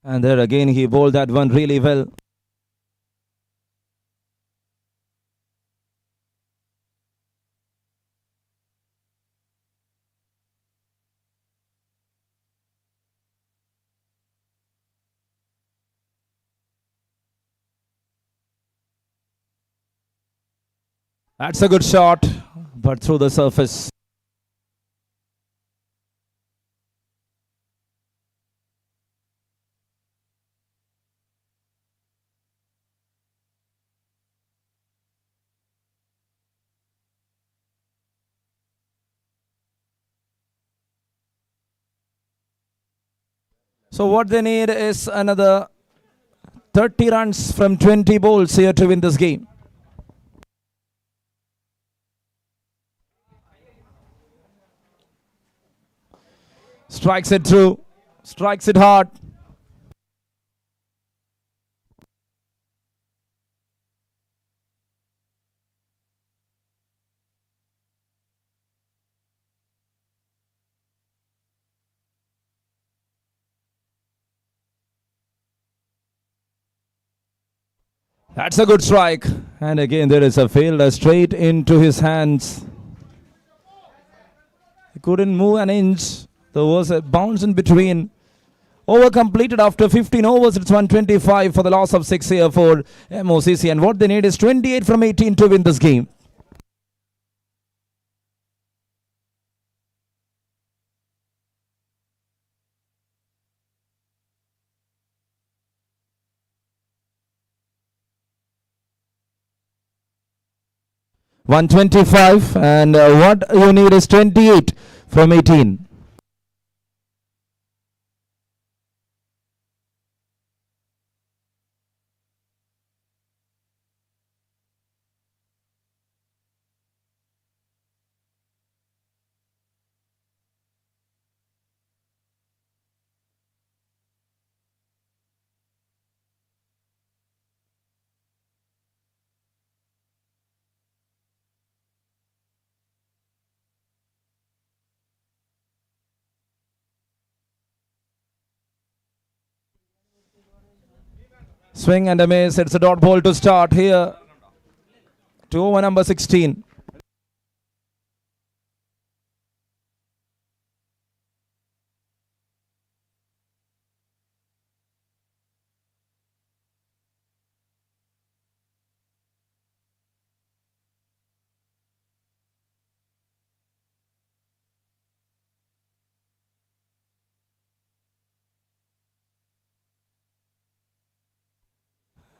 And there again, he bowled that one really well. That's a good shot, but through the surface. So what they need is another 30 runs from 20 bowls here to win this game. Strikes it through. Strikes it hard. That's a good strike. And again, there is a fielder straight into his hands. He couldn't move an inch. There was a bounce in between. Over completed after 15 overs. It's 125 for the loss of 6 here for MOCC. And what they need is 28 from 18 to win this game. $125 and what you need is 28 from 18. Swing and a miss. It's a dot ball to start here. To over number 16.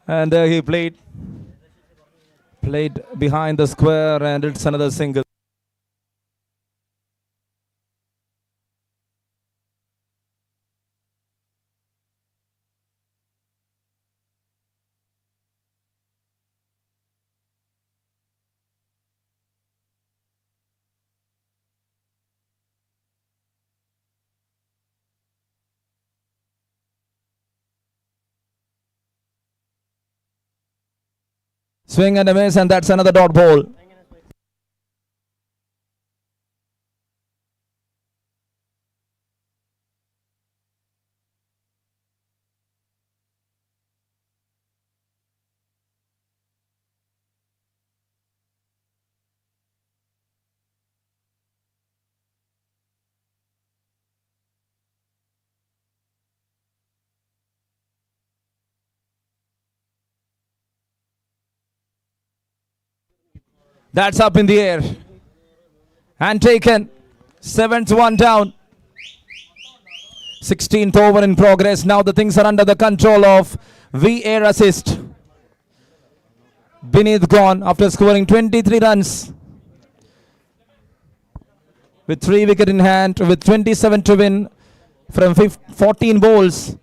And he played behind the square, and it's another single. Swing and a miss, and that's another dot ball. That's up in the air. And taken. 7th one down. 16th over in progress. Now the things are under the control of Weairassist. Beneath gone after scoring 23 runs. With 3 wickets in hand, with 27 to win from 14 balls.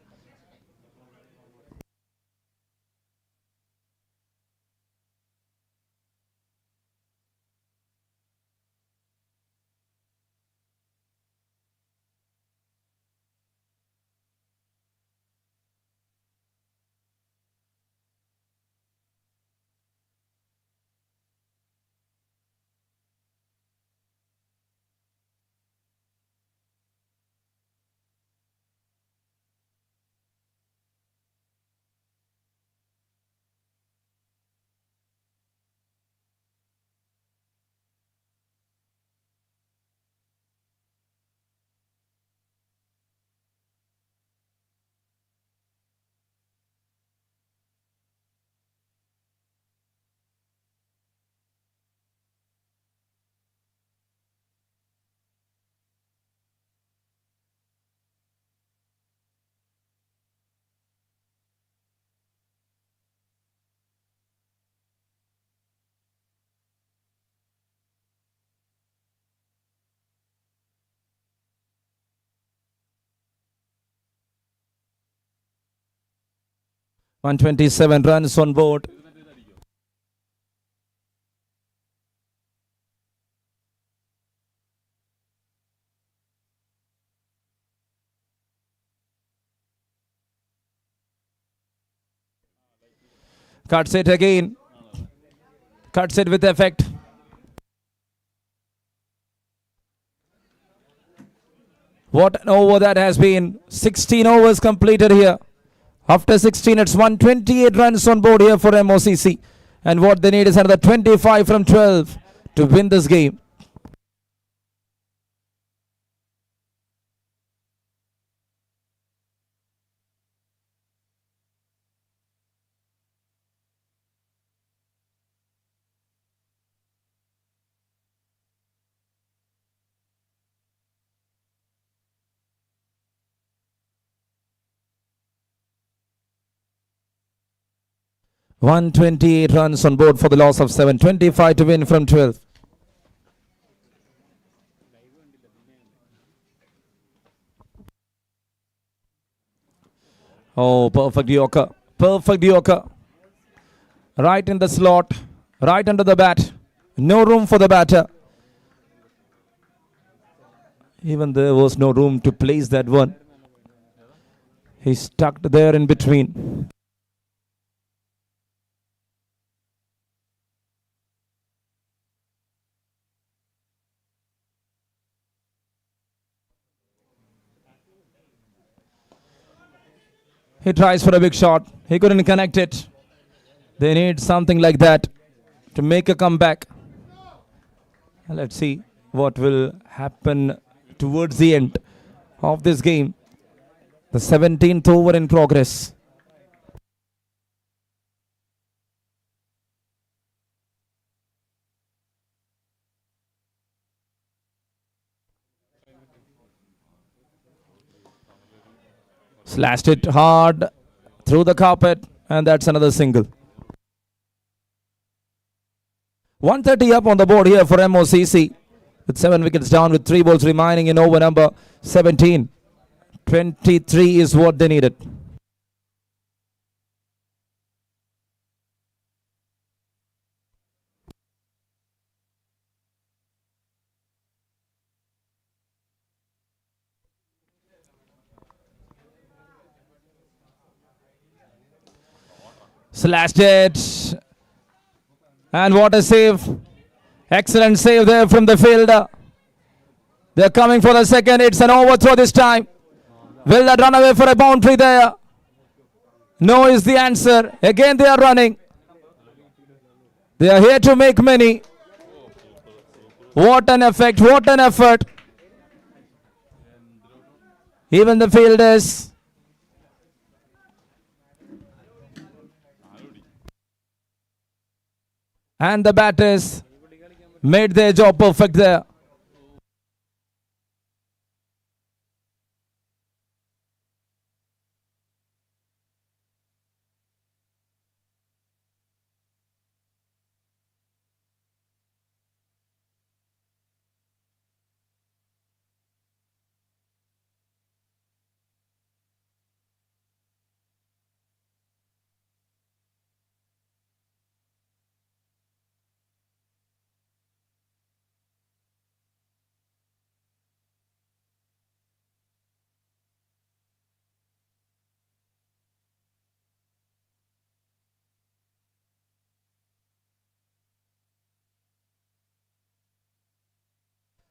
(127 runs on board). Cuts it again. Cuts it with effect. What an over that has been. 16 overs completed here. After 16, it's 128 runs on board here for MOCC. And what they need is another 25 from 12 to win this game. (128 runs on board for the loss of 7. 25 to win from 12. Oh, perfect Yorker. Perfect Yorker. Right in the slot. Right under the bat. No room for the batter. Even there was no room to place that one. He's stuck there in between. He tries for a big shot. He couldn't connect it. They need something like that to make a comeback. Let's see what will happen towards the end of this game. The 17th over in progress. Slashed it hard through the carpet, and that's another single. 130 up on the board here for MOCC with 7 wickets down with 3 balls remaining in over number 17. 23 is what they needed. Slashed it. And what a save. Excellent save there from the fielder. They're coming for the second. It's an overthrow this time. Will that run away for a boundary there? No is the answer. Again they are running. They are here to make many. What an effect. What an effort. Even the fielders. And the batters made their job perfect there.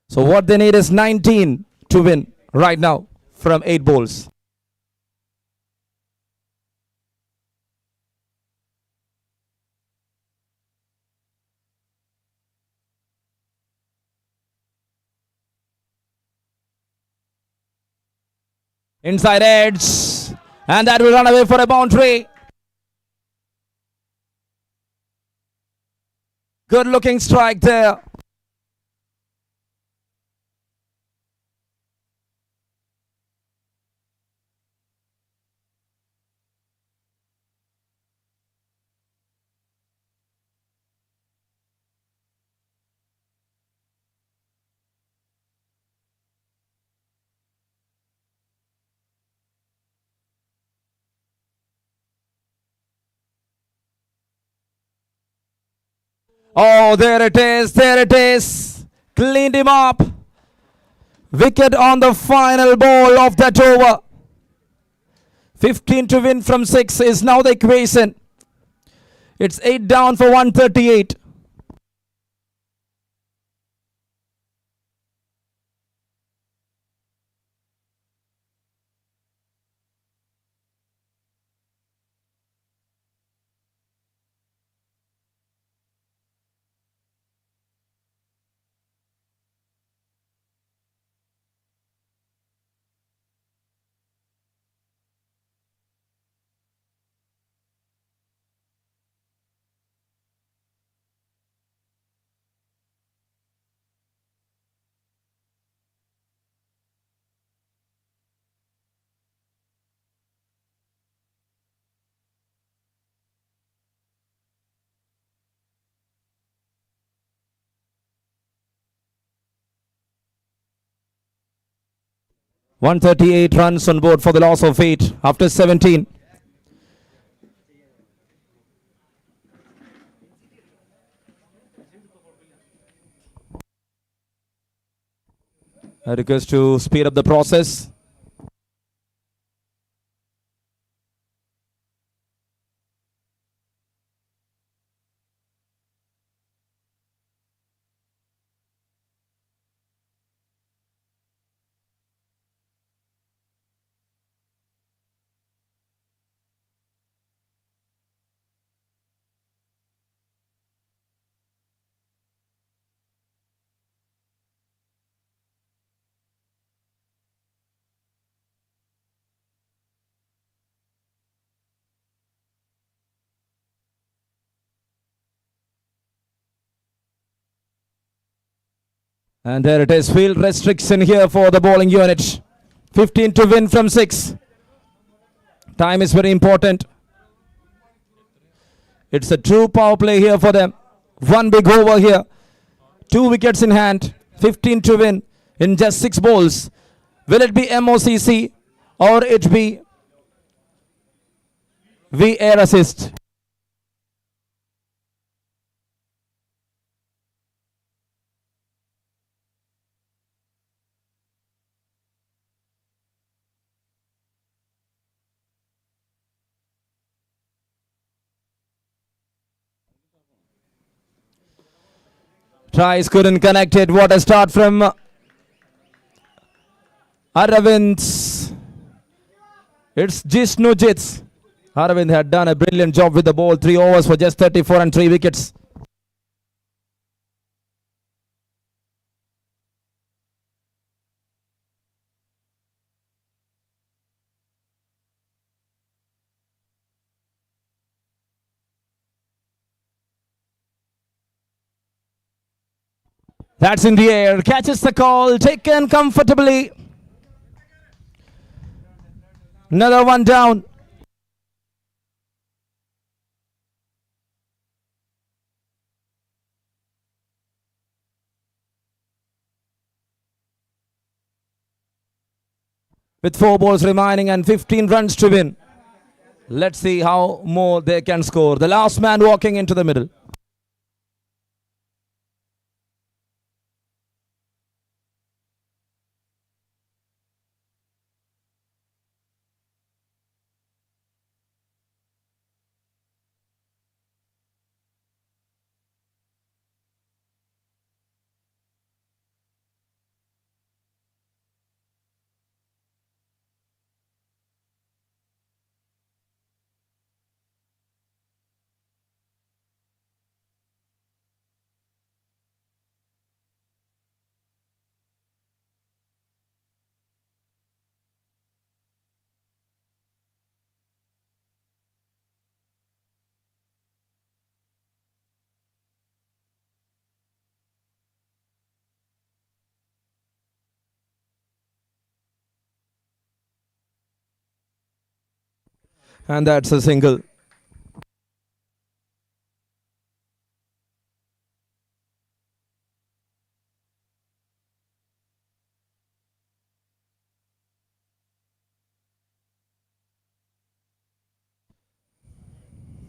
So what they need is 19 to win right now from 8 balls. Inside edge. And that will run away for a boundary. Good looking strike there. Oh, there it is. There it is. Cleaned him up. Wicket on the final ball of that over. 15 to win from 6 is now the equation. It's 8 down for 138. .138 runs on board for the loss of 8 after 17. A request to speed up the process. And there it is, field restriction here for the bowling unit. 15 to win from 6. Time is very important. It's a true power play here for them. One big over here. 2 wickets in hand. 15 to win in just 6 balls. Will it be MOCC or it be Weairassist? Tries couldn't connect it. What a start from Aravind. It's Jishnu Jits. Aravind had done a brilliant job with the ball. 3 overs for just 34 and 3 wickets. That's in the air. Catches the call. Taken comfortably. Another one down. With 4 balls remaining and 15 runs to win. Let's see how more they can score. The last man walking into the middle. And that's a single.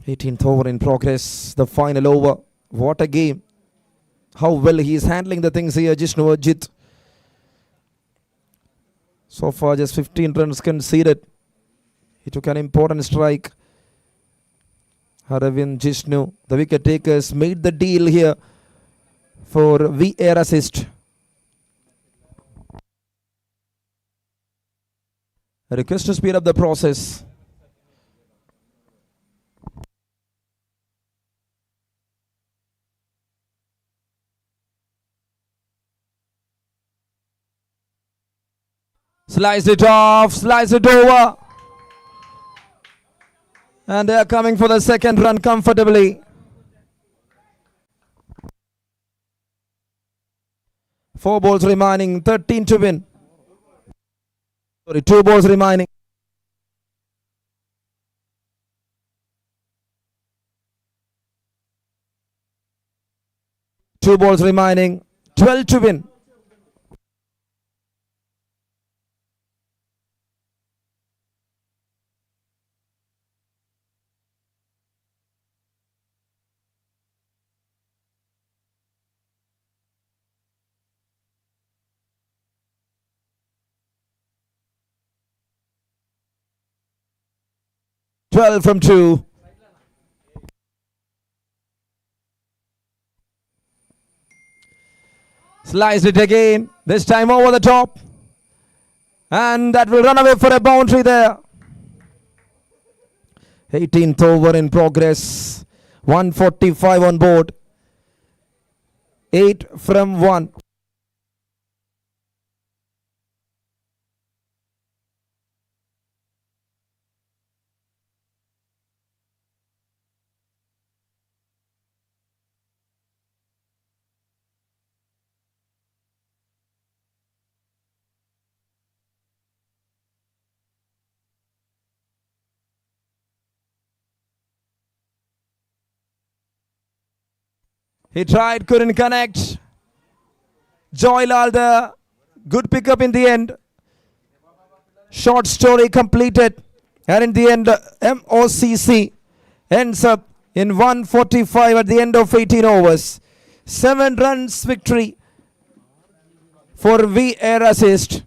Eighteenth over in progress. The final over. What a game. How well he is handling the things here, Jishnu Ajit. So far just 15 runs conceded. He took an important strike. Aravind, Jishnu, the wicket takers, made the deal here for Weairassist. A request to speed up the process. Slice it off, slice it over. And they are coming for the second run comfortably. 4 balls remaining, 13 to win. Sorry, 2 balls remaining. Two balls remaining, 12 to win. Twelve from 2. Sliced it again, this time over the top. And that will run away for a boundary there. 18th over in progress. 145 on board. 8 from 1. He tried, couldn't connect. Joylal there. Good pickup in the end. Short story completed. And in the end, MOCC ends up in 145 at the end of 18 overs. 7 runs victory for Weairassist.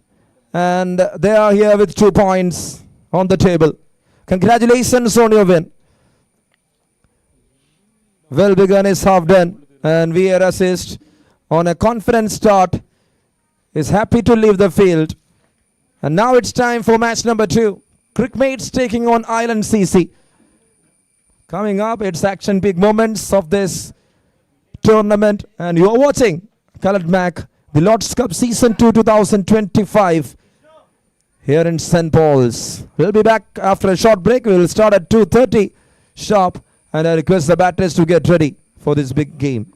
And they are here with 2 points on the table. Congratulations on your win. Well begun is half done. And Weairassist on a confident start is happy to leave the field. And now it's time for match number 2. Crickmates taking on Island CC. Coming up, it's action big moments of this tournament. And you're watching Coloured Mac, the Lord's Cup Season 2 2025 here in St. Paul's. We'll be back after a short break. We'll start at 2:30 sharp. And I request the batters to get ready for this big game.